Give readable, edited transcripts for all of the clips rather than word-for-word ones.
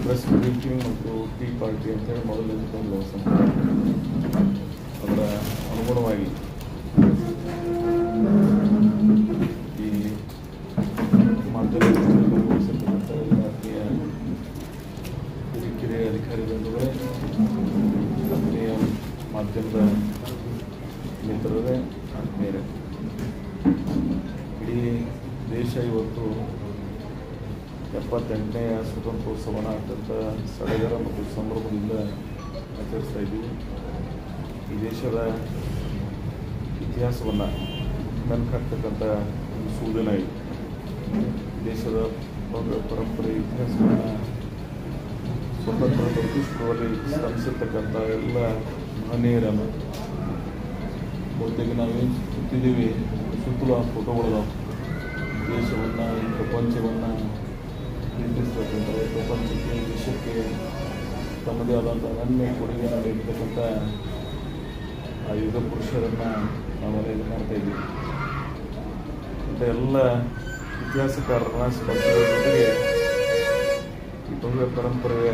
Press briefing ಮತ್ತು tea party ಅಂತೇಳಿ ಮೊದಲಿಂದ ಅದರ ಅನುಗುಣವಾಗಿ ಈ ಮಾಧ್ಯಮದಲ್ಲಿ ಭಾಗವಹಿಸಿರ್ತಕ್ಕಂಥ ಇಲಾಖೆಯ ಕಿರಿಯ ಅಧಿಕಾರಿಗಳೇ, ಆತ್ಮೀಯ ಮಾಧ್ಯಮದ ಮಿತ್ರರೇ, ಆತ್ಮೀಯರೇ, ಇಡೀ ದೇಶ ಇವತ್ತು 78ನೇ ಸ್ವತಂತ್ರೋತ್ಸವನ ಅತ್ಯಂತ ಸಡಗರ ಮತ್ತು ಸಂಭ್ರಮದಿಂದ ಆಚರಿಸ್ತಾ ಇದ್ದೀವಿ. ಈ ದೇಶದ ಇತಿಹಾಸವನ್ನು ಮೆಲುಕಾಕ್ತಕ್ಕಂಥ ಸೂಚನ ಇದೆ. ದೇಶದ ಪರಂಪರೆ ಇತಿಹಾಸವನ್ನು ಸ್ವತಂತ್ರ ಬದುಕಿಸುವಲ್ಲಿ ಶ್ರಮಿಸಿರ್ತಕ್ಕಂಥ ಎಲ್ಲ ಮಹನೀಯರನ್ನು ಬಹುತೇಕ ನಾವೇನು ಸುತ್ತಿದ್ದೀವಿ, ಸುತ್ತಲೂ ಆ ಫೋಟೋಗಳು ದೇಶವನ್ನು, ಈ ಪ್ರಪಂಚವನ್ನು ಪ್ರೀತಿಸ್ತಕ್ಕಂಥ, ಪ್ರಪಂಚಕ್ಕೆ, ದೇಶಕ್ಕೆ ತಮ್ಮದೇ ಆದಂಥ ಅನನ್ಯ ಕೊಡುಗೆಯನ್ನು ನೀಡತಕ್ಕಂಥ ಆ ಯುಗ ಪುರುಷರನ್ನು ನಾವೆಲ್ಲ ಇದು ಮಾಡ್ತಾ ಇದ್ದೀವಿ. ಅಂತ ಎಲ್ಲ ಇತಿಹಾಸಕಾರರನ್ನ ಸ್ಮರಿಸುವ ಜೊತೆಗೆ ಈ ಭವ್ಯ ಪರಂಪರೆಯ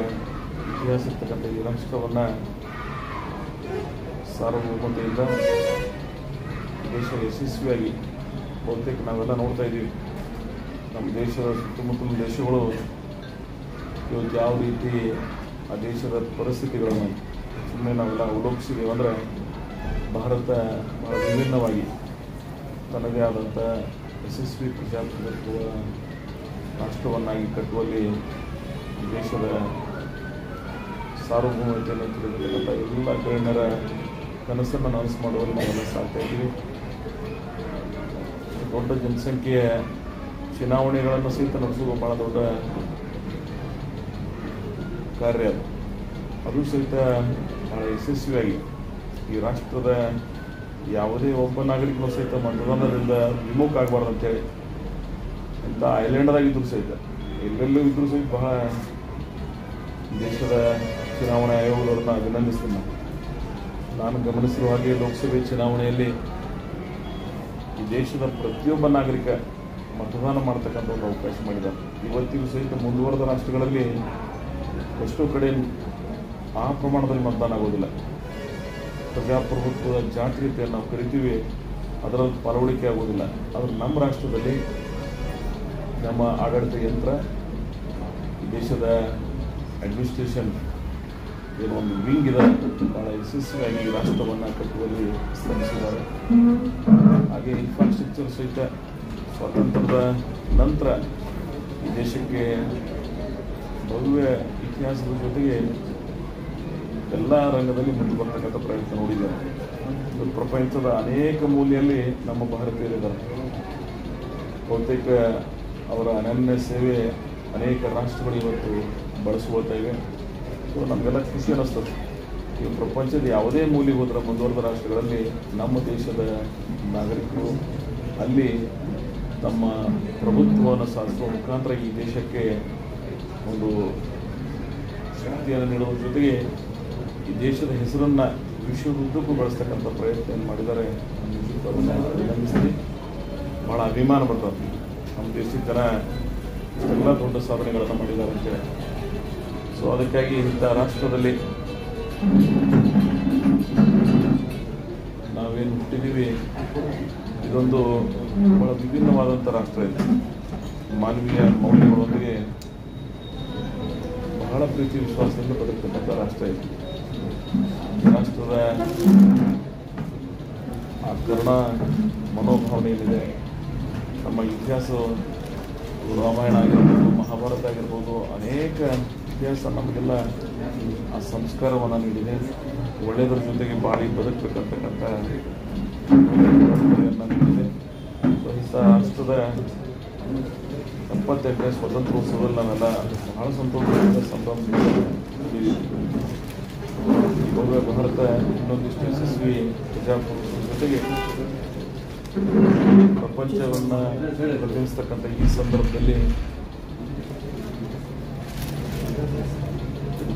ಇತಿಹಾಸ ಇರ್ತಕ್ಕಂಥ ಈ ರಾಷ್ಟ್ರವನ್ನು ಸಾರ್ವಭೌಮತೆಯಿಂದ ದೇಶ ಯಶಸ್ವಿಯಾಗಿ ಬಹುತೇಕ ನಾವೆಲ್ಲ ನೋಡ್ತಾ ಇದ್ದೀವಿ. ನಮ್ಮ ದೇಶದ ಸುತ್ತಮುತ್ತಲಿನ ದೇಶಗಳು ಇವತ್ತು ಯಾವ ರೀತಿ ಆ ದೇಶದ ಪರಿಸ್ಥಿತಿಗಳನ್ನು ಸುಮ್ಮನೆ ನಾವೆಲ್ಲ ಅವಲೋಕಿಸಿದ್ದೀವಿ ಅಂದರೆ, ಭಾರತ ಬಹಳ ವಿಭಿನ್ನವಾಗಿ ತನ್ನದೇ ಆದಂಥ ಯಶಸ್ವಿ ಪ್ರಜಾಪ್ರಭುತ್ವ ರಾಷ್ಟ್ರವನ್ನಾಗಿ ಕಟ್ಟುವಲ್ಲಿ ದೇಶದ ಸಾರ್ವಭೌಮತೆಯನ್ನು ತಿಳಿದಿರ್ತಕ್ಕಂಥ ಎಲ್ಲ ಗಣ್ಯರ ಕನಸನ್ನು ನನಸು ಮಾಡುವಲ್ಲಿ ನಾವೆಲ್ಲ ಸಾಗ್ತಾ ಇದ್ದೀವಿ. ದೊಡ್ಡ ಜನಸಂಖ್ಯೆಯ ಚುನಾವಣೆಗಳನ್ನು ಸಹಿತ ನಡೆಸುವ ಭಾಳ ದೊಡ್ಡ ಕಾರ್ಯ ಅದು ಸಹಿತ ಭಾಳ ಯಶಸ್ವಿಯಾಗಿ ಈ ರಾಷ್ಟ್ರದ ಯಾವುದೇ ಒಬ್ಬ ನಾಗರಿಕನೂ ಸಹಿತ ಮತದಾನದಿಂದ ವಿಮುಖ ಆಗಬಾರ್ದು ಅಂತೇಳಿ ಇಂಥ ಐಲ್ಯಾಂಡ್ದಾಗಿದ್ದರೂ ಸಹಿತ ಎಲ್ಲೆಲ್ಲೂ ಇದ್ದರೂ ಸಹಿತ ಬಹಳ ದೇಶದ ಚುನಾವಣಾ ಆಯೋಗದವ್ರನ್ನ ಅಭಿನಂದಿಸ್ತೀನಿ. ನಾನು ಗಮನಿಸಿರುವ ಹಾಗೆ ಲೋಕಸಭೆ ಚುನಾವಣೆಯಲ್ಲಿ ಈ ದೇಶದ ಪ್ರತಿಯೊಬ್ಬ ನಾಗರಿಕ ಮತದಾನ ಮಾಡ್ತಕ್ಕಂಥ ಒಂದು ಅವಕಾಶ ಮಾಡಿದ್ದಾರೆ. ಇವತ್ತಿಗೂ ಸಹಿತ ಮುಂದುವರೆದ ರಾಷ್ಟ್ರಗಳಲ್ಲಿ ಎಷ್ಟೋ ಕಡೆ ಆ ಪ್ರಮಾಣದಲ್ಲಿ ಮತದಾನ ಆಗೋದಿಲ್ಲ. ಪ್ರಜಾಪ್ರಭುತ್ವದ ಜಾತೀಯತೆಯನ್ನು ನಾವು ಕರಿತೀವಿ, ಅದರಲ್ಲಿ ಪಾಲ್ಗೊಳ್ಳಿಕೆ ಆಗೋದಿಲ್ಲ. ಆದರೆ ನಮ್ಮ ರಾಷ್ಟ್ರದಲ್ಲಿ ನಮ್ಮ ಆಡಳಿತ ಯಂತ್ರ, ದೇಶದ ಅಡ್ಮಿನಿಸ್ಟ್ರೇಷನ್ ಏನೋ ಒಂದು ವಿಂಗ್ ಇದೆ, ಭಾಳ ಯಶಸ್ವಿಯಾಗಿ ಈ ರಾಷ್ಟ್ರವನ್ನು ಕಟ್ಟುವಲ್ಲಿ ಶ್ರಮಿಸಿದ್ದಾರೆ. ಹಾಗೆ ಇನ್ಫ್ರಾಸ್ಟ್ರಕ್ಚರ್ ಸಹಿತ ಸ್ವಾತಂತ್ರ್ಯದ ನಂತರ ಈ ದೇಶಕ್ಕೆ ಭವ್ಯ ಇತಿಹಾಸದ ಜೊತೆಗೆ ಎಲ್ಲ ರಂಗದಲ್ಲಿ ಮುಂದೆ ಬರ್ತಕ್ಕಂಥ ಪ್ರಯತ್ನ ನೋಡಿದ್ದಾರೆ. ಪ್ರಪಂಚದ ಅನೇಕ ಮೂಲೆಯಲ್ಲಿ ನಮ್ಮ ಭಾರತೀಯರಿದ್ದಾರೆ. ಬಹುತೇಕ ಅವರ ಅನನ್ಯ ಸೇವೆ ಅನೇಕ ರಾಷ್ಟ್ರಗಳು ಇವತ್ತು ಬಳಸುತ್ತಾ ಇವೆ. ಸೊ ನಮಗೆಲ್ಲ ಖುಷಿ ಅನ್ನಿಸ್ತದೆ. ಈ ಪ್ರಪಂಚದ ಯಾವುದೇ ಮೂಲೆಗೆ ಹೋದ್ರೆ ಮುಂದುವರೆದ ರಾಷ್ಟ್ರಗಳಲ್ಲಿ ನಮ್ಮ ದೇಶದ ನಾಗರಿಕರು ಅಲ್ಲಿ ತಮ್ಮ ಪ್ರಭುತ್ವವನ್ನು ಸಾಧಿಸುವ ಮುಖಾಂತರ ಈ ದೇಶಕ್ಕೆ ಒಂದು ಶಕ್ತಿಯನ್ನು ನೀಡುವ ಜೊತೆಗೆ ಈ ದೇಶದ ಹೆಸರನ್ನು ವಿಶ್ವದುದ್ದಕ್ಕೂ ಬಳಸ್ತಕ್ಕಂಥ ಪ್ರಯತ್ನ ಏನು ಮಾಡಿದ್ದಾರೆ ಅದನ್ನು ಅಭಿನಂದಿಸ್ತೀನಿ. ಭಾಳ ಅಭಿಮಾನ ಬರ್ತದೆ. ನಮ್ಮ ದೇಶದ ಜನ ಎಲ್ಲ ದೊಡ್ಡ ಸಾಧನೆಗಳನ್ನು ಮಾಡಿದ್ದಾರೆ ಅಂತೇಳಿ. ಸೊ ಅದಕ್ಕಾಗಿ ಇಂಥ ರಾಷ್ಟ್ರದಲ್ಲಿ ನಾವೇನು ಹುಟ್ಟಿದ್ದೀವಿ, ಇದೊಂದು ಬಹಳ ವಿಭಿನ್ನವಾದಂಥ ರಾಷ್ಟ್ರ ಇದೆ. ಮಾನವೀಯ ಮೌಲ್ಯಗಳೊಂದಿಗೆ ಬಹಳ ಪ್ರೀತಿ ವಿಶ್ವಾಸದಿಂದ ಬದುಕತಕ್ಕಂಥ ರಾಷ್ಟ್ರ ಇದೆ. ಈ ರಾಷ್ಟ್ರದ ಆ ಕರುಣಾ ಮನೋಭಾವನೆ ಏನಿದೆ, ನಮ್ಮ ಇತಿಹಾಸ ರಾಮಾಯಣ ಆಗಿರ್ಬೋದು, ಮಹಾಭಾರತ ಆಗಿರ್ಬೋದು, ಅನೇಕ ಇತಿಹಾಸ ನಮಗೆಲ್ಲ ಆ ಸಂಸ್ಕಾರವನ್ನು ನೀಡಿದೆ. ಒಳ್ಳೆಯದ್ರ ಜೊತೆಗೆ ಬಾಳಿ ಬದುಕಬೇಕಂತಕ್ಕಂಥ ನೀಡಿದೆ. ಇಂಥ ರಾಷ್ಟ್ರದ 78ನೇ ಸ್ವತಂತ್ರೋತ್ಸವದಲ್ಲಿ ನಾವೆಲ್ಲ ಬಹಳ ಸಂತೋಷದಿಂದ ಸಂಭ್ರಮಿಸಿದ್ದೀವಿ. ಭವ್ಯ ಭಾರತ ಇನ್ನೊಂದಿಷ್ಟು ಯಶಸ್ವಿ ಪ್ರಜಾಪ್ರಭುತ್ವದ ಜೊತೆಗೆ ಪ್ರಪಂಚವನ್ನು ಪ್ರತಿನಿಧಿಸ್ತಕ್ಕಂಥ ಈ ಸಂದರ್ಭದಲ್ಲಿ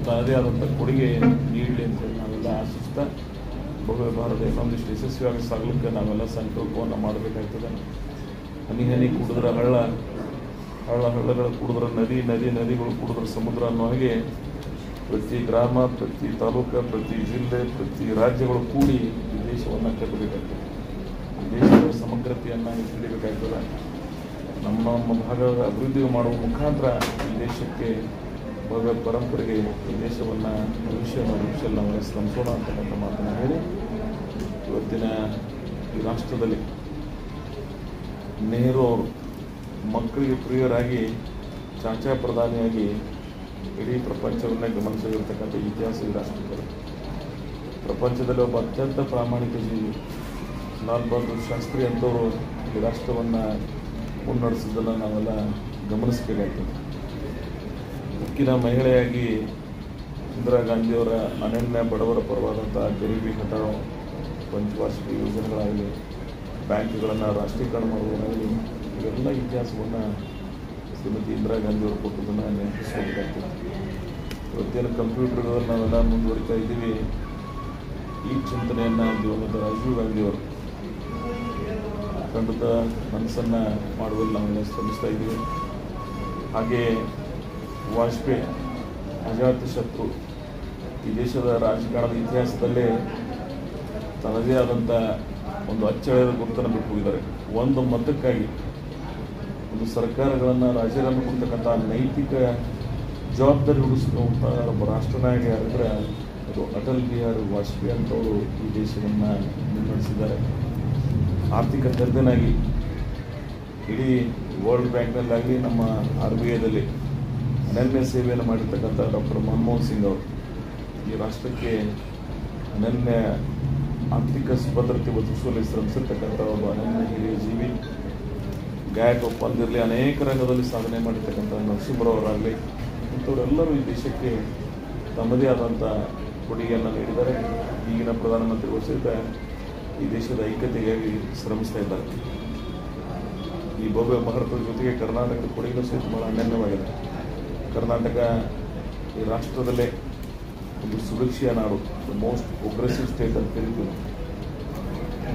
ತನ್ನದೇ ಆದಂಥ ಕೊಡುಗೆ ನೀಡಲಿ ಅಂತ ನಾವೆಲ್ಲ ಆಶಿಸ್ತಾ, ಭವ್ಯ ಭಾರತ ಇನ್ನೊಂದಿಷ್ಟು ಯಶಸ್ವಿಯಾಗಿ ಸಾಗಲಿಕ್ಕೆ ನಾವೆಲ್ಲ ಸಂಕಲ್ಪವನ್ನು ಮಾಡಬೇಕಾಗ್ತದೆ. ಹನಿ ಹನಿ ಕುಡಿದ್ರೆ ಹಳ್ಳ ಹಳ್ಳಗಳು ಕುಡಿದ್ರೆ ನದಿ, ನದಿಗಳು ಕುಡಿದ್ರೆ ಸಮುದ್ರ ಅನ್ನೋ ಹಾಗೆ ಪ್ರತಿ ಗ್ರಾಮ, ಪ್ರತಿ ತಾಲೂಕು, ಪ್ರತಿ ಜಿಲ್ಲೆ, ಪ್ರತಿ ರಾಜ್ಯಗಳು ಕೂಡಿ ಈ ದೇಶವನ್ನು ಕಟ್ಟಬೇಕಾಗ್ತದೆ. ಈ ದೇಶದ ಸಮಗ್ರತೆಯನ್ನು ಹಿಡಿಬೇಕಾಗ್ತದೆ. ನಮ್ಮ ಭಾಗದ ಅಭಿವೃದ್ಧಿ ಮಾಡುವ ಮುಖಾಂತರ ಈ ದೇಶಕ್ಕೆ ಭವ್ಯ ಪರಂಪರೆಗೆ ಈ ದೇಶವನ್ನು ಭವಿಷ್ಯದಲ್ಲಿ ನಾವು ಶ್ರಮಿಸೋಣ ಅಂತಕ್ಕಂಥ ಮಾತನ್ನು ಹೇಳಿ, ಇವತ್ತಿನ ಈ ರಾಷ್ಟ್ರದಲ್ಲಿ ನೆಹರು ಅವರು ಮಕ್ಕಳಿಗೆ ಪ್ರಿಯರಾಗಿ ಚಾಚಾ ಪ್ರಧಾನಿಯಾಗಿ ಇಡೀ ಪ್ರಪಂಚವನ್ನೇ ಗಮನಿಸಿರ್ತಕ್ಕಂಥ ಇತಿಹಾಸ ಈ ರಾಷ್ಟ್ರದಲ್ಲಿ. ಪ್ರಪಂಚದಲ್ಲಿ ಒಬ್ಬ ಅತ್ಯಂತ ಪ್ರಾಮಾಣಿಕ ಜೀವಿ ಲಾಲ್ ಬಹದ್ದೂರ್ ಶಾಸ್ತ್ರಿ ಅಂತವರು ಈ ರಾಷ್ಟ್ರವನ್ನು ಮುನ್ನಡೆಸಿದ್ದನ್ನು ನಾವೆಲ್ಲ ಗಮನಿಸಬೇಕಾಗ್ತದೆ. ಉಕ್ಕಿನ ಮಹಿಳೆಯಾಗಿ ಇಂದಿರಾ ಗಾಂಧಿಯವರ ಅನನ್ಯ ಬಡವರ ಪರವಾದಂಥ ಗರೀಬಿ ಹಠಾವ್ ಪಂಚವಾರ್ಷಿಕ ಯೋಜನೆಗಳಾಗಲಿ, ಬ್ಯಾಂಕ್ಗಳನ್ನು ರಾಷ್ಟ್ರೀಕರಣ ಮಾಡುವುದಾಗಲಿ, ಇವೆಲ್ಲ ಇತಿಹಾಸವನ್ನು ಶ್ರೀಮತಿ ಇಂದಿರಾ ಗಾಂಧಿಯವರು ಕೊಟ್ಟದನ್ನು ನೆನಪಿಸ್ಕೋಬೇಕಾಗ್ತದೆ. ಇವತ್ತೇನು ಕಂಪ್ಯೂಟರ್ಗಳಲ್ಲಿ ನಾವೆಲ್ಲ ಮುಂದುವರಿತಾ ಇದ್ದೀವಿ, ಈ ಚಿಂತನೆಯನ್ನು ದಿವಂಗತ ರಾಜೀವ್ ಗಾಂಧಿಯವರು ಖಂಡಿತ ಮನಸ್ಸನ್ನು ಮಾಡುವಲ್ಲಿ ನಾವೆಲ್ಲ ಶ್ರಮಿಸ್ತಾ ಇದ್ದೀವಿ. ಹಾಗೆ ವಾಜಪೇಯಿ ಅಜಾತ ಶತ್ರು ಈ ದೇಶದ ರಾಜಕಾರಣದ ಇತಿಹಾಸದಲ್ಲೇ ತನ್ನದೇ ಆದಂಥ ಒಂದು ಅಚ್ಚಳಿದ ಗುರುತನ್ನು ಬಿಟ್ಟು ಹೋಗಿದ್ದಾರೆ. ಒಂದು ಮತಕ್ಕಾಗಿ ಒಂದು ಸರ್ಕಾರಗಳನ್ನು ರಾಜೀನಾಮೆ ಕೊಡ್ತಕ್ಕಂಥ ನೈತಿಕ ಜವಾಬ್ದಾರಿ ಹುಡಿಸ್ಕೊಂತ ಒಬ್ಬ ರಾಷ್ಟ್ರ ನಾಯಕ ಯಾರಂದರೆ ಅದು ಅಟಲ್ ಬಿಹಾರಿ ವಾಜಪೇಯಿ ಅಂತವರು ಈ ದೇಶವನ್ನು ಮುನ್ನಡೆಸಿದ್ದಾರೆ. ಆರ್ಥಿಕ ತಜ್ಞನಾಗಿ ಇಡೀ ವರ್ಲ್ಡ್ ಬ್ಯಾಂಕ್ನಲ್ಲಾಗಲಿ, ನಮ್ಮ RBIದಲ್ಲಿ ಅನನ್ಯ ಸೇವೆಯನ್ನು ಮಾಡಿರ್ತಕ್ಕಂಥ ಡಾಕ್ಟರ್ ಮನಮೋಹನ್ ಸಿಂಗ್ ಅವರು ಈ ರಾಷ್ಟ್ರಕ್ಕೆ ಅನನ್ಯ ಆರ್ಥಿಕ ಭದ್ರತೆ ಒದಗಿಸುವಲ್ಲಿ ಶ್ರಮಿಸಿರ್ತಕ್ಕಂಥ ಒಬ್ಬ ಅನನ್ಯ ಹಿರಿಯ ಜೀವಿ. ಗಾಯಕ ಒಪ್ಪಂದಿರಲಿ, ಅನೇಕ ರಂಗದಲ್ಲಿ ಸಾಧನೆ ಮಾಡಿರ್ತಕ್ಕಂಥ ನರಸಿಂಹರಾವರಾಗಲಿ, ಇಂಥವರೆಲ್ಲರೂ ಈ ದೇಶಕ್ಕೆ ತಮ್ಮದೇ ಆದಂಥ ಕೊಡುಗೆಯನ್ನು ನೀಡಿದ್ದಾರೆ. ಈಗಿನ ಪ್ರಧಾನಮಂತ್ರಿಗಳು ಸಹಿತ ಈ ದೇಶದ ಐಕ್ಯತೆಗಾಗಿ ಶ್ರಮಿಸ್ತಾ ಇದ್ದಾರೆ. ಈ ಭವ್ಯ ಭಾರತದ ಜೊತೆಗೆ ಕರ್ನಾಟಕದ ಕೊಡುಗೆಯೂ ಸಹಿತ ಬಹಳ ಅನನ್ಯವಾಗಿದೆ. ಕರ್ನಾಟಕ ಈ ರಾಷ್ಟ್ರದಲ್ಲೇ ಒಂದು ಸುರಕ್ಷೆಯ ನಾಡು, ದ ಮೋಸ್ಟ್ ಪ್ರೋಗ್ರೆಸಿವ್ ಸ್ಟೇಟ್ ಅಂತ ಕರಿತೀವಿ.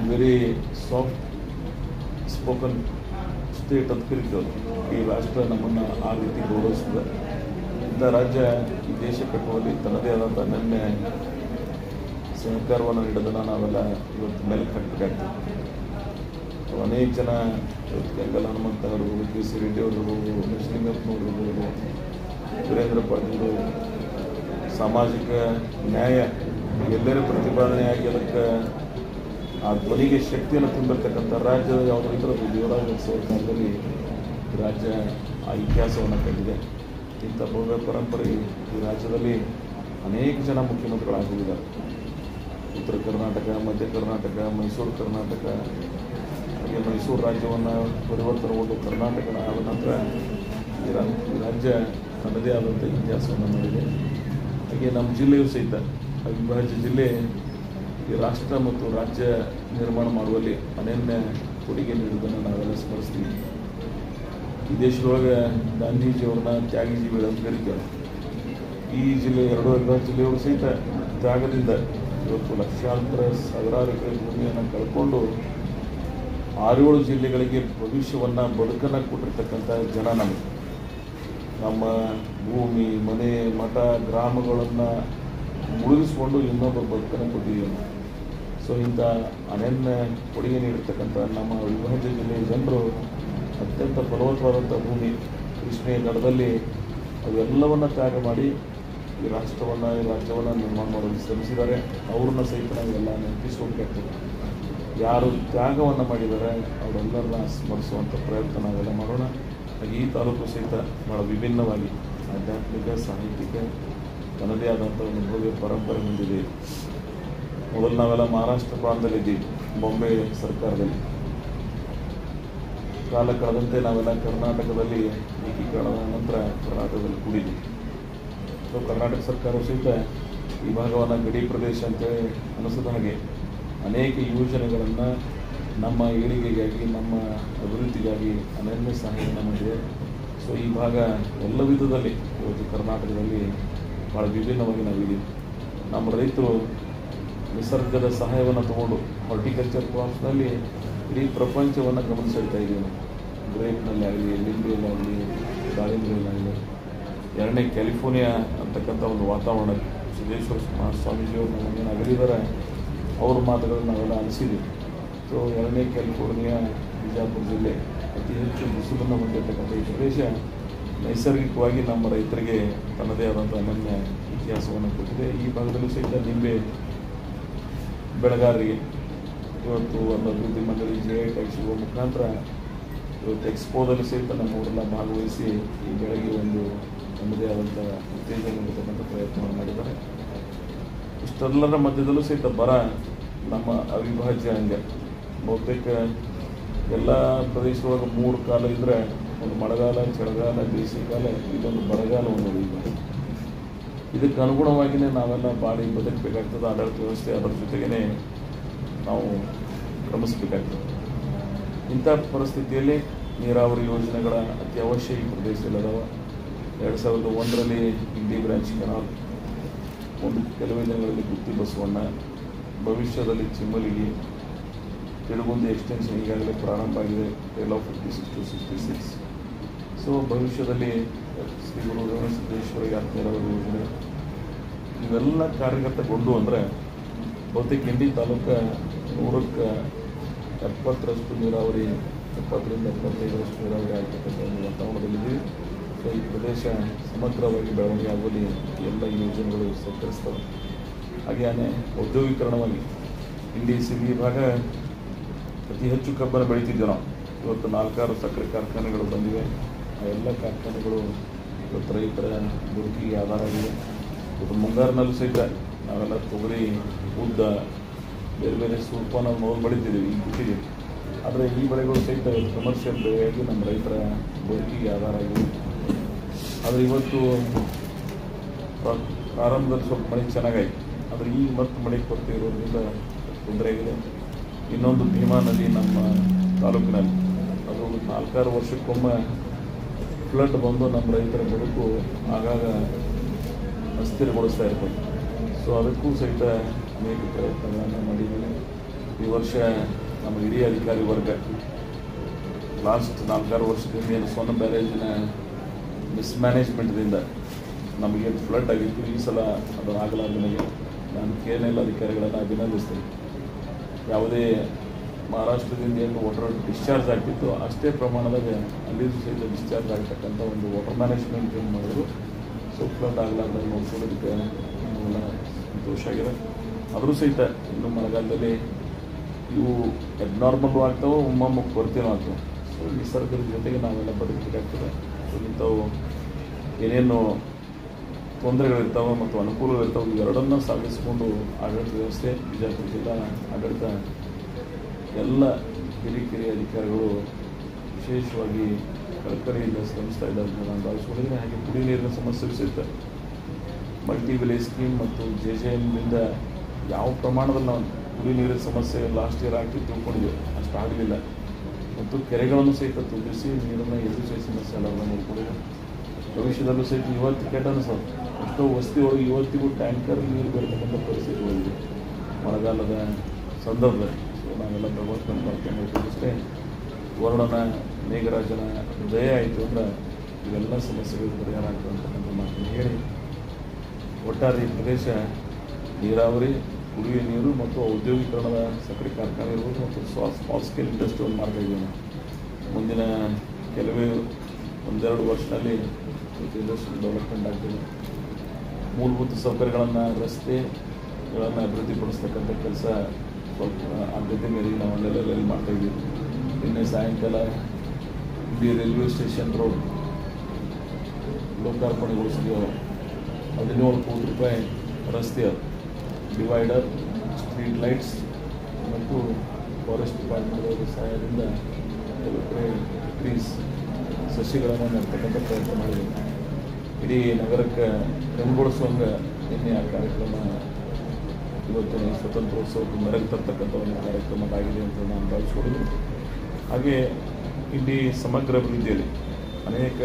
ವೆರಿ ಸಾಫ್ಟ್ ಸ್ಪೋಕನ್ ಸ್ಟೇಟ್ ಅಂತ ಕರಿತೀವಿ. ಈ ರಾಷ್ಟ್ರ ನಮ್ಮನ್ನು ಆ ರೀತಿ ಗೌರವಿಸ್ತದೆ. ಇಂಥ ರಾಜ್ಯ ಈ ದೇಶ ಕಟ್ಟುವಲ್ಲಿ ತನ್ನದೇ ಆದಂಥ ಅನನ್ಯ ಸಹಕಾರವನ್ನು ನೀಡೋದನ್ನು ನಾವೆಲ್ಲ ಇವತ್ತು ಮೆಲುಕು ಹಾಕಬೇಕಾಗ್ತದೆ. ಅನೇಕ ಜನ ಇವತ್ತು ಕೆಂಗಲ್ ಹನುಮಂತ ಅವರು, KC ರೆಡ್ಡಿ ಅವರು, ಶ್ರೀನಿವಾಸನವರು, ವೀರೇಂದ್ರ ಪಾಟೀಲ್ ಸಾಮಾಜಿಕ ನ್ಯಾಯ ಎಲ್ಲರ ಪ್ರತಿಪಾದನೆಯಾಗಿ ಅದಕ್ಕೆ ಆ ಧ್ವನಿಗೆ ಶಕ್ತಿಯನ್ನು ತುಂಬಿರ್ತಕ್ಕಂಥ ರಾಜ್ಯದ ಯಾವುದೋ ದೇವರಾಜ ಸರ್ಕಾರದಲ್ಲಿ ರಾಜ್ಯ ಆ ಇತಿಹಾಸವನ್ನು ಕಂಡಿದೆ. ಇಂಥ ಭವ್ಯ ಪರಂಪರೆ ಈ ರಾಜ್ಯದಲ್ಲಿ ಅನೇಕ ಜನ ಮುಖ್ಯಮಂತ್ರಿಗಳಾಗಿ ಹೋಗಿದ್ದಾರೆ. ಉತ್ತರ ಕರ್ನಾಟಕ, ಮಧ್ಯ ಕರ್ನಾಟಕ, ಮೈಸೂರು ಕರ್ನಾಟಕ, ಹಾಗೆ ಮೈಸೂರು ರಾಜ್ಯವನ್ನು ಪರಿವರ್ತನೆಗೊಂಡು ಕರ್ನಾಟಕ ಆದ ನಂತರ ಈ ರಾಜ್ಯ ತನ್ನದೇ ಆದಂಥ ಇತಿಹಾಸವನ್ನು ಮಾಡಿದೆ. ಹಾಗೆ ನಮ್ಮ ಜಿಲ್ಲೆಯೂ ಸಹಿತ ಅವಿಭಾಜ್ಯ ಜಿಲ್ಲೆ ಈ ರಾಷ್ಟ್ರ ಮತ್ತು ರಾಜ್ಯ ನಿರ್ಮಾಣ ಮಾಡುವಲ್ಲಿ ಅನನ್ಯ ಕೊಡುಗೆ ನೀಡುವುದನ್ನು ನಾವೆಲ್ಲ ಸ್ಮರಿಸ್ತೀವಿ. ಈ ದೇಶದೊಳಗೆ ಗಾಂಧೀಜಿಯವ್ರನ್ನ ತ್ಯಾಗಜೀವಿಗಳು ಅಂತ ಕರೀತಾರೆ. ಈ ಜಿಲ್ಲೆ ಎರಡು ಅವಿಭಾಜ್ಯ ಜಿಲ್ಲೆಯವರು ಸಹಿತ ತ್ಯಾಗದಿಂದ ಇವತ್ತು ಲಕ್ಷಾಂತರ ಸಾವಿರಾರು ಎಕರೆ ಭೂಮಿಯನ್ನು ಕಳ್ಕೊಂಡು 6-7 ಜಿಲ್ಲೆಗಳಿಗೆ ಭವಿಷ್ಯವನ್ನು ಬದುಕನ್ನು ಕೊಟ್ಟಿರ್ತಕ್ಕಂಥ ಜನ ನಮ್ಮ ಭೂಮಿ, ಮನೆ, ಮಠ, ಗ್ರಾಮಗಳನ್ನು ಮುಳುಗಿಸ್ಕೊಂಡು ಇನ್ನೊಬ್ಬ ಬದುಕನ್ನು ಕೊಟ್ಟಿದ್ದೀವಿ. ಸೊ ಇಂಥ ಅನನ್ಯ ಕೊಡುಗೆ ನೀಡಿರ್ತಕ್ಕಂಥ ನಮ್ಮ ಅವಿಭಾಜ್ಯ ಜಿಲ್ಲೆಯ ಜನರು ಅತ್ಯಂತ ಫಲವತ್ತಾದಂಥ ಭೂಮಿ ಕೃಷ್ಣೆಯ ದಡದಲ್ಲಿ ಅವೆಲ್ಲವನ್ನು ತ್ಯಾಗ ಮಾಡಿ ಈ ರಾಷ್ಟ್ರವನ್ನು, ಈ ರಾಜ್ಯವನ್ನು ನಿರ್ಮಾಣ ಮಾಡಲು ಶ್ರಮಿಸಿದ್ದಾರೆ. ಅವ್ರನ್ನ ಸಹಿತ ನಾವೆಲ್ಲ ನೆನಪಿಸ್ಕೋಬೇಕಾಗ್ತದೆ. ಯಾರು ತ್ಯಾಗವನ್ನು ಮಾಡಿದ್ದಾರೆ ಅವರೆಲ್ಲರನ್ನ ಸ್ಮರಿಸುವಂಥ ಪ್ರಯತ್ನ ನಾವೆಲ್ಲ ಮಾಡೋಣ. ಹಾಗೆ ಈ ತಾಲೂಕು ಸಹಿತ ಭಾಳ ವಿಭಿನ್ನವಾಗಿ ಆಧ್ಯಾತ್ಮಿಕ, ಸಾಹಿತ್ಯಿಕ ತನ್ನದೇ ಆದಂಥ ಒಂದು ಭವ್ಯ ಪರಂಪರೆ ಹೊಂದಿದೆ. ಮೊದಲು ನಾವೆಲ್ಲ ಮಹಾರಾಷ್ಟ್ರ ಪ್ರಾಂತದಲ್ಲಿದ್ದೀವಿ, ಬಾಂಬೆ ಸರ್ಕಾರದಲ್ಲಿ. ಕಾಲ ಕಳೆದಂತೆ ನಾವೆಲ್ಲ ಕರ್ನಾಟಕದಲ್ಲಿ ಏಕೀಕರಣದ ನಂತರ ಕರ್ನಾಟಕದಲ್ಲಿ ಕೂಡಿದ್ದೀವಿ. ಸೊ ಕರ್ನಾಟಕ ಸರ್ಕಾರವು ಸಹಿತ ಈ ಭಾಗವನ್ನು ಗಡಿ ಪ್ರದೇಶ ಅಂತೇಳಿ ಅನಿಸಿದ ಹಾಗೆ ಅನೇಕ ಯೋಜನೆಗಳನ್ನು ನಮ್ಮ ಏಳಿಗೆಗಾಗಿ, ನಮ್ಮ ಅಭಿವೃದ್ಧಿಗಾಗಿ ಅನನ್ಯ ಸಹಾಯವನ್ನು ಮಾಡಿದೆ. ಸೊ ಈ ಭಾಗ ಎಲ್ಲ ವಿಧದಲ್ಲಿ ಇವತ್ತು ಕರ್ನಾಟಕದಲ್ಲಿ ಭಾಳ ವಿಭಿನ್ನವಾಗಿ ನಾವಿದ್ದೀವಿ. ನಮ್ಮ ರೈತರು ನಿಸರ್ಗದ ಸಹಾಯವನ್ನು ತಗೊಂಡು ಹಾರ್ಟಿಕಲ್ಚರ್ ಕ್ರಾಪ್ಸ್ನಲ್ಲಿ ಇಡೀ ಪ್ರಪಂಚವನ್ನು ಗಮನಿಸ್ತಾ ಇದ್ದೀವಿ ನಾವು. ಗ್ರೇಪ್ನಲ್ಲಿ ಆಗಲಿ, ಲಿಂಬೆಯಲ್ಲಾಗಲಿ, ದಾಳಿಂಬೆಯಲ್ಲಾಗಲಿ. ಎರಡನೇ ಕ್ಯಾಲಿಫೋರ್ನಿಯಾ ಅಂತಕ್ಕಂಥ ಒಂದು ವಾತಾವರಣ ಸಿದ್ದೇಶ್ವರ ಮಹಾಸ್ವಾಮೀಜಿಯವರು ನಮಗೇನು ಅಗಲಿದ್ದಾರೆ, ಅವ್ರ ಮಾತುಗಳನ್ನು ನಾವೆಲ್ಲ ಅನಿಸಿದ್ವಿ. ಸೊ ಎರಡನೇ ಕ್ಯಾಲಿಫೋರ್ನಿಯಾ ಬಿಜಾಪುರ ಜಿಲ್ಲೆ ಅತಿ ಹೆಚ್ಚು ಬಿಸಿಲನ್ನು ಹೊಂದಿರತಕ್ಕಂಥ ಈ ಪ್ರದೇಶ ನೈಸರ್ಗಿಕವಾಗಿ ನಮ್ಮ ರೈತರಿಗೆ ತನ್ನದೇ ಆದಂಥ ಅನನ್ಯ ಇತಿಹಾಸವನ್ನು ಕೊಟ್ಟಿದೆ. ಈ ಭಾಗದಲ್ಲೂ ಸಹಿತ ನಿಂಬೆ ಬೆಳೆಗಾರರಿಗೆ ಇವತ್ತು ಒಂದು ಅಭಿವೃದ್ಧಿ ಮಂಡಳಿ GI ಟ್ಯಾಗ್ ಸಿಗುವ ಮುಖಾಂತರ ಇವತ್ತು ಎಕ್ಸ್ಪೋದಲ್ಲಿ ಸಹಿತ ನಮ್ಮವರೆಲ್ಲ ಭಾಗವಹಿಸಿ ಈ ಬೆಳೆಗೆ ಒಂದು ತನ್ನದೇ ಆದಂಥ ಉತ್ತೇಜನ ನೀಡತಕ್ಕಂಥ ಪ್ರಯತ್ನವನ್ನು ಮಾಡಿದ್ದಾರೆ. ಇಷ್ಟೆಲ್ಲರ ಮಧ್ಯದಲ್ಲೂ ಸಹಿತ ಬರ ನಮ್ಮ ಅವಿಭಾಜ್ಯ ಅಂಗ. ಬಹುತೇಕ ಎಲ್ಲ ಪ್ರದೇಶದೊಳಗೆ 3 ಕಾಲ ಇದ್ದರೆ, ಒಂದು ಮಳೆಗಾಲ, ಚಳಿಗಾಲ, ಬೇಸಿಗೆಗಾಲ, ಇದೊಂದು ಬರಗಾಲ ಒಂದು ಈಗ. ಇದಕ್ಕೆ ಅನುಗುಣವಾಗಿಯೇ ನಾವೆಲ್ಲ ಬಾಡಿ ಬದುಕಬೇಕಾಗ್ತದೆ. ಆಡಳಿತ ವ್ಯವಸ್ಥೆ ಅದರ ಜೊತೆಗೇ ನಾವು ಕ್ರಮಿಸಬೇಕಾಗ್ತದೆ. ಇಂಥ ಪರಿಸ್ಥಿತಿಯಲ್ಲಿ ನೀರಾವರಿ ಯೋಜನೆಗಳ ಅತಿ ಅವಶ್ಯ ಈ ಪ್ರದೇಶದಲ್ಲಿದ್ದಾವೆ. 2001ರಲ್ಲಿ ಇಂಡಿ ಬ್ರಾಂಚ್ ಕೆನಾಲ್, ಒಂದು ಕೆಲವೇ ದಿನಗಳಲ್ಲಿ ಗುತ್ತಿ ಬಸವಣ್ಣ, ಭವಿಷ್ಯದಲ್ಲಿ ಚಿಮ್ಮಲಿಗಿ, ತಿಳುಗುಂದಿ ಎಕ್ಸ್ಟೆನ್ಷನ್ ಈಗಾಗಲೇ ಪ್ರಾರಂಭ ಆಗಿದೆ, ಟೇಲ್ ಆಫ್ 56 to 66. ಸೊ ಭವಿಷ್ಯದಲ್ಲಿ ಶ್ರೀ ಗುರು ರೇವಣಸಿದ್ದೇಶ್ವರ ಯಾತ್ರೆ ನೀರಾವರಿ ಯೋಜನೆ ಇವೆಲ್ಲ ಕಾರ್ಯಗತಗೊಂಡು ಅಂದರೆ ಬಹುತೇಕ ಇಂಡಿ ತಾಲೂಕು 100ಕ್ಕೆ 70ರಷ್ಟು ನೀರಾವರಿ, 70ರಿಂದ 75ರಷ್ಟು ನೀರಾವರಿ ಆಗ್ತಕ್ಕಂಥ ಒಂದು ವಾತಾವರಣದಲ್ಲಿದ್ದೀವಿ. ಸೊ ಈ ಪ್ರದೇಶ ಸಮಗ್ರವಾಗಿ ಬೆಳವಣಿಗೆ ಆಗುವಲ್ಲಿ ಎಲ್ಲ ಯೋಜನೆಗಳು ಸಹಕರಿಸ್ತವೆ. ಹಾಗೆಯೇ ಔದ್ಯೋಗೀಕರಣವಾಗಿ ಇಂಡಿ ಸಿಂಗಿ ಭಾಗ ಅತಿ ಹೆಚ್ಚು ಕಬ್ಬನ್ನು ಬೆಳೀತಿದ್ದೇವೆ ನಾವು. ಇವತ್ತು 4-6 ಸಕ್ಕರೆ ಕಾರ್ಖಾನೆಗಳು ಬಂದಿವೆ. ಆ ಎಲ್ಲ ಕಾರ್ಖಾನೆಗಳು ಇವತ್ತು ರೈತರ ಬದುಕಿಗೆ ಆಧಾರ ಆಗಿದೆ. ಇವತ್ತು ಮುಂಗಾರಿನಲ್ಲೂ ಸಹಿತ ನಾವೆಲ್ಲ ತೊಗರಿ, ಉದ್ದ, ಬೇರೆ ಬೇರೆ ಸೂರ್ಪ ನಾವು ಬೆಳೀತಿದ್ದೀವಿ ಈ ಗುತ್ತಿಗೆ. ಆದರೆ ಈ ಬೆಳೆಗಳು ಸಹಿತ ಕಮರ್ಷಿಯಲ್ ಬೆಳೆಯಾಗಿ ನಮ್ಮ ರೈತರ ಬದುಕಿಗೆ ಆಧಾರ ಆಗಿದೆ. ಆದರೆ ಇವತ್ತು ಪ್ರಾರಂಭದಲ್ಲಿ ಸ್ವಲ್ಪ ಮಳೆ ಚೆನ್ನಾಗಾಯಿತು, ಆದರೆ ಈಗ ಮತ್ತೆ ಮಳೆ ಕೊರತೆ ಇರೋದ್ರಿಂದ ತೊಂದರೆ ಆಗಿದೆ. ಇನ್ನೊಂದು ಭೀಮಾ ನದಿ ನಮ್ಮ ತಾಲೂಕಿನಲ್ಲಿ, ಅದು 4-6 ವರ್ಷಕ್ಕೊಮ್ಮೆ ಫ್ಲಡ್ ಬಂದು ನಮ್ಮ ರೈತರ ಬದುಕು ಆಗಾಗ ಅಸ್ಥಿರಗೊಳಿಸ್ತಾ ಇರ್ತದೆ. ಸೊ ಅದಕ್ಕೂ ಸಹಿತ ಅನೇಕ ಪ್ರಯತ್ನಗಳನ್ನು ಮಾಡಿದ್ದೀವಿ. ಈ ವರ್ಷ ನಮ್ಮ ಹಿರಿಯ ಅಧಿಕಾರಿ ವರ್ಗ ಲಾಸ್ಟ್ 4-6 ವರ್ಷದಿಂದ ಏನು ಸೊನ್ನ ಬ್ಯಾರೇಜಿನ ಮಿಸ್ಮ್ಯಾನೇಜ್ಮೆಂಟ್ದಿಂದ ನಮಗೆ ಫ್ಲಡ್ ಆಗಿತ್ತು. ಈ ಸಲ ಅದು ಆಗಲಾರ್ದನಿಗೆ ನಾನು KNL ಅಧಿಕಾರಿಗಳನ್ನು ಅಭಿನಂದಿಸ್ತೇನೆ. ಯಾವುದೇ ಮಹಾರಾಷ್ಟ್ರದಿಂದ ಏನು ವಾಟರ್ ಡಿಸ್ಚಾರ್ಜ್ ಆಗ್ತಿತ್ತು ಅಷ್ಟೇ ಪ್ರಮಾಣದಾಗ ಅಲ್ಲಿಯೂ ಸಹಿತ ಡಿಸ್ಚಾರ್ಜ್ ಆಗ್ತಕ್ಕಂಥ ಒಂದು ವಾಟರ್ ಮ್ಯಾನೇಜ್ಮೆಂಟ್ ಏನು ಮಾಡಿದ್ರು. ಸೊ ಫ್ಲಡ್ ಆಗಲಾರ್ದಾಗ ನೋಡ್ಕೊಳ್ಳೋದಕ್ಕೆ ನಮಗೆಲ್ಲ ಸಂತೋಷ ಆಗಿದೆ. ಆದರೂ ಸಹಿತ ಇನ್ನು ಮಳೆಗಾಲದಲ್ಲಿ ಇವು ಅಬ್ನಾರ್ಮಲ್ಲು ಆಗ್ತಾವೆ, ಒಮ್ಮೊಮ್ಮೆ ಕೊರತೆನೂ ಆಗ್ತವೆ. ಸೊ ನಿಸರ್ಗದ ಜೊತೆಗೆ ನಾವೆಲ್ಲ ಬದುಕಬೇಕಾಗ್ತದೆ. ಸೊ ಇಂಥವು ಏನೇನು ತೊಂದರೆಗಳಿರ್ತಾವೆ ಮತ್ತು ಅನುಕೂಲಗಳಿರ್ತಾವೆ ಇವೆರಡನ್ನು ಸಾಗಿಸಿಕೊಂಡು ಆಡಳಿತ ವ್ಯವಸ್ಥೆ, ಬಿಜಾಪುರ ಜಿಲ್ಲಾ ಆಡಳಿತ ಎಲ್ಲ ಹಿರಿಯ ಅಧಿಕಾರಿಗಳು ವಿಶೇಷವಾಗಿ ಕಳಕಳಿಯಿಂದ ಶ್ರಮಿಸ್ತಾ ಇದ್ದಾರೆ ಅಂತ ನಾನು ಭಾವಿಸ್ಕೊಂಡಿದ್ದೀನಿ. ಹಾಗೆ ಕುಡಿಯ ನೀರಿನ ಸಮಸ್ಯೆ ಸಹಿತ ಮಲ್ಟಿ ವಿಲೇಜ್ ಸ್ಕೀಮ್ ಮತ್ತು JJMನಿಂದ ಯಾವ ಪ್ರಮಾಣದಲ್ಲಿ ನಾವು ಕುಡಿಯ ನೀರಿನ ಸಮಸ್ಯೆ ಲಾಸ್ಟ್ ಇಯರ್ ಆಗ್ತಿತ್ತು ತಿಳ್ಕೊಂಡಿದ್ದೇವೆ, ಅಷ್ಟು ಆಗಲಿಲ್ಲ. ಮತ್ತು ಕೆರೆಗಳನ್ನು ಸಹಿತ ತುಂಬಿಸಿ ನೀರನ್ನು ಎದುರಿಸುವ ಸಮಸ್ಯೆ ಎಲ್ಲರನ್ನ ನೋಡ್ಕೊಂಡಿದೆ. ಭವಿಷ್ಯದಲ್ಲೂ ಸಹಿತ ಇವತ್ತು ಕೆಟ್ಟನು ಸರ್ ಎಷ್ಟೋ ವಸ್ತಿ ಒಳಗೆ ಇವತ್ತಿಗೂ ಟ್ಯಾಂಕರ್ ನೀರು ಬರ್ತಕ್ಕಂಥ ಪರಿಸ್ಥಿತಿ ಹೋಗಿದೆ ಮಳೆಗಾಲದ ಸಂದರ್ಭದಲ್ಲಿ. ಸೊ ನಾವೆಲ್ಲ ಭಗವಂತನ ಪ್ರಾರ್ಥನೆ ಮಾಡಿಕೊಂಡಷ್ಟೇ ವರ್ಣನ ಮೇಘರಾಜನ ದಯ ಆಯಿತು ಅಂದ್ರೆ ಇವೆಲ್ಲ ಸಮಸ್ಯೆಗಳು ಪರಿಹಾರ ಆಗ್ತದೆ ಅಂತಕ್ಕಂಥ ಮಾತನ್ನು ಹೇಳಿ, ಒಟ್ಟಾರೆ ಈ ಪ್ರದೇಶ ನೀರಾವರಿ, ಕುಡಿಯುವ ನೀರು ಮತ್ತು ಔದ್ಯೋಗೀಕರಣದ ಸಕ್ಕರೆ ಕಾರ್ಖಾನೆ ಇರ್ಬೋದು ಮತ್ತು ಸ್ಮಾಲ್ ಸ್ಕೇಲ್ ಇಂಡಸ್ಟ್ರಿಯಲ್ ಮಾರ್ಗ ಮುಂದಿನ ಕೆಲವೇ 1-2 ವರ್ಷದಲ್ಲಿ ಇಂಡಸ್ಟ್ರಿಯಲ್ ಡೆವಲಪ್ಮೆಂಟ್ ಆಗ್ತದೆ. ಮೂಲಭೂತ ಸೌಕರ್ಯಗಳನ್ನು, ರಸ್ತೆಗಳನ್ನು ಅಭಿವೃದ್ಧಿಪಡಿಸ್ತಕ್ಕಂಥ ಕೆಲಸ ಸ್ವಲ್ಪ ಆದ್ಯತೆ ಮೇರೆಗೆ ನಾವು ಅಲ್ಲೆಲ್ಲ ಮಾಡ್ತಾಯಿದ್ದೀವಿ. ನಿನ್ನೆ ಸಾಯಂಕಾಲ ಇಂಡಿ ರೈಲ್ವೆ ಸ್ಟೇಷನ್ ರೋಡ್ ಲೋಕಾರ್ಪಣೆಗೊಳಿಸಿದೆವು. 17 ಕೋಟಿ ರೂಪಾಯಿ ರಸ್ತೆ, ಡಿವೈಡರ್, ಸ್ಟ್ರೀಟ್ ಲೈಟ್ಸ್ ಮತ್ತು ಫಾರೆಸ್ಟ್ ಡಿಪಾರ್ಟ್ಮೆಂಟ್ಗಳ ಸಹಾಯದಿಂದ ಟ್ರೀಸ್ ಸಸಿಗಳನ್ನು ನೆಡ್ತಕ್ಕಂಥ ಪ್ರಯತ್ನ ಮಾಡಿದೆ. ಇಡೀ ನಗರಕ್ಕೆ ಕಂಗೊಳಿಸುವಂಗೆ ನಿನ್ನೆ ಆ ಕಾರ್ಯಕ್ರಮ ಇವತ್ತಿನ ಸ್ವತಂತ್ರೋತ್ಸವಕ್ಕೆ ಮೆರಗು ತರ್ತಕ್ಕಂಥ ಒಂದು ಕಾರ್ಯಕ್ರಮ ಆಗಿದೆ ಅಂತ ನಾನು ಭಾವಿಸ್ಕೊಡೋದು. ಹಾಗೆ ಇಲ್ಲಿ ಸಮಗ್ರ ಅಭಿವೃದ್ಧಿಯಲ್ಲಿ ಅನೇಕ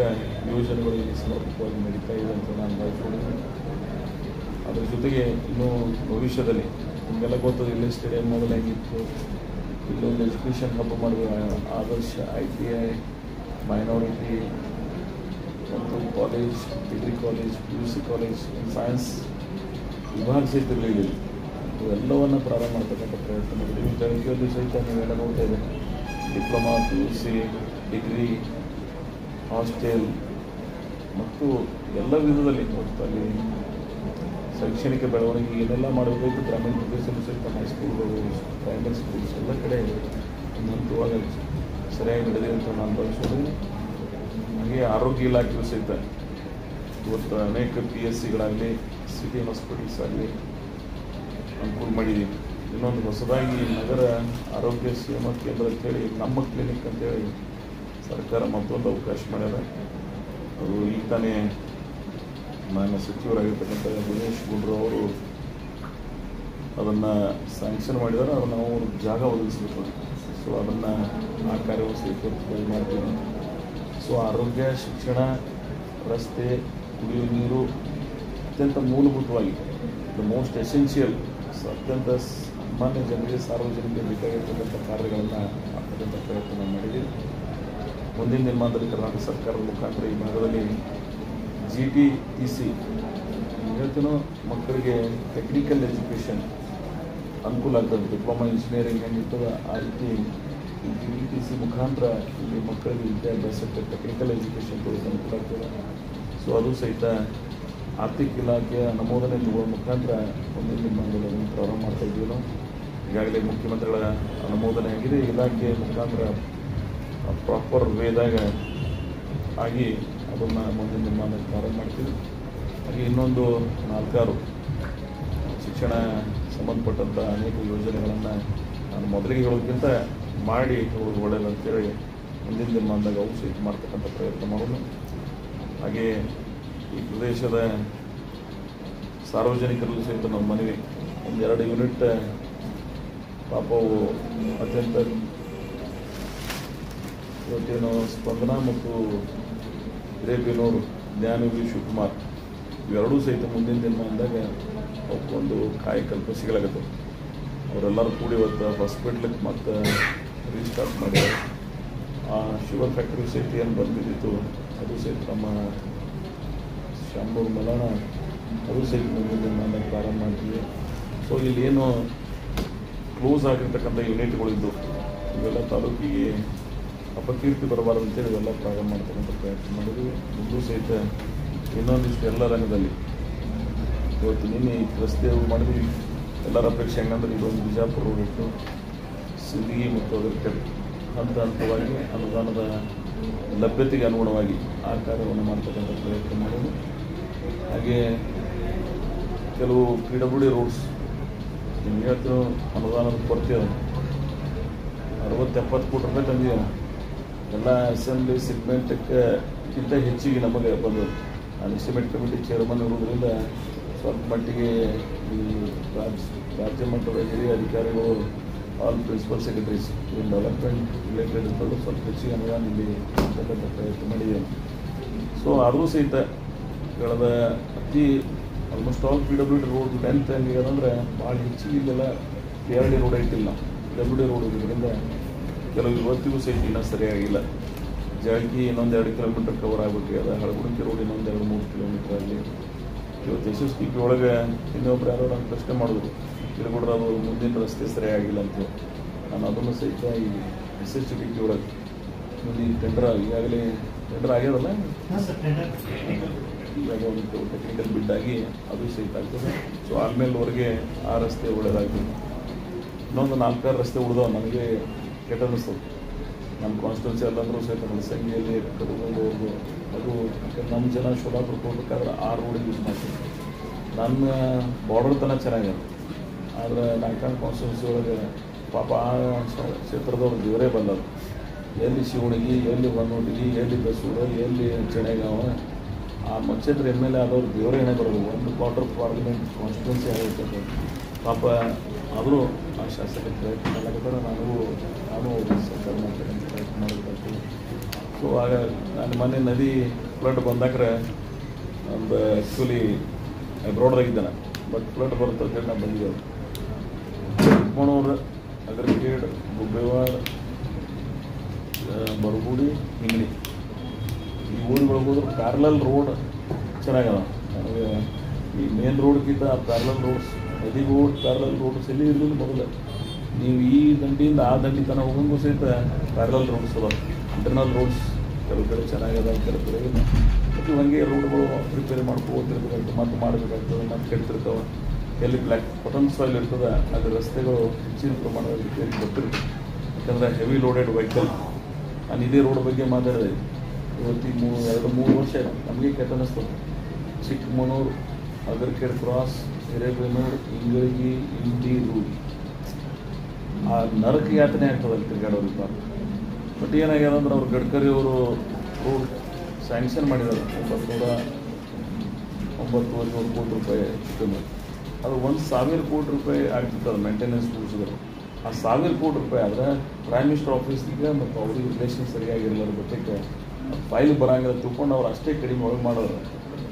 ಯೋಜನೆಗಳು ಇಲ್ಲಿ ಸಮರ್ಪಕವಾಗಿ ನಡೀತಾ ಇದೆ ಅಂತ ನಾನು ಭಾವಿಸ್ಕೊಡೋದು. ಅದರ ಜೊತೆಗೆ ಇನ್ನೂ ಭವಿಷ್ಯದಲ್ಲಿ ನಿಮಗೆಲ್ಲ ಗೊತ್ತದು, ಇಲ್ಲೇ ಸ್ಟೇಡಿಯಂ ಮೊದಲು ಹೆಂಗಿತ್ತು, ಇಲ್ಲೊಂದು ಎಜುಕೇಷನ್ ಹಬ್ಬ ಮಾಡುವ, ಆದರ್ಶ ITI ಮೈನಾರಿಟಿ ಮತ್ತು college, degree college, PUC college, science ವಿಭಾಗ ಸಹಿತ ಇರಲಿಲ್ಲ. ಇವೆಲ್ಲವನ್ನು ಪ್ರಾರಂಭ ಮಾಡ್ತಕ್ಕಂಥ ಪ್ರಯತ್ನ ಮಾಡಿದ್ದೀವಿ. ಜಳಕಿಯಲ್ಲಿ ಸಹಿತ ನೀವೆಲ್ಲ ನೋಡ್ತಾ ಇದ್ದೀವಿ, ಡಿಪ್ಲೊಮಾ, PUC, ಡಿಗ್ರಿ, ಹಾಸ್ಟೆಲ್ ಮತ್ತು ಎಲ್ಲ ವಿಧದಲ್ಲಿ ಒಟ್ಟಲ್ಲಿ ಶೈಕ್ಷಣಿಕ ಬೆಳವಣಿಗೆ ಏನೆಲ್ಲ ಮಾಡಬೇಕು ಗ್ರಾಮೀಣ ಪ್ರದೇಶದಲ್ಲಿ ಸಹಿತ ಹೈಸ್ಕೂಲ್ಗಳು, ಪ್ರೈಮರಿ ಸ್ಕೂಲ್ಸ್ ಎಲ್ಲ ಕಡೆ ಒಂದು ಹಂತವಾಗ ಸರಿಯಾಗಿ ನಡೆದಿದೆ ಅಂತ ನಾನು ಭಾವಿಸೋದು. ಹಾಗೆ ಆರೋಗ್ಯ ಇಲಾಖೆಯು ಸಹಿತ ಇವತ್ತು ಅನೇಕ PSCಗಳಾಗಲಿ, ಸಿಟಿ ಹಾಸ್ಪಿಟಲ್ಸ್ ಆಗಲಿ ಅನುಕೂಲ ಮಾಡಿದ್ದೀವಿ. ಇನ್ನೊಂದು ಹೊಸದಾಗಿ ನಗರ ಆರೋಗ್ಯ ಸೇವಾ ಕೇಂದ್ರ ಅಂತೇಳಿ ನಮ್ಮ ಕ್ಲಿನಿಕ್ ಅಂತೇಳಿ ಸರ್ಕಾರ ಮತ್ತೊಂದು ಅವಕಾಶ ಮಾಡ್ಯಾರ. ಅದು ಈಗ ತಾನೇ ನನ್ನ ಸಚಿವರಾಗಿರ್ತಕ್ಕಂಥ ದಿನೇಶ್ ಗುಂಡೂರಾವ್ ಅವರು ಅದನ್ನು ಸ್ಯಾಂಕ್ಷನ್ ಮಾಡಿದ್ದಾರೆ. ಅದನ್ನು ನಾವು ಜಾಗ ಒದಗಿಸಬೇಕು. ಸೊ ಅದನ್ನು ಆ ಕಾರ್ಯವನ್ನು ಸಹಿತ ಮಾಡ್ತೀವಿ. ಸೊ ಆರೋಗ್ಯ, ಶಿಕ್ಷಣ, ರಸ್ತೆ, ಕುಡಿಯುವ ನೀರು ಅತ್ಯಂತ ಮೂಲಭೂತವಾಗಿ ದ ಮೋಸ್ಟ್ ಎಸೆನ್ಷಿಯಲ್, ಅತ್ಯಂತ ಸಾಮಾನ್ಯ ಜನರಿಗೆ, ಸಾರ್ವಜನಿಕರಿಗೆ ಬೇಕಾಗಿರ್ತಕ್ಕಂಥ ಕಾರ್ಯಗಳನ್ನು ಮಾಡ್ತಕ್ಕಂಥ ಪ್ರಯತ್ನ ಮಾಡಿದ್ದೀವಿ. ಮುಂದಿನ ದಿನಮಾನದಲ್ಲಿ ಕರ್ನಾಟಕ ಸರ್ಕಾರದ ಮುಖಾಂತರ ಈ ಭಾಗದಲ್ಲಿ GTTC ಹೇಳ್ತೀನೋ ಮಕ್ಕಳಿಗೆ ಟೆಕ್ನಿಕಲ್ ಎಜುಕೇಷನ್ ಅನುಕೂಲ ಆಗ್ತದೆ. ಡಿಪ್ಲೊಮಾ ಇಂಜಿನಿಯರಿಂಗ್ ಹೆಂಗಿರ್ತದೆ ಆ ರೀತಿ GTTC ಮುಖಾಂತರ ಇಲ್ಲಿ ಮಕ್ಕಳಿಗೆ ವಿದ್ಯಾಭ್ಯಾಸಕ್ಕೆ ಟೆಕ್ನಿಕಲ್ ಎಜುಕೇಷನ್ ಕೊಡೋಕ್ಕೆ ಅನುಕೂಲ ಆಗ್ತದೆ. ಸೊ ಅದು ಸಹಿತ ಆರ್ಥಿಕ ಇಲಾಖೆಯ ಅನುಮೋದನೆ ತಗೊಳ್ಳೋ ಮುಖಾಂತರ ಮುಂದಿನ ದಿನಮಾನದಲ್ಲಿ ಅದನ್ನು ಪ್ರಾರಂಭ ಮಾಡ್ತಾ ಇದ್ದೀವಿ ನಾವು. ಈಗಾಗಲೇ ಮುಖ್ಯಮಂತ್ರಿಗಳ ಅನುಮೋದನೆ ಆಗಿದೆ. ಇಲಾಖೆ ಮುಖಾಂತರ ಪ್ರಾಪರ್ ವೇದಾಗ ಆಗಿ ಅದನ್ನು ಮುಂದಿನ ದಿನಮಾನದಲ್ಲಿ ಪ್ರಾರಂಭ ಮಾಡ್ತೀವಿ. ಹಾಗೆ ಇನ್ನೊಂದು 4-6 ಶಿಕ್ಷಣ ಸಂಬಂಧಪಟ್ಟಂಥ ಅನೇಕ ಯೋಜನೆಗಳನ್ನು ನಾನು ಮೊದಲಿಗೆ ಹೇಳೋದಕ್ಕಿಂತ ಮಾಡಿ ಹೋಗೋದು ಒಳ್ಳೆಯದು ಅಂತೇಳಿ ಮುಂದಿನ ದಿನಮಾನದಾಗ ಅವು ಸಹಿತ ಮಾಡ್ತಕ್ಕಂಥ ಪ್ರಯತ್ನ ಮಾಡೋದು. ಹಾಗೆ ಈ ಪ್ರದೇಶದ ಸಾರ್ವಜನಿಕರಲ್ಲೂ ಸಹಿತ ನಮ್ಮ ಮನವಿ, 1-2 ಯೂನಿಟ್ ಪಾಪ ಅವು ಅತ್ಯಂತ ಇವತ್ತೇನು ಸ್ಪಂದನ ಮತ್ತು ಹಿರೇಬೇನೂರು ಜ್ಞಾನವಿ ಶಿವಕುಮಾರ್ ಇವೆರಡೂ ಸಹಿತ ಮುಂದಿನ ದಿನಮಾನದಾಗ ಅವಕ್ಕೊಂದು ಕಾಯಕಲ್ಪ ಸಿಗಲಾಗತ್ತವೆ. ಅವರೆಲ್ಲರೂ ಕೂಡಿ ಇವತ್ತು ಹಾಸ್ಪಿಟ್ಲಿಗೆ ಮತ್ತು ರೀಸ್ಟಾರ್ಟ್ ಮಾಡಿದ್ದಾರೆ. ಆ ಶುಗರ್ ಫ್ಯಾಕ್ಟ್ರಿ ಸಹಿತ ಏನು ಬಂದಿದ್ದಿತ್ತು ಅದು ಸಹಿತ ನಮ್ಮ ಶಾಮೂರು ಮಲಾಣ ಅದು ಸಹಿತ ಮುಂದಿನ ದಿನಮಾನದಾಗ ಪ್ರಾರಂಭ ಮಾಡ್ತೀವಿ. ಸೊ ಇಲ್ಲೇನು ಕ್ಲೋಸ್ ಆಗಿರ್ತಕ್ಕಂಥ ಯೂನಿಟ್ಗಳಿದ್ದು ಇವೆಲ್ಲ ತಾಲೂಕಿಗೆ ಅಪಕೀರ್ತಿ ಬರಬಾರ್ದು ಅಂತೇಳಿ ಇವೆಲ್ಲ ಪ್ರಾರಂಭ ಮಾಡ್ತಕ್ಕಂಥ ಪ್ರಯತ್ನ ಮಾಡಿದ್ವಿ. ಮುಂದೂ ಸಹಿತ ಇನ್ನೊಂದಿಷ್ಟು ಎಲ್ಲ ರಂಗದಲ್ಲಿ ಇವತ್ತು ನಿನ್ನೆ ರಸ್ತೆ ಮಾಡಿದ್ವಿ. ಎಲ್ಲರ ಅಪೇಕ್ಷೆ ಹೆಂಗಂದ್ರೆ ಇದೊಂದು ಬಿಜಾಪುರ ರೋಡ್ ಇಟ್ಟು ಸಿಂದಗಿ ಮತ್ತು ಅದರ ಕಡೆ ಹಂತವಾಗಿ ಅನುದಾನದ ಲಭ್ಯತೆಗೆ ಅನುಗುಣವಾಗಿ ಆ ಕಾರ್ಯವನ್ನು ಮಾಡ್ತಕ್ಕಂಥ ಪ್ರಯತ್ನ ಮಾಡೋದು. ಹಾಗೆ ಕೆಲವು PWD ರೋಡ್ಸ್ ನಿಮ್ಗೆ ಹೇಳ್ತೀವಿ ಅನುದಾನದ ಕೊರತೆ 60-70 ಕೋಟಿ ರೂಪಾಯಿ ತಂದಿದ್ದೀವಿ. ಎಲ್ಲ ಅಸೆಂಬ್ಲಿ ಸೆಗ್ಮೆಂಟಕ್ಕಿಂತ ಹೆಚ್ಚಿಗೆ ನಮಗೆ ಬಂದದ್ದು. ನಾನು ಎಸ್ಟಿಮೇಟ್ ಕಮಿಟಿ ಚೇರ್ಮನ್ ಇರೋದ್ರಿಂದ ಸ್ವಲ್ಪ ಮಟ್ಟಿಗೆ ಈ ರಾಜ್ಯ ಮಟ್ಟದ ಹಿರಿಯ ಅಧಿಕಾರಿಗಳು, all principal secretaries in development related ಇರ್ತದೆ, ಸ್ವಲ್ಪ ಹೆಚ್ಚಿಗೆ ಅನುದಾನ ಇಲ್ಲಿ ಅಂತಕ್ಕಂಥ ಪ್ರಯತ್ನ ಮಾಡಿದ್ದೇವೆ. ಸೊ ಆದರೂ ಸಹಿತ ಕಳೆದ almost all PWD road length ಹೆಂಗಿರೋದಂದ್ರೆ ಭಾಳ ಹೆಚ್ಚಿಗೆ ಇಲ್ಲೆಲ್ಲ PRD ರೋಡ್ ಐತಿಲ್ಲ. PWD ರೋಡ್ ಇರೋದ್ರಿಂದ ಕೆಲವು ಇವತ್ತಿಗೂ ಸಹಿತ ಇನ್ನೂ ಸರಿಯಾಗಿಲ್ಲ. ಜಾಳ್ಕಿ ಇನ್ನೊಂದು 2 ಕಿಲೋಮೀಟರ್ ಕವರ್ ಆಗಬೇಕಾಗಿದೆ. ಹಳಗುಣಕಿ ರೋಡ್ ಇನ್ನೊಂದು 2-3 ಕಿಲೋಮೀಟರ್ ಆಗಲಿ. ಇವತ್ತು SSTP ಒಳಗೆ ಇನ್ನೊಬ್ರು ಯಾರೋ ನಾನು ಪ್ರಶ್ನೆ ಮಾಡಿದ್ರು, ತಿರುಗುಡ್ರೆ ಅದು ಮುಂದಿನ ರಸ್ತೆ ಸರಿಯಾಗಿಲ್ಲ ಅಂತೇಳಿ. ನಾನು ಅದನ್ನು ಸಹಿತ ಈ SSTP ಒಳಗೆ ಮುಂದಿನ ಟೆಂಡರ್ ಈಗಾಗಲೇ ಟೆಂಡರ್ ಆಗ್ಯದಲ್ಲ, ಇವಾಗ ಒಂದು ಟೆಕ್ನಿಕಲ್ ಬಿಡ್ ಆಗಿ ಅದು ಸಹಿತ ಆಗ್ತದೆ. ಸೊ ಆಮೇಲೆವರೆಗೆ ಆ ರಸ್ತೆ ಒಳ್ಳೆಯದಾಗ್ತದೆ. ಇನ್ನೊಂದು 4-6 ರಸ್ತೆ ಉಳಿದವ ನನಗೆ ಕೆಟ್ಟ ಅನ್ನಿಸ್ತದೆ. ನಮ್ಮ ಕಾನ್ಸ್ಟಿಟ್ಯೂನ್ಸಿ ಅಲ್ಲಂದ್ರೂ ಸಹಿತ ಹಲಸಂಗಿಯಲ್ಲಿ ಕಟ್ಕೊಂಡವ್ರದ್ದು ಅದು ನಮ್ಮ ಜನ ಶೋಲಾಪುರಕ್ಕೆ ಹೋಗ್ಬೇಕಾದ್ರೆ ಆ ರೋಡಿಗೆ ಯೂಸ್ ಮಾಡ್ತೀವಿ. ನನ್ನ ಬಾರ್ಡರ್ ತನಕ ಚೆನ್ನಾಗಿದೆ. ಆದರೆ ನಾಲ್ಕಾಣ್ ಕಾನ್ಸ್ಟಿಟ್ಯೂನ್ಸಿ ಒಳಗೆ ಪಾಪ ಆ ಕ್ಷೇತ್ರದವ್ರು ದೇವರೇ ಬಂದದ್ದು. ಎಲ್ಲಿ ಶಿವಣಿಗಿ, ಎಲ್ಲಿ ಹೊನ್ನೋಟಿಗಿ, ಎಲ್ಲಿ ಬಸೂರು, ಎಲ್ಲಿ ಚೆಣೆಗಾವ, ಆ ನಕ್ಷತ್ರ MLA ಆದವ್ರು ದೇವರೇ ಏನೇ ಬರೋದು. ಒಂದು ಕ್ವಾರ್ಟರ್ ಪಾರ್ಲಿಮೆಂಟ್ ಕಾನ್ಸ್ಟಿಟ್ಯೂನ್ಸಿ ಆಗಿರ್ತದೆ ಪಾಪ. ಆದರೂ ಆ ಶಾಸಕ ಪ್ರಯತ್ನ ಮಾಡಬೇಕಾದ್ರೆ ನಾನು ಸರ್ಕಾರ ಮಾಡ್ತಕ್ಕಂಥ ಪ್ರಯತ್ನ ಮಾಡಬೇಕಾಗ್ತದೆ. ಸೊ ಆಗ ನಾನು ಮೊನ್ನೆ ನದಿ ಫ್ಲಡ್ ಬಂದಾಕ್ರೆ ಒಂದು ಆ್ಯಕ್ಚುಲಿ ಅಬ್ರಾಡ್ದಾಗಿದ್ದಾನೆ, ಬಟ್ ಫ್ಲಡ್ ಬರುತ್ತೆ ಅಂತೇಳಿ ನಾನು ಬಂದಿದ್ದೇವೆ. ಚಿಕ್ಕಮಗಳೂರು, ಅಗ್ರಗೇಡ್, ಗುಬ್ಬೇವಾಡ, ಬರಗೂಡಿ, ಹಿಂಗಡಿ ಈ ಊರುಗಳಿಗೆ ಹೋದ್ರೆ ಪ್ಯಾರಲಲ್ ರೋಡ್ ಚೆನ್ನಾಗದ. ನನಗೆ ಈ ಮೇನ್ ರೋಡ್ಗಿಂತ ಪ್ಯಾರಲಲ್ ರೋಡ್ಸ್, ನದಿಗೆ ಹೋಗಿ ಪ್ಯಾರಲಲ್ ರೋಡ್ಸ್ ಎಲ್ಲಿ ಇರಲಿಲ್ಲ ಮೊದಲು. ನೀವು ಈ ದಂಡಿಯಿಂದ ಆ ದಂಡಿ ತನಕ ಹೋಗಂಗೂ ಸಹಿತ ಪ್ಯಾರಲಲ್ ರೋಡ್ಸ್ ಅದ. ಇಂಟರ್ನಲ್ ರೋಡ್ಸ್ ಕೆಲವು ಕಡೆ ಚೆನ್ನಾಗದ, ಕೆಲವು ಕಡೆ ಇಲ್ಲ. ಮತ್ತು ಹಂಗೆ ರೋಡ್ಗಳು ರಿಪೇರಿ ಮಾಡ್ಕೋತಿರ್ಬೇಕಾಗ್ತದೆ, ಮತ್ತು ಮಾಡಬೇಕಾಗ್ತದೆ, ಮತ್ತು ಕೆಡ್ತಿರ್ತಾವೆ. ಎಲ್ಲಿ ಬ್ಲ್ಯಾಕ್ ಕಾಟನ್ ಸಾಯಿಲ್ ಇರ್ತದೆ ಅದು ರಸ್ತೆಗಳು ಹೆಚ್ಚಿನ ಪ್ರಮಾಣದಲ್ಲಿ ರಿಪೇರಿ ಗೊತ್ತಿರ್ತದೆ. ಯಾಕಂದರೆ ಹೆವಿ ಲೋಡೆಡ್ ವೆಹಿಕಲ್. ನಾನು ಇದೇ ರೋಡ್ ಬಗ್ಗೆ ಮಾತಾಡಿದೆ. ಇವತ್ತಿಗೆ 2-3 ವರ್ಷ ನಮಗೆ ಕೆಟ್ಟ ಅನ್ನಿಸ್ತದೆ. ಚಿಕ್ಕಮಗಳೂರು, ಅಗರ್ಕೆರೆ ಕ್ರಾಸ್, ಹಿರೇಬೇನೂರು, ಇಂಗಳಗಿ, ಇಂಡಿ ರೂಢಿ ಆ ನರಕ ಯಾತನೆ ಆಗ್ತದೆ ಅಲ್ಲಿ ತಿರುಗಾಡೋರಿಗೆ. ಬಟ್ ಏನಾಗ್ಯದ ಅಂದ್ರೆ ಅವ್ರು ಗಡ್ಕರಿ ಅವರು ರೋಡ್ ಸ್ಯಾಂಕ್ಷನ್ ಮಾಡಿದ್ದಾರೆ 9,900 ಕೋಟಿ ರೂಪಾಯಿ ಚಿಕ್ಕಮಗಳೂರು. ಅದು 1,000 ಕೋಟಿ ರೂಪಾಯಿ ಆಗ್ತಿತ್ತು ಅದು ಮೇಂಟೆನೆನ್ಸ್ ಮುಗಿಸಿದ್ರು. ಆ 1,000 ಕೋಟಿ ರೂಪಾಯಿ ಆದರೆ ಪ್ರೈಮ್ ಮಿನಿಸ್ಟರ್ ಆಫೀಸ್ಗೆ ಮತ್ತು ಅವ್ರಿಗೆ ರಿಲೇಷನ್ ಸರಿಯಾಗಿರಲಿಲ್ಲ. ಜೊತೆಗೆ ಫೈಲ್ ಬರೋಂಗಿಲ್ಲ ತಿಳ್ಕೊಂಡು ಅವ್ರು ಅಷ್ಟೇ ಕಡಿಮೆ ಒಳಗೆ ಮಾಡೋರು.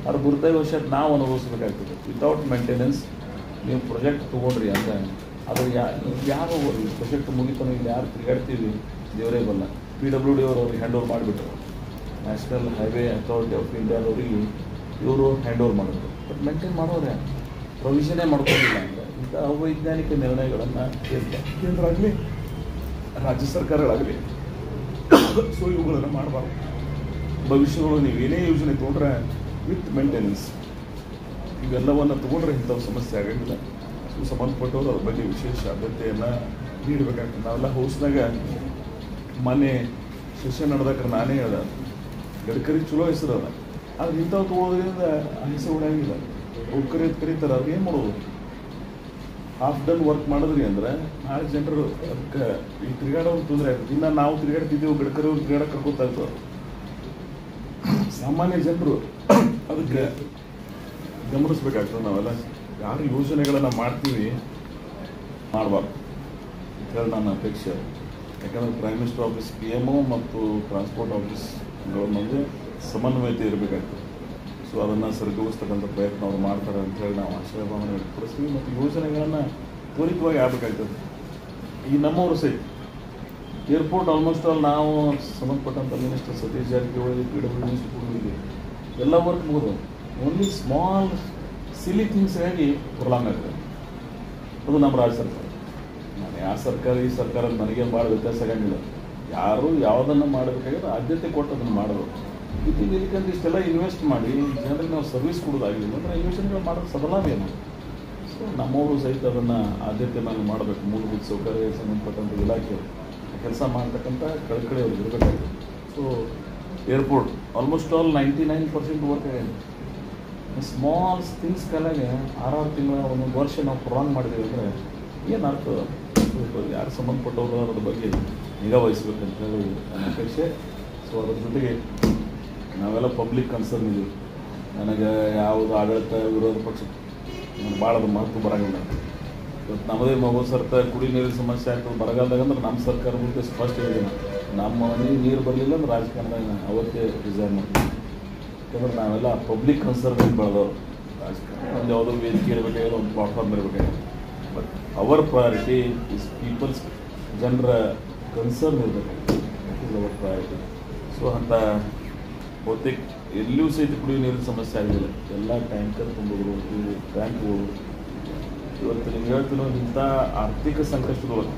ಅದ್ರ ದುರ್ದೈವಶಾತ್ ನಾವು ಅನುಭವಿಸ್ಬೇಕಾಗ್ತದೆ. ವಿತೌಟ್ ಮೇಂಟೆನೆನ್ಸ್ ನೀವು ಪ್ರಾಜೆಕ್ಟ್ ತೊಗೊಂಡ್ರಿ ಅಂದರೆ ಅದು ಯಾರು ಪ್ರಾಜೆಕ್ಟ್ ಮುಗಿತಾನೆ ಇಲ್ಲಿ ಯಾರು ತಿರುಗಾಡ್ತೀವಿ ದೇವರೇ ಬಲ್ಲ. PWD ಅವರು ಅವ್ರಿಗೆ ಹ್ಯಾಂಡ್ ಓವರ್ ಮಾಡಿಬಿಟ್ರು. ನ್ಯಾಷನಲ್ ಹೈವೇ ಅಥಾರಿಟಿ ಆಫ್ ಇಂಡಿಯಾದವ್ರಿಗೆ ಇವರು ಹ್ಯಾಂಡ್ ಓವರ್ ಮಾಡಿದ್ರು. ಬಟ್ ಮೇಂಟೈನ್ ಮಾಡೋರೆ ಪ್ರೊವಿಷನೇ ಮಾಡ್ಕೊಂಡಿಲ್ಲ ಅಂದರೆ ಇಂಥ ಅವೈಜ್ಞಾನಿಕ ನಿರ್ಣಯಗಳನ್ನು ಕೇಂದ್ರ ಆಗಲಿ ರಾಜ್ಯ ಸರ್ಕಾರಗಳಾಗಲಿ ಸೊ ಇವುಗಳನ್ನು ಮಾಡಬಾರ್ದು. ಭವಿಷ್ಯಗಳು ನೀವು ಏನೇ ಯೋಜನೆ ತೊಗೊಂಡ್ರೆ ವಿತ್ ಮೇಂಟೆನೆನ್ಸ್ ಇವೆಲ್ಲವನ್ನು ತೊಗೊಂಡ್ರೆ ಇಂಥವು ಸಮಸ್ಯೆ ಆಗೋಂಗಿಲ್ಲ. ಸೊ ಸಂಬಂಧಪಟ್ಟವರು ಅದ್ರ ಬಗ್ಗೆ ವಿಶೇಷ ಆದ್ಯತೆಯನ್ನು ನೀಡಬೇಕಾಗ್ತದೆ. ನಾವೆಲ್ಲ ಹೌಸ್ನಾಗ ಮನೆ ಸೆಷನ್ ನಡೆದಕ್ರೆ ನಾನೇ ಹೇಳ್ದೆ ಗಡ್ಕರಿ ಚಲೋ ಹೆಸರು ಅದ, ಆದ್ರೆ ಇಂಥವು ತೊಗೊಳೋದ್ರಿಂದ ಆ ಹೆಸರು ಉಳಿಯಂಗಿಲ್ಲ. ಅವ್ರು ಕರೀತಾರೆ, ಅವ್ರು ಏನು ಮಾಡೋದು? ಹಾಫ್ ಡನ್ ವರ್ಕ್ ಮಾಡಿದ್ರಿ ಅಂದರೆ ನಾಳೆ ಜನರು ಅದಕ್ಕೆ ಈ ತಿರುಗಾಡೋರು ತೊಂದರೆ ಆಗ್ತದೆ. ಇನ್ನು ನಾವು ತಿರುಗಾಡ್ತಿದ್ದೀವಿ, ಗಡ್ಕರಿ ಅವ್ರು ತಿರುಗಾಡಕ್ಕೆ ಕರ್ಕೋತಾ ಇರ್ತವೆ. ಸಾಮಾನ್ಯ ಜನರು ಅದಕ್ಕೆ ಗಮನಿಸ್ಬೇಕಾಗ್ತದೆ. ನಾವೆಲ್ಲ ಯಾರು ಯೋಜನೆಗಳನ್ನು ಮಾಡ್ತೀವಿ ಮಾಡಬಾರ್ದು ಅಂತ ಹೇಳಿ ನನ್ನ ಅಪೇಕ್ಷೆ. ಯಾಕಂದರೆ ಪ್ರೈಮ್ ಮಿನಿಸ್ಟರ್ ಆಫೀಸ್ PM ಮತ್ತು ಟ್ರಾನ್ಸ್ಪೋರ್ಟ್ ಆಫೀಸ್ಗಳ ಮಧ್ಯೆ ಸಮನ್ವಯತೆ ಇರಬೇಕಾಗ್ತದೆ. ಸೊ ಅದನ್ನು ಸರಿದೂಗಿಸ್ತಕ್ಕಂಥ ಪ್ರಯತ್ನ ಅವ್ರು ಮಾಡ್ತಾರೆ ಅಂಥೇಳಿ ನಾವು ಆಶಯಭಾವನೆ ವ್ಯಕ್ತಪಡಿಸ್ತೀವಿ. ಮತ್ತು ಯೋಜನೆಗಳನ್ನು ತ್ವರಿತವಾಗಿ ಆಗಬೇಕಾಗ್ತದೆ. ಈ ನಮ್ಮವರು ಸಹಿತ ಏರ್ಪೋರ್ಟ್ ಆಲ್ಮೋಸ್ಟ್ ಆಲ್ ನಾವು ಸಂಬಂಧಪಟ್ಟಂಥ minister Satish Jarkiholi, PWD minister ಎಲ್ಲ ವರ್ಕ್ ಮುಗಿದು ಓನ್ಲಿ ಸ್ಮಾಲ್ ಸಿಲಿ ಥಿಂಗ್ಸ್ಗಾಗಿ ಪ್ರೊಲಾಂಗ್ ಆಗ್ತದೆ. ಅದು ನಮ್ಮ ರಾಜ್ಯ ಸರ್ಕಾರ. ನಾನು ಯಾವ ಸರ್ಕಾರ ಈ ಸರ್ಕಾರ ನನಗೇನು ಭಾಳ ವ್ಯತ್ಯಾಸ ಆಗಂಗಿಲ್ಲ. ಯಾರು ಯಾವುದನ್ನು ಮಾಡಬೇಕಾದ್ರೆ ಆದ್ಯತೆ ಕೊಟ್ಟು ಅದನ್ನು ಮಾಡೋದು. ಇದಕ್ಕೆ ಇಷ್ಟೆಲ್ಲ ಇನ್ವೆಸ್ಟ್ ಮಾಡಿ ಜನರಿಗೆ ನಾವು ಸರ್ವಿಸ್ ಕೊಡೋದಾಗಿಲ್ಲ ಅಂದರೆ ಇನ್ವೆಸ್ಟ್ಗಳು ಮಾಡೋದು ಸಬಲಾವೇನು. ಸೊ ನಮ್ಮವರು ಸಹಿತ ಅದನ್ನು ಆದ್ಯತೆ ಮೇಲೆ ಮಾಡಬೇಕು. ಮೂಲಭೂತ ಸೌಕರ್ಯ ಸಂಬಂಧಪಟ್ಟಂಥ ಇಲಾಖೆ ಕೆಲಸ ಮಾಡ್ತಕ್ಕಂಥ ಕಳಕಳಿ ಅವ್ರಿಗೆ ಇರಬೇಕಾಗ್ತದೆ. So airport almost all 99% work ಆಗಿದೆ. ಸ್ಮಾಲ್ ಥಿಂಗ್ಸ್ ಕಾಲಾಗೆ 6 ತಿಂಗಳ 1 ವರ್ಷ ನಾವು ಪ್ರೊಲಾಂಗ್ ಮಾಡಿದ್ದೀವಿ ಅಂದರೆ ಏನು ಅರ್ಥ? ಯಾರು ಸಂಬಂಧಪಟ್ಟವರು ಅದ್ರ ಬಗ್ಗೆ ನಿಗಾ ವಹಿಸ್ಬೇಕಂತ ಹೇಳಿ ನನ್ನ ಅಪೇಕ್ಷೆ. ಸೊ ಅದ್ರ ಜೊತೆಗೆ ನಾವೆಲ್ಲ ಪಬ್ಲಿಕ್ ಕನ್ಸರ್ನ್ ಇದ್ದೀವಿ. ನನಗೆ ಯಾವುದು ಆಡಳಿತ ವಿರೋಧ ಪಕ್ಷ ನನಗೆ ಭಾಳ ಅದು ಮಹತ್ವ ಬರೋಂಗಿಲ್ಲ. ಇವತ್ತು ನಮ್ಮದೇ ಮಗು ಸರ್ತ ಕುಡಿ ನೀರಿನ ಸಮಸ್ಯೆ ಆಗ್ತದೆ ಬರಗಾಲದಾಗ ಅಂದ್ರೆ ನಮ್ಮ ಸರ್ಕಾರ ಮುಂದೆ ಸ್ಪಷ್ಟ ಇದೆ. ನಮ್ಮ ಮನೆಗೆ ನೀರು ಬರಲಿಲ್ಲ ಅಂದ್ರೆ ರಾಜಕಾರಣದಾಗ ಅವತ್ತೇ ರಿಸೈನ್ ಮಾಡ್ತೀವಿ. ಯಾಕಂದ್ರೆ ನಾವೆಲ್ಲ ಪಬ್ಲಿಕ್ ಕನ್ಸರ್ನ್ ಬೆಳೆದವರು. ರಾಜಕಾರಣ ಒಂದು ಯಾವುದೋ ವೇದಿಕೆ ಇರಬೇಕಾಗಿಲ್ಲ, ಒಂದು ಪ್ಲಾಟ್ಫಾರ್ಮ್ ಇರಬೇಕಾಗಿಲ್ಲ. But our priority is peoples, ಜನರ ಕನ್ಸರ್ನ್ ಇರಬೇಕಾಗಿತ್ತು. That is our priority. So ಅಂತ ಬಹುತೇಕ ಎಲ್ಲಿಯೂ ಸಹಿತ ಕುಡಿಯುವ ನೀರಿನ ಸಮಸ್ಯೆ ಆಗಿಲ್ಲ. ಎಲ್ಲ ಟ್ಯಾಂಕರ್ ತುಂಬಿದ್ರು, ಟ್ಯಾಂಕ್ಗಳು. ಇವತ್ತು ನಿಮ್ಗೆ ಹೇಳ್ತೀನೋ ಇಂಥ ಆರ್ಥಿಕ ಸಂಕಷ್ಟದೊಳಗೆ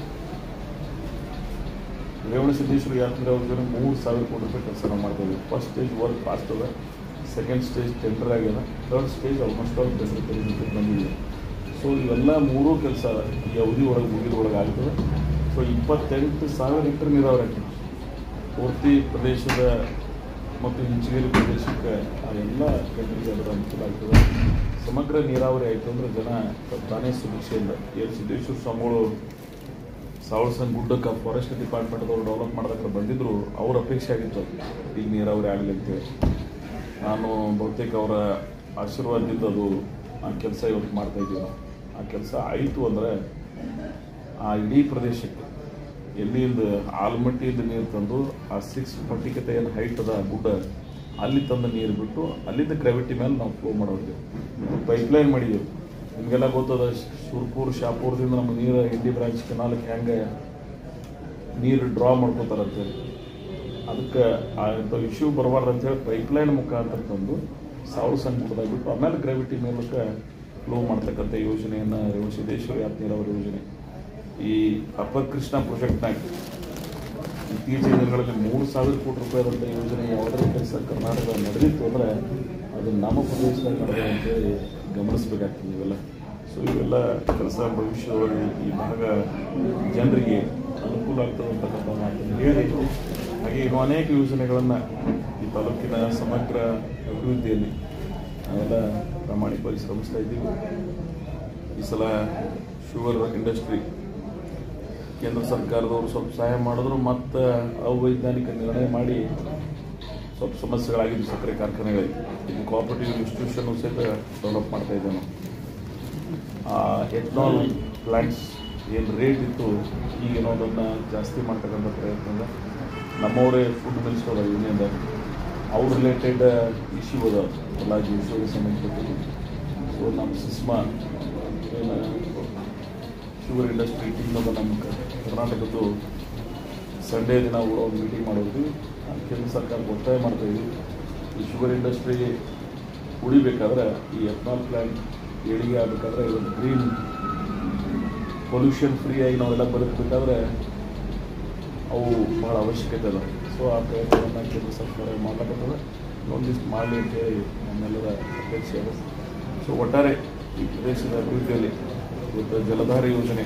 ರೇವಣಸಿದ್ದೇಶ್ವರ ಯಾತ್ರೆ ಅವ್ರ ಜೊತೆ 3,000 ಕೋಟಿ ರೂಪಾಯಿ ಕೆಲಸ ನಾವು ಮಾಡ್ತಾಯಿದ್ದೀವಿ. ಫಸ್ಟ್ ಸ್ಟೇಜ್ ವರ್ಕ್ ಫಾಸ್ಟ್ ಅದ, ಸೆಕೆಂಡ್ ಸ್ಟೇಜ್ ಟೆಂಡರ್ ಆಗ್ಯದ, third stage almost all tender ಬಂದಿದೆ. ಸೊ ಇವೆಲ್ಲ 3 ಕೆಲಸ ಈ ಅವಧಿ ಒಳಗೆ ಮುಗಿದೊಳಗೆ ಆಗ್ತದೆ. ಸೊ 28,000 ಹೆಕ್ಟರ್ ನೀರಾವರಿ ಆಗ್ತದೆ ಪೂರ್ತಿ ಪ್ರದೇಶದ ಮತ್ತು ಇಂಚಗೇರಿ ಪ್ರದೇಶಕ್ಕೆ. ಆ ಎಲ್ಲ ಜನರಿಗೆ ಅದರ ಅನುಕೂಲ ಆಗ್ತದೆ. ಸಮಗ್ರ ನೀರಾವರಿ ಆಯಿತು ಅಂದರೆ ಜನ ತಾನೇ ಸುಭಿಕ್ಷೆಯಿಂದ ಏನು ಸಿದ್ದೇಶ್ವರ ಸ್ವಾಮಿಗಳು ಸಾವಳಸಂಗ ಗುಡ್ಡಕ್ಕೆ ಫಾರೆಸ್ಟ್ ಡಿಪಾರ್ಟ್ಮೆಂಟ್ದವ್ರು ಡೆವಲಪ್ ಮಾಡೋದಕ್ಕೆ ಬಂದಿದ್ದರು. ಅವ್ರ ಅಪೇಕ್ಷೆ ಆಗಿತ್ತು ಈಗ ನೀರಾವರಿ ಆಗಲಿ ಅಂತೇಳಿ. ನಾನು ಬಹುತೇಕ ಅವರ ಆಶೀರ್ವಾದದಿಂದ ಅದು ಆ ಕೆಲಸ ಇವತ್ತು ಮಾಡ್ತಾಯಿದ್ದೀವಿ ನಾವು. ಆ ಕೆಲಸ ಆಯಿತು ಅಂದರೆ ಆ ಇಡೀ ಪ್ರದೇಶಕ್ಕೆ ಎಲ್ಲಿಂದ ಆಲ್ಮಟ್ಟಿಯಿಂದ ನೀರು ತಂದು ಆ 640 ಏನು ಹೈಟ್ ಅದ ಗುಡ್ಡ ಅಲ್ಲಿ ತಂದು ನೀರು ಬಿಟ್ಟು ಅಲ್ಲಿಂದ ಗ್ರಾವಿಟಿ ಮೇಲೆ ನಾವು ಫ್ಲೋ ಮಾಡೋದು. ಪೈಪ್ಲೈನ್ ಮಾಡಿದ್ದೀವಿ. ನಿಮಗೆಲ್ಲ ಗೊತ್ತದ ಸುರ್ಪುರ್ ಶಾಪುರದಿಂದ ನಮ್ಮ ನೀರು ಇಂಡಿ ಬ್ರಾಂಚ್ ಕೆನಾಲಕ್ಕೆ ಹೆಂಗೆ ನೀರು ಡ್ರಾ ಮಾಡ್ಕೋತಾರಂತೇಳಿ. ಅದಕ್ಕೆ ಇಶ್ಯೂ ಬರಬಾರ್ದು ಅಂತೇಳಿ ಪೈಪ್ಲೈನ್ ಮುಖಾಂತರ ತಂದು ಸಾವು ಸಂಕಟದಾಗ ಬಿಟ್ಟು ಆಮೇಲೆ ಗ್ರಾವಿಟಿ ಮೂಲಕ ಫ್ಲೋ ಮಾಡ್ತಕ್ಕಂಥ ಯೋಜನೆಯನ್ನು ರೇವಣಸಿದ್ದೇಶ್ವರ ಯಾತ್ ನೀರಾವರಿ ಯೋಜನೆ ಈ ಅಪ್ಪರ್ ಕೃಷ್ಣ ಪ್ರಾಜೆಕ್ಟ್ನಾಗ ಇತ್ತೀಚಿನ ದಿನಗಳಲ್ಲಿ 3,000 ಕೋಟಿ ರೂಪಾಯಿದಂಥ ಯೋಜನೆ ಯಾವುದರ ಕೆಲಸ ಕರ್ನಾಟಕ ನಡೆದಿತ್ತು ಅಂದರೆ ಅದು ನಮ್ಮ ಪ್ರದೇಶದಾಗ ನಡೆದಿದೆ ಅಂತೇಳಿ ಗಮನಿಸಬೇಕಾಗ್ತದೆ ಇವೆಲ್ಲ. ಸೊ ಇವೆಲ್ಲ ಕೆಲಸ ಭವಿಷ್ಯದಲ್ಲಿ ಈ ಭಾಗ ಜನರಿಗೆ ಅನುಕೂಲ ಆಗ್ತದೆ ಅಂತಕ್ಕಂಥ ಮಾತನ್ನು ಹೇಳಿ, ಹಾಗೆ ಇನ್ನೂ ಅನೇಕ ಯೋಜನೆಗಳನ್ನು ಈ ತಾಲೂಕಿನ ಸಮಗ್ರ ಅಭಿವೃದ್ಧಿಯಲ್ಲಿ ನಾವೆಲ್ಲ ಪ್ರಾಮಾಣಿಕವಾಗಿ ಶ್ರಮಿಸ್ತಾ ಇದ್ದೀವಿ. ಈ ಸಲ ಶುಗರ್ ಇಂಡಸ್ಟ್ರಿ ಕೇಂದ್ರ ಸರ್ಕಾರದವರು ಸ್ವಲ್ಪ ಸಹಾಯ ಮಾಡಿದ್ರು, ಮತ್ತು ಅವೈಜ್ಞಾನಿಕ ನಿರ್ಣಯ ಮಾಡಿ ಸ್ವಲ್ಪ ಸಮಸ್ಯೆಗಳಾಗಿದ್ದು ಸಕ್ಕರೆ ಕಾರ್ಖಾನೆಗಳಿಗೆ ಇದು ಕೋಆಪರೇಟಿವ್ ಇನ್ಸ್ಟಿಟ್ಯೂಷನ್ ಸಹಿತ ಡೆವಲಪ್ ಮಾಡ್ತಾ ಇದ್ದೇವೆ ನಾವು. ಎಥನಾಲ್ ಪ್ಲಾಂಟ್ಸ್ ಏನು ರೇಟ್ ಇತ್ತು ಈಗೇನೋ ಅದನ್ನು ಜಾಸ್ತಿ ಮಾಡ್ತಕ್ಕಂಥ ಪ್ರಯತ್ನ ನಮ್ಮವರೇ ಫುಡ್ ಮಿನಿಸ್ಟರ್ ಯೂನಿಯನ್ದಾಗ ಅವ್ರ ರಿಲೇಟೆಡ್ ಇಶ್ಯೂ ಅದ ಎಲ್ಲ ಇಶ್ಯೂಗೆ ಸಂಬಂಧಪಟ್ಟಿದ್ದು. ಸೊ ನಮ್ಮ ಸಿಸ್ಮಾ ಏನು ಶುಗರ್ ಇಂಡಸ್ಟ್ರಿ ಟೀಮ್ ಅದ ನಮ್ಮ ಕರ್ನಾಟಕದ್ದು ಸಂಡೇ ದಿನ ಒಂದು ಮೀಟಿಂಗ್ ಮಾಡೋದ್ವಿ. ಕೇಂದ್ರ ಸರ್ಕಾರಕ್ಕೆ ಒತ್ತಾಯ ಮಾಡ್ತಾಯಿದ್ವಿ, ಈ ಶುಗರ್ ಇಂಡಸ್ಟ್ರಿ ಉಳಿಬೇಕಾದ್ರೆ ಈ ಎಥನಾಲ್ ಪ್ಲ್ಯಾಂಟ್ ಏಳಿಗೆ ಆಗಬೇಕಾದ್ರೆ ಇದೊಂದು ಗ್ರೀನ್ ಪೊಲ್ಯೂಷನ್ ಫ್ರೀ ಆಗಿ ನಾವೆಲ್ಲ ಬದುಕಬೇಕಾದ್ರೆ ಅವು ಭಾಳ ಅವಶ್ಯಕತೆ ಅದ. ಸೊ ಆ ಪ್ರಯತ್ನವನ್ನು ಕೇಂದ್ರ ಸರ್ಕಾರ ಮಾಡಲಾಗ್ತದೆ, ಒಂದಿಷ್ಟು ಮಾಡಲಿ ಅಂತೇಳಿ ನಮ್ಮೆಲ್ಲರ ಅಪೇಕ್ಷೆ ಅದ. ಸೊ ಒಟ್ಟಾರೆ ಈ ಪ್ರದೇಶದ ಅಭಿವೃದ್ಧಿಯಲ್ಲಿ ಇವತ್ತು ಜಲಧಾರೆ ಯೋಜನೆ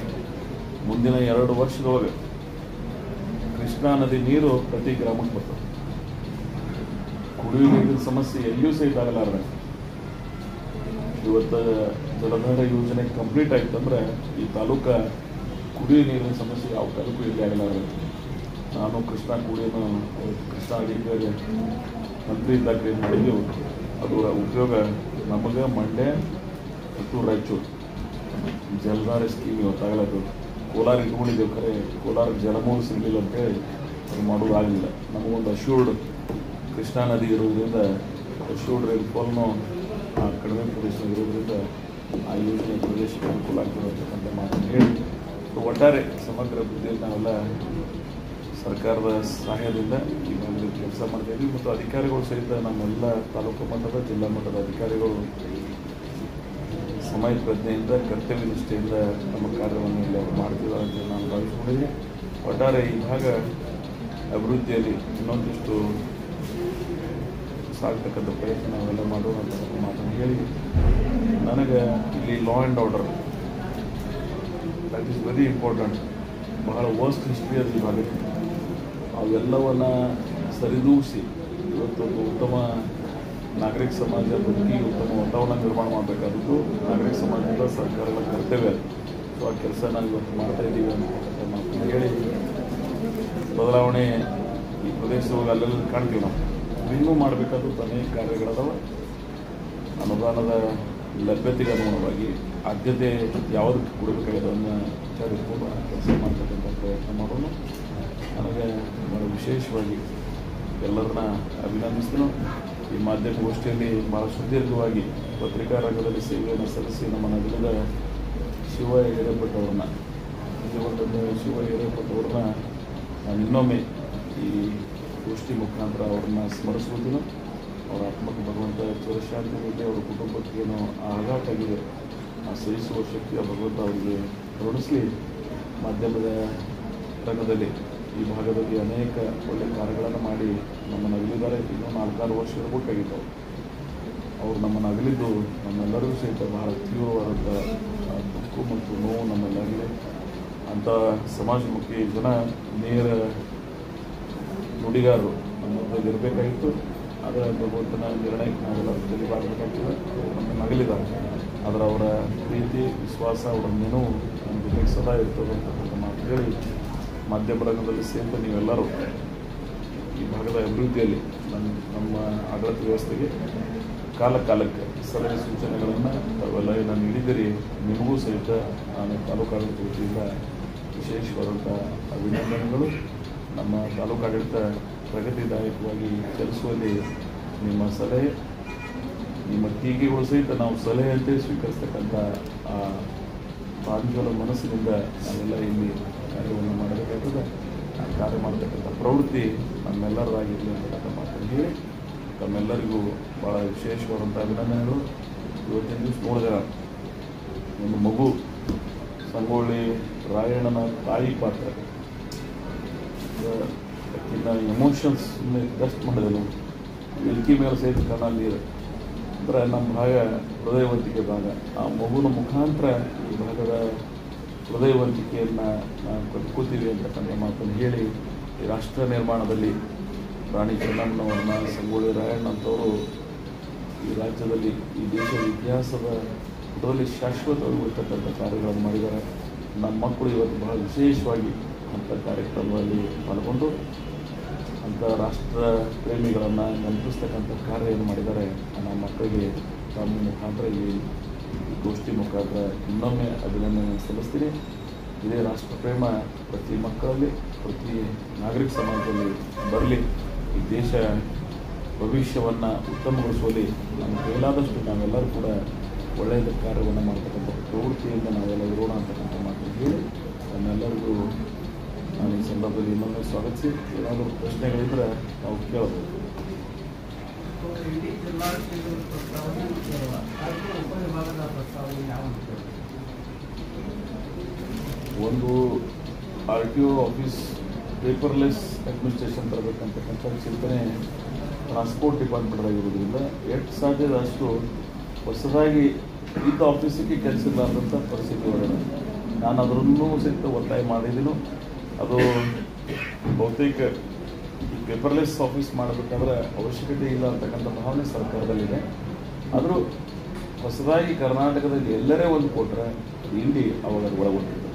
ಮುಂದಿನ 2 ವರ್ಷದೊಳಗೆ ಕೃಷ್ಣಾ ನದಿ ನೀರು ಪ್ರತಿ ಗ್ರಾಮಕ್ಕೆ ಬರ್ತದೆ. ಕುಡಿಯುವ ನೀರಿನ ಸಮಸ್ಯೆ ಎಲ್ಲಿಯೂ ಸಹಿತ ಆಗಲಾರ್ದೆ ಇವತ್ತು ಜಲಧಾರೆ ಯೋಜನೆ ಕಂಪ್ಲೀಟ್ ಆಯ್ತು ಅಂದರೆ ಈ ತಾಲೂಕ ಕುಡಿಯುವ ನೀರಿನ ಸಮಸ್ಯೆ ಯಾವ ತಾಲೂಕು ಇಲ್ಲಿ ಆಗಲಾರ್ದೆ. ನಾನು ಕೃಷ್ಣಾ ಅಧಿಕಾರಿ ಮಂತ್ರಿ ಇದ್ದಾಗ ಮಾಡಿದೆವು, ಅದರ ಉಪಯೋಗ ನಮಗೆ ಮಂಡ್ಯ ಮತ್ತು ರಾಯಚೂರು ಜಲಧಾರೆ ಸ್ಕೀಮ್ ಇವತ್ತಾಗಲದು. ಕೋಲಾರ ಇಟ್ಕೊಂಡಿದ್ದೇವೆ, ಖರೆ ಕೋಲಾರ ಜಲಮೂಲ ಸಿಗಲಿಲ್ಲ ಅಂತೇಳಿ ಅದು ಮಾಡೋದಾಗಲಿಲ್ಲ. ನಮಗೊಂದು ಅಶ್ಯೂರ್ಡ್ ಕೃಷ್ಣಾ ನದಿ ಇರೋದ್ರಿಂದ ಅಶ್ಯೂರ್ಡ್ ರೈನ್ಫಾಲ್ನು ಕಡಿಮೆ ಪ್ರದೇಶ ಇರೋದ್ರಿಂದ ಆ ಯೋಜನೆ ಪ್ರದೇಶಕ್ಕೆ ಅನುಕೂಲ ಆಗ್ತದೆ ಅಂತಕ್ಕಂಥ ಮಾತನ್ನು ಹೇಳಿ, ಒಟ್ಟಾರೆ ಸಮಗ್ರ ಅಭಿವೃದ್ಧಿಯಲ್ಲಿ ನಾವೆಲ್ಲ ಸರ್ಕಾರದ ಸಹಾಯದಿಂದ ಈ ಭಾಗದಲ್ಲಿ ಕೆಲಸ ಮಾಡ್ತಾಯಿದ್ವಿ. ಮತ್ತು ಅಧಿಕಾರಿಗಳು ಸಹಿತ ನಮ್ಮೆಲ್ಲ ತಾಲೂಕು ಮಟ್ಟದ ಜಿಲ್ಲಾ ಮಟ್ಟದ ಅಧಿಕಾರಿಗಳು ಸಮಯ ಪ್ರಜ್ಞೆಯಿಂದ ಕರ್ತವ್ಯ ನಿಷ್ಠೆಯಿಂದ ನಮ್ಮ ಕಾರ್ಯವನ್ನು ಇಲ್ಲಿ ಅವರು ಮಾಡ್ತಿದ್ದಾರೆ ಅಂತ ನಾನು ಭಾವಿಸ್ಕೊಂಡಿದ್ದೀನಿ. ಒಟ್ಟಾರೆ ಈ ಭಾಗ ಅಭಿವೃದ್ಧಿಯಲ್ಲಿ ಇನ್ನೊಂದಿಷ್ಟು ಸಾಗ್ತಕ್ಕಂಥ ಪ್ರಯತ್ನ ನಾವೆಲ್ಲ ಮಾಡೋಣ ಅಂತ ಮಾತನ್ನು ಹೇಳಿ, ನನಗೆ ಇಲ್ಲಿ law and order that is very important. ಬಹಳ ವರ್ಸ್ಟ್ ಹಿಸ್ಟ್ರಿ ಅದು ಈ ಭಾಗಕ್ಕೆ. ಅವೆಲ್ಲವನ್ನು ಸರಿದೂಗಿಸಿ ಇವತ್ತೊಂದು ಉತ್ತಮ ನಾಗರಿಕ ಸಮಾಜ ಬದುಕಿ ಉತ್ತಮ ವಾತಾವರಣ ನಿರ್ಮಾಣ ಮಾಡಬೇಕಾದದ್ದು ನಾಗರಿಕ ಸಮಾಜದ ಸರ್ಕಾರದ ಕರ್ತವ್ಯ. ಸೊ ಆ ಕೆಲಸ ನಾವು ಇವತ್ತು ಮಾಡ್ತಾಯಿದ್ದೀವಿ ಅಂತಕ್ಕಂಥ ಮಾತನ್ನು ಹೇಳಿ, ಬದಲಾವಣೆ ಈ ಪ್ರದೇಶದೊಳಗೆ ಅಲ್ಲೆಲ್ಲ ಕಾಣ್ತೀವಿ ನಾವು. ಇನ್ನೂ ಮಾಡಬೇಕಾದ ಅನೇಕ ಕಾರ್ಯಗಳದಾವ. ಅನುದಾನದ ಲಭ್ಯತೆಗೆ ಅನುಗುಣವಾಗಿ ಆದ್ಯತೆ ಯಾವುದಕ್ಕೆ ಕೊಡಬೇಕಾಗಿರೋದನ್ನು ವಿಚಾರಿಸ್ಕೊಂಡು ಆ ಕೆಲಸ ಮಾಡ್ತಕ್ಕಂಥ ಪ್ರಯತ್ನ ಮಾಡೋಣ. ನನಗೆ ಭಾಳ ವಿಶೇಷವಾಗಿ ಎಲ್ಲರನ್ನ ಅಭಿನಂದಿಸ್ತೀನಿ. ಈ ಮಾಧ್ಯಮಗೋಷ್ಠಿಯಲ್ಲಿ ಭಾಳ ಸುದೀರ್ಘವಾಗಿ ಪತ್ರಿಕಾ ರಂಗದಲ್ಲಿ ಸೇವೆಯನ್ನು ಸಲ್ಲಿಸಿ ನಮ್ಮ ನಗರದ ಶಿವ ಹಿರೇಮಠ ಅವ್ರನ್ನ ನಾನು ಇನ್ನೊಮ್ಮೆ ಈ ಗೋಷ್ಠಿ ಮುಖಾಂತರ ಅವ್ರನ್ನ ಸ್ಮರಿಸ್ಕೊಳ್ತೀನಿ. ಅವರ ಆತ್ಮಕ್ಕೆ ಭಗವಂತ ಚಿರಶಾಂತಿ ನೀಡಿ, ಅವರ ಕುಟುಂಬಕ್ಕೇನು ಆಘಾತ ಆಗಿದೆ ಆ ಸಹಿಸುವ ಶಕ್ತಿಯ ಭಗವಂತ ಅವರಿಗೆ ಕರುಣಿಸಲಿ. ಮಾಧ್ಯಮದ ರಂಗದಲ್ಲಿ ಈ ಭಾಗದಲ್ಲಿ ಅನೇಕ ಒಳ್ಳೆಯ ಕಾರ್ಯಗಳನ್ನು ಮಾಡಿ ನಮ್ಮನ್ನು ಅಗಲಿದ್ದಾರೆ. ಇನ್ನೂ 4-6 ವರ್ಷ ಇರಬೇಕಾಗಿತ್ತು. ಅವರು ನಮ್ಮನ್ನು ಅಗಲಿದ್ದು ನಮ್ಮೆಲ್ಲರಿಗೂ ಸಹಿತ ಬಹಳ ತೀವ್ರವಾದಂಥ ದುಃಖ ಮತ್ತು ನೋವು ನಮ್ಮೆಲ್ಲರಿಗಿದೆ. ಅಂಥ ಸಮಾಜಮುಖಿ ಜನ ನೇರ ನುಡಿಗಾರರು ನಮ್ಮಲ್ಲಿ ಇರಬೇಕಾಗಿತ್ತು. ಅದರ ಭಗವಂತನ ನಿರ್ಣಯಕ್ಕೆ ನಾವೆಲ್ಲ ತಿಳಿಬಾರಬೇಕಾಗ್ತದೆ. ನಮ್ಮನ್ನು ಅಗಲಿದ್ದಾರೆ, ಆದರೆ ಅವರ ಪ್ರೀತಿ ವಿಶ್ವಾಸ ಅವರ ನೆನವು ನಮ್ಮ ಜೊತೆಗೆ ಸದಾ ಇರ್ತದೆ ಅಂತಕ್ಕಂಥ ಮಾತು ಹೇಳಿ, ಮಾಧ್ಯಮ ರಂಗದಲ್ಲಿ ಸೇರಿದ ನೀವೆಲ್ಲರೂ ಈ ಭಾಗದ ಅಭಿವೃದ್ಧಿಯಲ್ಲಿ ನಮ್ಮ ಆಡಳಿತ ವ್ಯವಸ್ಥೆಗೆ ಕಾಲಕ್ಕೆ ಸಲಹೆ ಸೂಚನೆಗಳನ್ನು ತಾವೆಲ್ಲ ನಾನು ನೀಡಿದ್ದೀರಿ. ನಿಮಗೂ ಸಹಿತ ನಾನು ತಾಲೂಕಾಡಳಿತ ವತಿಯಿಂದ ವಿಶೇಷವಾದಂಥ ಅಭಿನಂದನೆಗಳು. ನಮ್ಮ ತಾಲೂಕಾಡಳಿತ ಪ್ರಗತಿದಾಯಕವಾಗಿ ಚಲಿಸುವಲ್ಲಿ ನಿಮ್ಮ ಸಲಹೆ, ನಿಮ್ಮ ಟೀಕೆಗಳು ಸಹಿತ ನಾವು ಸಲಹೆಯಂತೆ ಸ್ವೀಕರಿಸ್ತಕ್ಕಂಥ ಪ್ರಾಂಜಲ ಮನಸ್ಸಿನಿಂದ ನಾವೆಲ್ಲ ಇಲ್ಲಿ ಕಾರ್ಯವನ್ನು ಮಾಡಬೇಕಾಗ್ತದೆ. ಕಾರ್ಯ ಮಾಡತಕ್ಕಂಥ ಪ್ರವೃತ್ತಿ ನಮ್ಮೆಲ್ಲರದಾಗಿರಲಿ ಅಂತಕ್ಕಂಥ ಮಾತನ್ನು ಹೇಳಿ ತಮ್ಮೆಲ್ಲರಿಗೂ ಭಾಳ ವಿಶೇಷವಾದಂಥ ಅಭಿನಂದನೆಗಳು. ಇವತ್ತಿನ ದಿವಸ ನೋಡಿದ್ರೆ ಒಂದು ಮಗು ಸಂಗೊಳ್ಳಿ ರಾಯಣ್ಣನ ತಾಯಿ ಪಾತ್ರ ಇನ್ನು ಎಮೋಷನ್ಸ್ ಟೆಸ್ಟ್ ಮಾಡಿದೆನು ಇಲ್ಕಿ ಮೇಲೆ ಸಹಿತ ಕಣ್ಣ ನೀರು ಅಂದರೆ ನಮ್ಮ ಭಾಗ ಹೃದಯವಂತಿಕೆ ಭಾಗ. ಆ ಮಗುವಿನ ಮುಖಾಂತರ ಈ ಭಾಗದ ಹೃದಯವಂತಿಕೆಯನ್ನು ನಾವು ಕಟ್ಕೋತೀವಿ ಅಂತಕ್ಕಂಥ ಮಾತನ್ನು ಹೇಳಿ ಈ ರಾಷ್ಟ್ರ ನಿರ್ಮಾಣದಲ್ಲಿ ರಾಣಿ ಚೆನ್ನಮ್ಮನವ್ರನ್ನ, ಸಂಗೊಳ್ಳಿ ರಾಯಣ್ಣ ಅಂತವರು ಈ ರಾಜ್ಯದಲ್ಲಿ ಈ ದೇಶದ ಇತಿಹಾಸದ ಪುಟದಲ್ಲಿ ಶಾಶ್ವತವಾಗಿ ಉಳಿತಕ್ಕಂಥ ಕಾರ್ಯಗಳನ್ನು ಮಾಡಿದ್ದಾರೆ. ನಮ್ಮ ಮಕ್ಕಳು ಇವತ್ತು ಬಹಳ ವಿಶೇಷವಾಗಿ ಅಂಥ ಕಾರ್ಯಕ್ರಮದಲ್ಲಿ ಪಾಲ್ಗೊಂಡು ಅಂಥ ರಾಷ್ಟ್ರ ಪ್ರೇಮಿಗಳನ್ನು ನೆನಪಿಸ್ತಕ್ಕಂಥ ಕಾರ್ಯವನ್ನು ಮಾಡಿದ್ದಾರೆ. ನಮ್ಮ ಮಕ್ಕಳಿಗೆ ತಮ್ಮ ಮುಖಾಂತರ ಈ ಗೋಷ್ಠಿ ಮುಖಾಂತರ ಇನ್ನೊಮ್ಮೆ ಅಭಿನಂದನೆ ಸಲ್ಲಿಸ್ತೀನಿ. ಇದೇ ರಾಷ್ಟ್ರ ಪ್ರೇಮ ಪ್ರತಿ ಮಕ್ಕಳಲ್ಲಿ, ಪ್ರತಿ ನಾಗರಿಕ ಸಮಾಜದಲ್ಲಿ ಬರಲಿ. ಈ ದೇಶ ಭವಿಷ್ಯವನ್ನು ಉತ್ತಮಗೊಳಿಸುವಲ್ಲಿ ನಮ್ಮ ಕೈಲಾದಷ್ಟು ನಾವೆಲ್ಲರೂ ಕೂಡ ಒಳ್ಳೆಯದ ಕಾರ್ಯವನ್ನು ಮಾಡ್ತಕ್ಕಂಥ ಪ್ರವೃತ್ತಿಯಿಂದ ನಾವೆಲ್ಲ ಇರೋಣ ಅಂತಕ್ಕಂಥ ಮಾತನ್ನು ಹೇಳಿ ನಮ್ಮೆಲ್ಲರಿಗೂ ನಾನು ಈ ಸಂದರ್ಭದಲ್ಲಿ ಇನ್ನೊಮ್ಮೆ ಸ್ವಾಗತಿಸಿ ಏನಾದರೂ ಪ್ರಶ್ನೆಗಳಿದ್ದರೆ ನಾವು ಕೇಳಬಹುದು. ಒಂದು RTO ಆಫೀಸ್ ಪೇಪರ್ಲೆಸ್ ಅಡ್ಮಿನಿಸ್ಟ್ರೇಷನ್ ತರಬೇಕಂತಕ್ಕಂಥ ಚಿಂತನೆ ಟ್ರಾನ್ಸ್ಪೋರ್ಟ್ ಡಿಪಾರ್ಟ್ಮೆಂಟ್ದಾಗಿರೋದ್ರಿಂದ ಎಷ್ಟು ಸಾಧ್ಯದ ಅಷ್ಟು ಹೊಸದಾಗಿ ಇದ್ದ ಆಫೀಸಿಗೆ ಕೆಲಸದಾದಂಥ ಪರಿಸ್ಥಿತಿ ಹೊರಗಡೆ ನಾನು ಅದರಲ್ಲೂ ಸಹಿತ ಒತ್ತಾಯ ಮಾಡಿದ್ದೀನು. ಅದು ಬಹುತೇಕ ಈ ಪೇಪರ್ಲೆಸ್ ಆಫೀಸ್ ಮಾಡಬೇಕಾದ್ರೆ ಅವಶ್ಯಕತೆ ಇಲ್ಲ ಅಂತಕ್ಕಂಥ ಭಾವನೆ ಸರ್ಕಾರದಲ್ಲಿದೆ. ಆದರೂ ಹೊಸದಾಗಿ ಕರ್ನಾಟಕದಲ್ಲಿ ಎಲ್ಲರೇ ಒಂದು ಕೊಟ್ಟರೆ ಇಲ್ಲಿ ಅವಾಗ ಒಳಗೊಂಡಿದೆ.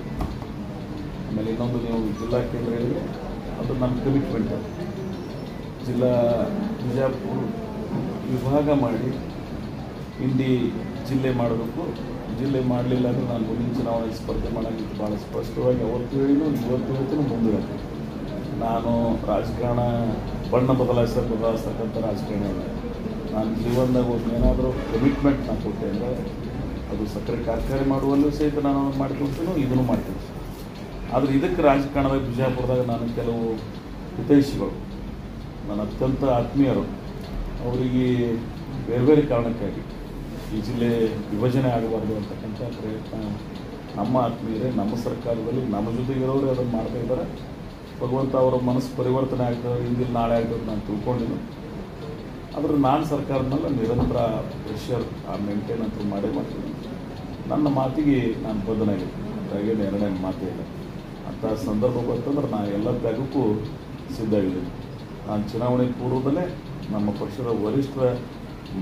ಆಮೇಲೆ ಇನ್ನೊಂದು ನೀವು ಜಿಲ್ಲಾ ಕೇಂದ್ರ ಹೇಳಿದ್ರೆ ಅದು ನಮ್ಮ ಕಮಿಟ್ಮೆಂಟ್. ಜಿಲ್ಲಾ ಬಿಜಾಪುರ ವಿಭಾಗ ಮಾಡಿ ಇಂಡಿ ಜಿಲ್ಲೆ ಮಾಡಬೇಕು. ಜಿಲ್ಲೆ ಮಾಡಲಿಲ್ಲ ಅಂದರೆ ನಾನು ಮುಂದಿನ ಚುನಾವಣೆ ಸ್ಪರ್ಧೆ ಮಾಡೋಕ್ಕೆ ಭಾಳ ಸ್ಪಷ್ಟವಾಗಿ ಅವತ್ತು ಹೇಳಿದ್ರು, ಇವತ್ತು ಹೇಳ್ತೀನಿ, ಮುಂದೆ ಹೇಳ್ತೀನಿ. ನಾನು ರಾಜಕಾರಣ ಬಣ್ಣ ಬದಲಾಯಿಸ್ತಕ್ಕಂಥ ರಾಜಕಾರಣ ಇಲ್ಲ. ನಾನು ಜೀವನದಾಗ ಒಂದು ಏನಾದರೂ ಕಮಿಟ್ಮೆಂಟ್ ನಾನು ಕೊಟ್ಟೆ ಅಂದರೆ ಅದು ಸಕ್ಕರೆ ಕಾರ್ಖಾನೆ ಮಾಡುವಲ್ಲೂ ಸಹಿತ ನಾನು ಮಾಡ್ಕೊಳ್ತೀನಿ, ಇದನ್ನು ಮಾಡ್ತೀನಿ. ಆದರೆ ಇದಕ್ಕೆ ರಾಜಕಾರಣದಾಗ ಬಿಜಾಪುರದಾಗ ನಾನು ಕೆಲವು ಹಿತೈಷಿಗಳು ನನ್ನ ಅತ್ಯಂತ ಆತ್ಮೀಯರು ಅವರಿಗೆ ಬೇರೆ ಬೇರೆ ಕಾರಣಕ್ಕಾಗಿ ಈ ಜಿಲ್ಲೆ ವಿಭಜನೆ ಆಗಬಾರ್ದು ಅಂತಕ್ಕಂಥ ಪ್ರಯತ್ನ ನಮ್ಮ ಆತ್ಮೀಯರೇ ನಮ್ಮ ಸರ್ಕಾರದಲ್ಲಿ ನಮ್ಮ ಜೊತೆಗಿರೋರು ಅದನ್ನು ಮಾಡ್ತಾ ಇದ್ದಾರೆ. ಭಗವಂತ ಅವರ ಮನಸ್ಸು ಪರಿವರ್ತನೆ ಆಗ್ತದೆ, ಹಿಂದಿನ ನಾಳೆ ಆಗ್ತದೆ ನಾನು ತಿಳ್ಕೊಂಡಿದ್ದು. ಆದರೂ ನಾನು ಸರ್ಕಾರದಲ್ಲ ನಿರಂತರ ಪ್ರೆಷರ್ ಮೇಂಟೈನ್ ಅಂತ ಮಾಡೇ ಮಾಡ್ತೀನಿ. ನನ್ನ ಮಾತಿಗೆ ನಾನು ಬದ್ಧನಾಗಿದ್ದೀನಿ, ಹಾಗೇನು ಎರಡನೇ ಮಾತೇ ಇಲ್ಲ. ಅಂಥ ಸಂದರ್ಭ ಬಂತಂದ್ರೆ ನಾನು ಎಲ್ಲ ತ್ಯಾಗಕ್ಕೂ ಸಿದ್ಧವಿದ್ದೀನಿ. ನಾನು ಚುನಾವಣೆ ಪೂರ್ವದಲ್ಲೇ ನಮ್ಮ ಪಕ್ಷದ ವರಿಷ್ಠರ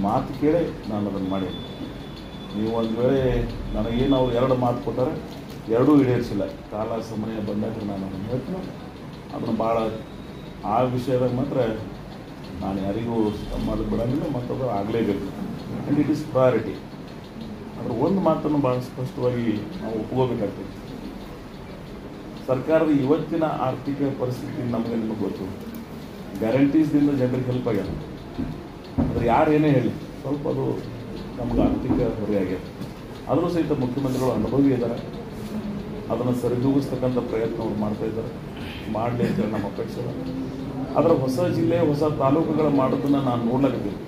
ಮಾತು ಕೇಳಿ ನಾನು ಅದನ್ನು ಮಾಡಿ. ನೀವು ಒಂದು ವೇಳೆ ನನಗೇನು ಅವ್ರು ಎರಡು ಮಾತು ಕೊಟ್ಟಾರೆ, ಎರಡೂ ಈಡೇರಿಸಿಲ್ಲ. ಕಾಲ ಸಮಯ ಬಂದಾಗ ನಾನು ಅದನ್ನು ಹೇಳ್ತೀನಿ. ಅದನ್ನು ಭಾಳ ಆ ವಿಷಯದಾಗ ಮಾತ್ರ ನಾನು ಯಾರಿಗೂ ಮಾಡೋದು ಬಿಡೋಂಗಿಲ್ಲ, ಮತ್ತು ಅದು ಆಗಲೇಬೇಕು. And it is priority. ಆದರೆ ಒಂದು ಮಾತನ್ನು ಭಾಳ ಸ್ಪಷ್ಟವಾಗಿ ನಾವು ಒಪ್ಕೋಬೇಕಾಗ್ತದೆ. ಸರ್ಕಾರದ ಇವತ್ತಿನ ಆರ್ಥಿಕ ಪರಿಸ್ಥಿತಿ ನಮಗೆ ನಿಮಗೆ ಗೊತ್ತು. ಗ್ಯಾರಂಟೀಸ್ದಿಂದ ಜನರಿಗೆ ಹೆಲ್ಪ್ ಆಗ್ಯದ. ಆದರೆ ಯಾರು ಏನೇ ಹೇಳಿ ಸ್ವಲ್ಪ ಅದು ನಮ್ಗೆ ಆರ್ಥಿಕ ಹೊರೆಯಾಗ್ಯದ. ಆದರೂ ಸಹಿತ ಮುಖ್ಯಮಂತ್ರಿಗಳು ಅನುಭವಿ ಇದ್ದಾರೆ. ಅದನ್ನು ಸರಿದೂಗಿಸ್ತಕ್ಕಂಥ ಪ್ರಯತ್ನ ಅವ್ರು ಮಾಡ್ತಾಯಿದ್ದಾರೆ. ಮಾಡಲಿ ಅಂತೇಳಿ ನಮ್ಮ ಅಪೇಕ್ಷೆ. ಆದರೆ ಹೊಸ ಜಿಲ್ಲೆ, ಹೊಸ ತಾಲೂಕುಗಳ ಮಾಡೋದನ್ನು ನಾನು ನೋಡ್ಲಾಗ್ತೀನಿ.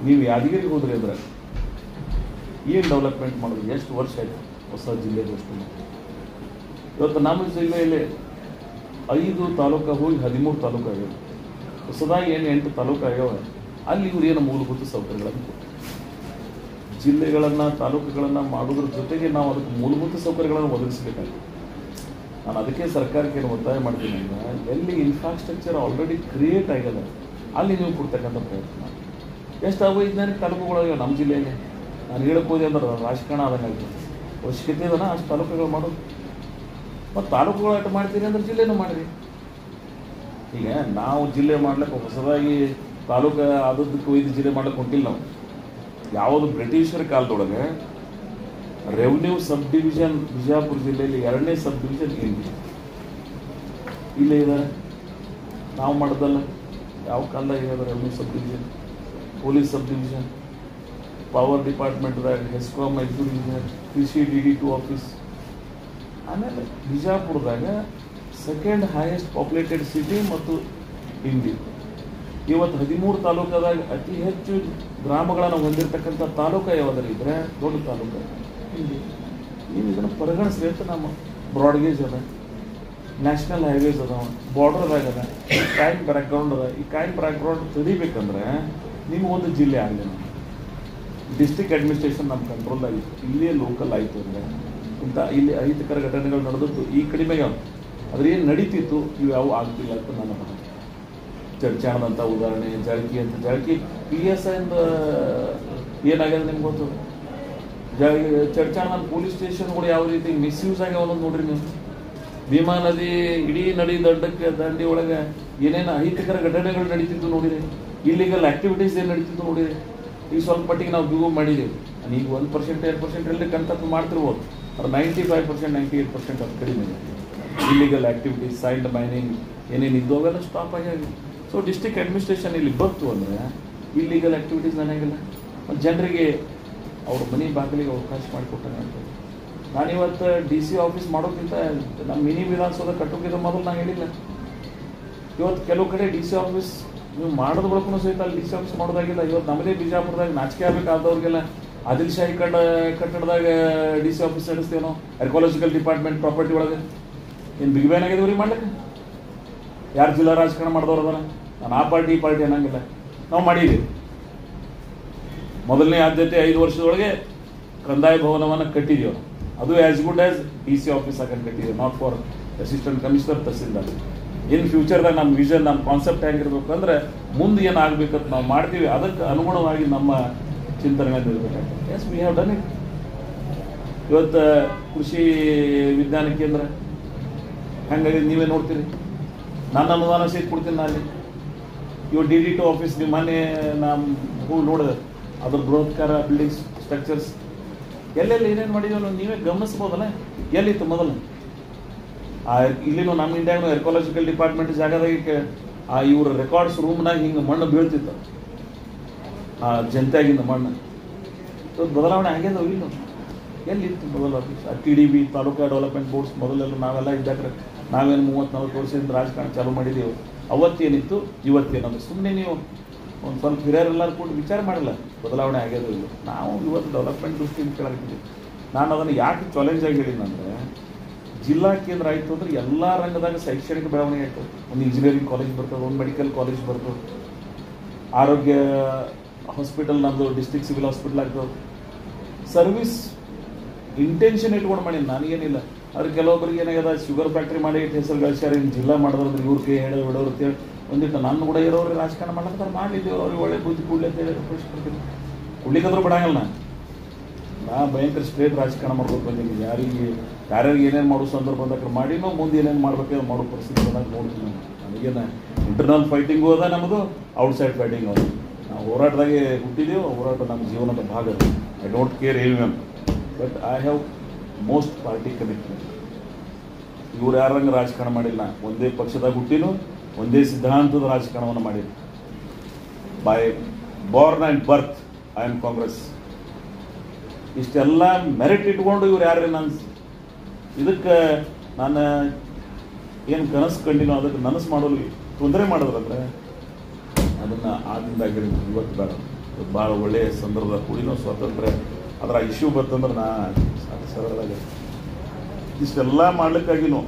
ನೀವು ಯಾದಗಿರಿಗೆ ಹೋದ್ರಿ ಅಂದರೆ ಏನು ಡೆವಲಪ್ಮೆಂಟ್ ಮಾಡೋದು, ಎಷ್ಟು ವರ್ಷ ಆಯಿತು ಹೊಸ ಜಿಲ್ಲೆ ಘೋಷಣೆ ಮಾಡಿ. ಇವತ್ತು ನಮ್ಮ ಜಿಲ್ಲೆಯಲ್ಲಿ 5 ತಾಲೂಕು ಹೋಗಿ 13 ತಾಲೂಕು ಆಗ್ಯಾವ. ಹೊಸದಾಗಿ ಏನು 8 ತಾಲೂಕು ಆಗ್ಯಾವ. ಅಲ್ಲಿ ಇವ್ರು ಏನು ಮೂಲಭೂತ ಸೌಕರ್ಯಗಳನ್ನು ಕೊಟ್ಟು ಜಿಲ್ಲೆಗಳನ್ನು, ತಾಲೂಕುಗಳನ್ನು ಮಾಡೋದ್ರ ಜೊತೆಗೆ ನಾವು ಅದಕ್ಕೆ ಮೂಲಭೂತ ಸೌಕರ್ಯಗಳನ್ನು ಒದಗಿಸಬೇಕಾಗಿದೆ. ನಾನು ಅದಕ್ಕೆ ಸರ್ಕಾರಕ್ಕೆ ಏನು ಒತ್ತಾಯ ಮಾಡ್ತೀನಿ ಅಂದರೆ, ಎಲ್ಲಿ ಇನ್ಫ್ರಾಸ್ಟ್ರಕ್ಚರ್ ಆಲ್ರೆಡಿ ಕ್ರಿಯೇಟ್ ಆಗ್ಯದ ಅಲ್ಲಿ ನೀವು ಕೊಡ್ತಕ್ಕಂಥ ಪ್ರಯತ್ನ. ಎಷ್ಟು ಅವೈಜ್ಞಾನಿಕ ತಾಲೂಕುಗಳಾಗ್ಯಾವ ನಮ್ಮ ಜಿಲ್ಲೆಯಲ್ಲಿ. ನಾನು ಹೇಳಕ್ಕೆ ಹೋದೆ ಅಂದ್ರೆ ರಾಜಕಾರಣ ಆದಂಗೆ ಆಗ್ತದೆ. ಅವಶ್ಯಕತೆ ಇದನ್ನ ಅಷ್ಟು ತಾಲೂಕುಗಳು ಮಾಡೋದು. ಮತ್ತು ತಾಲೂಕುಗಳು ಆಟ ಮಾಡ್ತೀರಿ ಅಂದ್ರೆ ಜಿಲ್ಲೆನೂ ಮಾಡಿರಿ. ಈಗ ನಾವು ಜಿಲ್ಲೆ ಮಾಡ್ಲಿಕ್ಕೆ ಹೊಸದಾಗಿ ತಾಲೂಕು ಆದದ್ದಕ್ಕೆ ಒಯ್ದು ಜಿಲ್ಲೆ ಮಾಡ್ಲಿಕ್ಕೆ ಹೊಂಟಿಲ್ಲ ನಾವು. ಯಾವುದು ಬ್ರಿಟಿಷರ ಕಾಲದೊಳಗೆ ರೆವಿನ್ಯೂ ಸಬ್ ಡಿವಿಷನ್ ಬಿಜಾಪುರ ಜಿಲ್ಲೆಯಲ್ಲಿ 2ನೇ ಸಬ್ ಡಿವಿಷನ್ ಇಲ್ಲೇ ಇದೆ. ನಾವು ಮಾಡೋದಲ್ಲ. ಯಾವ ಕಾಲದಾಗ ಇದೆ revenue sub division, police sub division, power ಡಿಪಾರ್ಟ್ಮೆಂಟ್ದಾಗ ಹೆಸ್ಕಾಮ್ ಎಕ್ಸಿಕ್ಯೂಟಿವ್, ಕೃಷಿ DD2 ಆಫೀಸ್. ಆಮೇಲೆ ಬಿಜಾಪುರದಾಗ ಸೆಕೆಂಡ್ ಹೈಯೆಸ್ಟ್ ಪಾಪ್ಯುಲೇಟೆಡ್ ಸಿಟಿ ಮತ್ತು ಇಂಡಿ. ಇವತ್ತು 13 ತಾಲೂಕದಾಗ ಅತಿ ಹೆಚ್ಚು ಗ್ರಾಮಗಳನ್ನು ಹೊಂದಿರತಕ್ಕಂಥ ತಾಲೂಕು ಯಾವುದಾರು ಇದ್ರೆ ದೊಡ್ಡ ತಾಲೂಕು ಇಂಡಿ. ನೀವು ಇದನ್ನು ಪರಿಗಣಿಸ್ರಿ ಅಂತ ನಮ್ಮ ಬ್ರಾಡ್ಗೇಜ್ ಅದ, ನ್ಯಾಷನಲ್ ಹೈವೇಸ್ ಅದಾವ, ಬಾರ್ಡರ್ದಾಗ ಅದ, ಕ್ರೈಮ್ ಬ್ಯಾಕ್ಗ್ರೌಂಡ್ ಅದ. ಈ ಕ್ರೈಮ್ ಬ್ಯಾಕ್ಗ್ರೌಂಡ್ ತಡಿಬೇಕಂದ್ರೆ ನಿಮಗೊಂದು ಜಿಲ್ಲೆ ಆಗಲಿ, ನಮ್ಮ ಡಿಸ್ಟ್ರಿಕ್ಟ್ ಅಡ್ಮಿನಿಸ್ಟ್ರೇಷನ್ ನಮ್ಮ ಕಂಟ್ರೋಲ್ದಾಗ ಇತ್ತು, ಇಲ್ಲೇ ಲೋಕಲ್ ಆಯಿತು ಅಂದರೆ ಇಂಥ ಇಲ್ಲಿ ಅಹಿತಕರ ಘಟನೆಗಳು ನಡೆದದ್ದು ಈ ಕಡಿಮೆಗೆ ಆದರೆ ಏನು ನಡೀತಿತ್ತು ಇವು ಯಾವ ಆಗ್ತಿಲ್ಲ ಅಂತ ನನ್ನ ಭಾವನೆ. ಚರ್ಚಾಣದಂಥ ಉದಾಹರಣೆ, ಜಾರಕಿ PSI ಇಂದ ಏನಾಗ್ಯದ ನಿಮ್ಗೆ ಗೊತ್ತು. ಚರ್ಚಾಣದ ಪೊಲೀಸ್ ಸ್ಟೇಷನ್ಗಳು ಯಾವ ರೀತಿ ಮಿಸ್ಯೂಸ್ ಆಗ್ಯಾವ ಅನ್ನೋದು ನೋಡ್ರಿ ನೀವು. ಭೀಮಾ ನದಿ ಇಡೀ ದಂಡಿ ಒಳಗೆ ಏನೇನು ಅಹಿತಕರ ಘಟನೆಗಳು ನಡೀತಿದ್ದು ನೋಡಿರಿ, ಇಲ್ಲಿಗಲ್ ಆಕ್ಟಿವಿಟೀಸ್ ಏನು ನಡೀತಿದ್ದು ನೋಡಿರಿ. ಈಗ ಸ್ವಲ್ಪ ಮಟ್ಟಿಗೆ ನಾವು ಬಿಗು ಮಾಡಿದ್ದೀವಿ, ಈಗ 1% 2% ಎಲ್ಲಿ ಕಣ್ತಪ್ಪು ಮಾಡ್ತಿರ್ಬೋದು, ಅದು 95% 98% ಅದು ಕಡಿಮೆ. ಇಲ್ಲಿಗಲ್ ಆಕ್ಟಿವಿಟೀಸ್, ಸೈಲ್ಡ್ ಮೈನಿಂಗ್ ಏನೇನು ಇದ್ದು ಅವೆಲ್ಲ ಸ್ಟಾಪ್ ಆಗ್ಯಾವ. ಸೊ ಡಿಸ್ಟ್ರಿಕ್ಟ್ ಅಡ್ಮಿನಿಸ್ಟ್ರೇಷನ್ ಇಲ್ಲಿ ಬಂತು ಅಂದರೆ ಇಲ್ಲಿಗಲ್ ಆಕ್ಟಿವಿಟೀಸ್ ನನಗಿಲ್ಲ, ಮತ್ತು ಜನರಿಗೆ ಅವ್ರ ಮನೆ ಬಾಗಿಲಿಗೆ ಅವಕಾಶ ಮಾಡಿಕೊಟ್ಟಂಗೆ. ನಾನಿವತ್ತು DC ಆಫೀಸ್ ಮಾಡೋಕ್ಕಿಂತ ನಮ್ಮ ಮಿನಿ ವಿಧಾನಸೌಧ ಕಟ್ಟೋಕ್ಕಿಂತ ಮೊದಲು ನಾನು ಹೇಳಿಲ್ಲ. ಇವತ್ತು ಕೆಲವು ಕಡೆ DC ಆಫೀಸ್ ನೀವು ಮಾಡೋದು ಬಳಕೂ ಸಹಿತ ಅಲ್ಲಿ DC ಆಫೀಸ್ ಮಾಡೋದಾಗಿಲ್ಲ. ಇವತ್ತು ನಮ್ಮದೇ ಬಿಜಾಪುರದಾಗ ನಾಚಿಕೆ ಆಗಬೇಕಾದವ್ರಿಗೆಲ್ಲ ಆದಿಲ್ ಶಾಹಿ ಕಟ್ಟಡದಾಗ DC ಆಫೀಸ್ ನಡೆಸ್ತೇವೆ ನಾವು. ಆರ್ಕಿಯಾಲಜಿಕಲ್ ಡಿಪಾರ್ಟ್ಮೆಂಟ್ ಪ್ರಾಪರ್ಟಿ ಒಳಗೆ ಏನು ಬಿಗ್ ಬ್ಯಾನ್ ಆಗಿದೆವ್ರಿ ಮಾಡ್ಲಿಕ್ಕೆ? ಯಾರು ಜಿಲ್ಲಾ ರಾಜಕಾರಣ ಮಾಡಿದವ್ರು ಅದಾರ? ನಾನು ಆ ಪಾರ್ಟಿ ಈ ಪಾರ್ಟಿ ಅನ್ನಂಗಿಲ್ಲ, ನಾವು ಮಾಡಿದ್ದೀವಿ. ಮೊದಲನೇ ಆದ್ಯತೆ 5 ವರ್ಷದೊಳಗೆ ಕಂದಾಯ ಭವನವನ್ನು ಕಟ್ಟಿದ್ದೀವಿ. ಅದು as good as DC office ಹಾಕಂಡು ಕಟ್ಟಿದ್ದೀವಿ, not for assistant commissioner tahsildar. In ಫ್ಯೂಚರ್ದಾಗ ನಮ್ಮ ವಿಷನ್, ನಮ್ಮ ಕಾನ್ಸೆಪ್ಟ್ ಹೆಂಗಿರ್ಬೇಕು ಅಂದರೆ ಮುಂದೆ ಏನು ಆಗ್ಬೇಕಂತ ನಾವು ಮಾಡ್ತೀವಿ, ಅದಕ್ಕೆ ಅನುಗುಣವಾಗಿ ನಮ್ಮ ಚಿಂತನೆ ಇರಬೇಕಾಗ್ತದೆ. Yes, we have done it. ಇವತ್ತು ಕೃಷಿ ವಿಜ್ಞಾನ ಕೇಂದ್ರ ಹಂಗಾಗಿ ನೀವೇ ನೋಡ್ತೀರಿ, ನಾನು ಅನುದಾನ ಸಹಿತ ಕೊಡ್ತೀನಿ. ನಾನು ಅಲ್ಲಿ ಇವು DD2 ಆಫೀಸ್ ನಿಮ್ಮ ಮನೆ ನಾವು ನೋಡಿದೆ, ಅದ್ರ ಬೃಹತ್ಕಾರ ಬಿಲ್ಡಿಂಗ್ಸ್ ಸ್ಟ್ರಕ್ಚರ್ಸ್ ಎಲ್ಲೆಲ್ಲಿ ಏನೇನು ಮಾಡಿದೀವಿ ನೀವೇ ಗಮನಿಸ್ಬೋದಲ್ಲ. ಎಲ್ಲಿತ್ತು ಮೊದಲು? ಇಲ್ಲಿನೂ ನಮ್ಮ ಇಂಡಿಯಾಗೂ ಆರ್ಕಿಯಾಲಜಿಕಲ್ ಡಿಪಾರ್ಟ್ಮೆಂಟ್ ಜಾಗದಾಗ ಇವ್ರ ರೆಕಾರ್ಡ್ಸ್ ರೂಮ್ನಾಗ ಹಿಂಗೆ ಮಣ್ಣು ಬೀಳ್ತಿತ್ತು, ಜನತೆಯಾಗಿಂದ ಮಣ್ಣು. ಬದಲಾವಣೆ ಆಗ್ಯದವು ಇಲ್ಲ, ಎಲ್ಲಿತ್ತು ಮೊದಲು office? TDB taluka development boards ಮೊದಲೆಲ್ಲ ನಾವೆಲ್ಲ ಇದ್ದಾಗ ನಾವೇನು 30-40 ವರ್ಷದಿಂದ ರಾಜಕಾರಣ ಚಾಲೂ ಮಾಡಿದ್ದೀವಿ. ಅವತ್ತೇನಿತ್ತು ಇವತ್ತೇನದು? ಸುಮ್ಮನೆ ನೀವು ಒಂದು ಸ್ವಲ್ಪ ಹಿರಿಯರೆಲ್ಲರೂ ಕೂಡ ವಿಚಾರ ಮಾಡಲ್ಲ, ಬದಲಾವಣೆ ಆಗ್ಯದೋ ಇಲ್ಲ. ನಾವು ಇವತ್ತು ಡೆವಲಪ್ಮೆಂಟ್ ದೃಷ್ಟಿಯಿಂದ ಕೇಳಾಕಿದ್ದೀವಿ. ನಾನು ಅದನ್ನು ಯಾಕೆ ಚಾಲೆಂಜ್ ಆಗಿ ಹೇಳಿನಂದರೆ, ಜಿಲ್ಲಾ ಕೇಂದ್ರ ಆಯಿತು ಅಂದರೆ ಎಲ್ಲ ರಂಗದಾಗ ಶೈಕ್ಷಣಿಕ ಬೆಳವಣಿಗೆ ಆಯಿತು. ಒಂದು ಇಂಜಿನಿಯರಿಂಗ್ ಕಾಲೇಜ್ ಬರ್ತದೆ, ಒಂದು ಮೆಡಿಕಲ್ ಕಾಲೇಜ್ ಬರ್ತದೆ, ಆರೋಗ್ಯ ಹಾಸ್ಪಿಟಲ್ ನಮ್ಮದು ಡಿಸ್ಟ್ರಿಕ್ಟ್ ಸಿವಿಲ್ ಹಾಸ್ಪಿಟಲ್ ಆಗ್ತದೆ. ಸರ್ವಿಸ್ ಇಂಟೆನ್ಷನ್ ಇಟ್ಕೊಂಡು ಮಾಡಿ ನನಗೇನಿಲ್ಲ. ಆದ್ರೆ ಕೆಲವೊಬ್ಬರಿಗೆ ಏನಾಗ್ಯದ, ಶುಗರ್ ಫ್ಯಾಕ್ಟ್ರಿ ಮಾಡಿ ಹೆಸರು ಗಳಿಸ್ಯಾರ, ಇನ್ನು ಜಿಲ್ಲಾ ಮಾಡಿದ್ರೆ ಇವ್ರ ಕೈ ಹೇಳೋ ಬಿಡೋರು ಅಂತೇಳಿ ಒಂದಿಟ್ಟು ನನ್ನ ಕೂಡ ಇರೋರಿಗೆ ರಾಜಕಾರಣ ಮಾಡ್ತಾರೆ. ಮಾಡಲಿದ್ದೇವೆ, ಅವ್ರಿಗೆ ಒಳ್ಳೆ ಬುದ್ಧಿ ಕೂಡಲೇ ಅಂತ ಹೇಳಿ ರಿಕ್ವೆಸ್ಟ್ ಮಾಡ್ತೀನಿ. ಕೊಡ್ಲಿಕ್ಕಂದ್ರೂ ಬಿಡಂಗಲ್ಲ. ನಾ ಭಯಂಕರ ಸ್ಟ್ರೇಟ್ ರಾಜಕಾರಣ ಮಾಡ್ಕೊಂಡು ಬಂದಿದ್ದೀನಿ. ಯಾರ್ಯಾರಿಗೆ ಏನೇನು ಮಾಡೋ ಸಂದರ್ಭ ಬಂದಾಗ ಮಾಡಿನೋ, ಮುಂದೆ ಏನೇನು ಮಾಡ್ಬೇಕು ಮಾಡೋ ಪರಿಸ್ಥಿತಿ ಬಂದಾಗ ನೋಡ್ತೀನಿ. ನನಗೇನು ಇಂಟರ್ನಲ್ ಫೈಟಿಂಗು ಅದ, ನಮ್ಮದು ಔಟ್ಸೈಡ್ ಫೈಟಿಂಗ್ ಅದ. ನಾವು ಹೋರಾಟದಾಗೆ ಹುಟ್ಟಿದ್ದೀವಿ, ಹೋರಾಟ ನಮ್ಮ ಜೀವನದ ಭಾಗ. I don't care anyone, but I have most party commitment. ಇವ್ರು ಯಾರಂಗೆ ರಾಜಕಾರಣ ಮಾಡಿಲ್ಲ. ಒಂದೇ ಪಕ್ಷದಾಗ ಹುಟ್ಟಿನೂ, ಒಂದೇ ಸಿದ್ಧಾಂತದ ರಾಜಕಾರಣವನ್ನು ಮಾಡಿಲ್ಲ. By Born and birth I am Congress. ಇಷ್ಟೆಲ್ಲ ಮೆರಿಟ್ ಇಟ್ಕೊಂಡು ಇವ್ರು ಯಾರೇ ಇದಕ್ಕೆ ನಾನು ಏನು ಕನಸು ಕಂಡಿನೋ ಅದಕ್ಕೆ ನನಸು ಮಾಡೋದು ತೊಂದರೆ ಮಾಡೋದ್ರಂದ್ರೆ ಅದನ್ನು ಆಗಿಂದಾಗಿ ಇವತ್ತು ಬೇಡ. ಭಾಳ ಒಳ್ಳೆಯ ಸಂದರ್ಭ ಕೂಡಿನೋ ಸ್ವಾತಂತ್ರ್ಯ ಅದರ ಇಶ್ಯೂ ಬರ್ತಂದ್ರೆ ನಾ ಸರಳದಾಗ ಇಷ್ಟೆಲ್ಲ ಮಾಡ್ಲಿಕ್ಕಾಗಿನೂ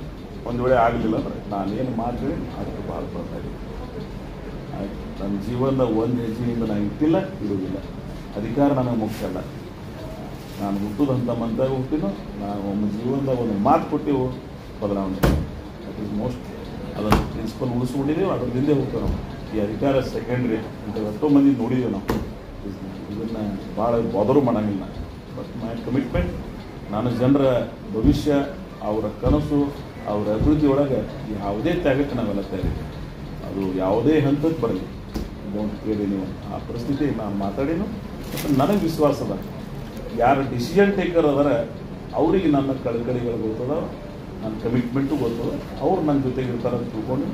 ಒಂದು ವೇಳೆ ಆಗಲಿಲ್ಲ ಅಂದರೆ ನಾನೇನು ಮಾಡ್ತೀನಿ ಅದಕ್ಕೆ ಭಾಳ ಬರ್ತಾಯಿದ್ದೀನಿ. ಆಯ್ತು, ನನ್ನ ಜೀವನದ ಒಂದು ಹೆಜ್ಜೆಯಿಂದ ನಾನು ಇಟ್ಟಿಲ್ಲ, ಇಡುವುದಿಲ್ಲ. ಅಧಿಕಾರ ನನಗೆ ಮುಖ್ಯ ಅಲ್ಲ. ನಾನು ಹುಟ್ಟುದಂಥ ಮಂದಾಗ ಹುಟ್ಟಿನೋ, ನಾನು ಒಮ್ಮೆ ಜೀವನದಾಗ ಒಂದು ಮಾತು ಕೊಟ್ಟಿವು, ಬದಲಾವಣೆ. ದಟ್ ಈಸ್ ಮೋಸ್ಟ್ ಅದನ್ನು ಪ್ರಿನ್ಸಿಪಲ್ ಉಳಿಸ್ಕೊಂಡಿದ್ದೀವಿ, ಅದ್ರ ಹಿಂದೆ ಹೋಗ್ತೇವೆ ನಾವು. ಈ ಅಧಿಕಾರ ಸೆಕೆಂಡ್ರಿ ಅಂತ ಎಷ್ಟೋ ಮಂದಿ ನೋಡಿದ್ದೀವಿ ನಾವು. ಇದನ್ನು ಭಾಳ ಬಾದರೂ ಮಾಡೋಂಗಿಲ್ಲ. ಬಟ್ ಮೈ ಕಮಿಟ್ಮೆಂಟ್, ನಾನು ಜನರ ಭವಿಷ್ಯ, ಅವರ ಕನಸು, ಅವರ ಅಭಿವೃದ್ಧಿ ಒಳಗೆ ಯಾವುದೇ ತ್ಯಾಗಕ್ಕೆ ನಾವೆಲ್ಲ ತಯಾರಿದ್ದೀವಿ. ಅದು ಯಾವುದೇ ಹಂತಕ್ಕೆ ಬರಲಿ, ಡೋಂಟ್ ಕೇಳಿ ನೀವು ಆ ಪರಿಸ್ಥಿತಿ ನಾನು ಮಾತಾಡಿನು. ಮತ್ತು ನನಗೆ ವಿಶ್ವಾಸ ಅದ, ಯಾರು ಡಿಸಿಷನ್ ಟೇಕರ್ ಅದಾರ ಅವ್ರಿಗೆ ನನ್ನ ಕಳಕಳಿಗಳು ಗೊತ್ತದ, ನನ್ನ ಕಮಿಟ್ಮೆಂಟು ಗೊತ್ತದ, ಅವ್ರು ನನ್ನ ಜೊತೆಗಿರ್ತಾರೆ ಅಂತ ತಿಳ್ಕೊಂಡು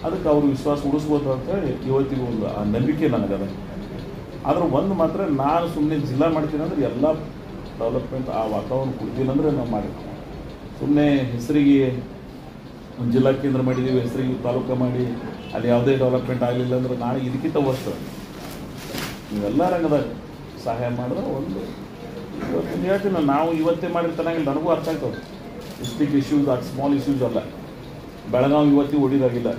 ಅದಕ್ಕೆ ಅವ್ರ ವಿಶ್ವಾಸ ಉಳಿಸ್ಬೋದು ಅಂತೇಳಿ ಇವತ್ತಿಗೂ ಒಂದು ಆ ನಂಬಿಕೆ ನನಗದ. ಆದ್ರೆ ಒಂದು ಮಾತ್ರ, ನಾನು ಸುಮ್ಮನೆ ಜಿಲ್ಲಾ ಮಾಡ್ತೀನಿ ಅಂದರೆ ಎಲ್ಲ ಡೆವಲಪ್ಮೆಂಟ್ ಆ ವಾತಾವರಣ ಕೊಡ್ತೀನಿ ಅಂದರೆ ನಾವು ಮಾಡಿರ್ತೀವಿ. ಸುಮ್ಮನೆ ಹೆಸರಿಗೆ ಒಂದು ಜಿಲ್ಲಾ ಕೇಂದ್ರ ಮಾಡಿದ್ದೀವಿ, ಹೆಸರಿಗೆ ತಾಲೂಕು ಮಾಡಿ ಅಲ್ಲಿ ಯಾವುದೇ ಡೆವಲಪ್ಮೆಂಟ್ ಆಗಲಿಲ್ಲ ಅಂದ್ರೆ ನಾಳೆ ಇದಕ್ಕಿಂತ ವಸ್ತು ನೀವೆಲ್ಲ ರಂಗದಾಗ ಸಹಾಯ ಮಾಡಿದ್ರೆ ಒಂದು ಇವತ್ತು ಹೇಳ್ತೀನಿ ನಾವು ಇವತ್ತೇ ಮಾಡಿರ್ತಾನಾಗಿಲ್ಲ, ನನಗೂ ಅರ್ಥ ಆಗ್ತದೆ. ಡಿಸ್ಟ್ರಿಕ್ಟ್ ಇಶ್ಯೂಸ್ ಅದು ಸ್ಮಾಲ್ ಇಶ್ಯೂಸ್ ಅಲ್ಲ. ಬೆಳಗಾವಿ ಇವತ್ತಿಗೆ ಓಡಿದಾಗಿಲ್ಲ,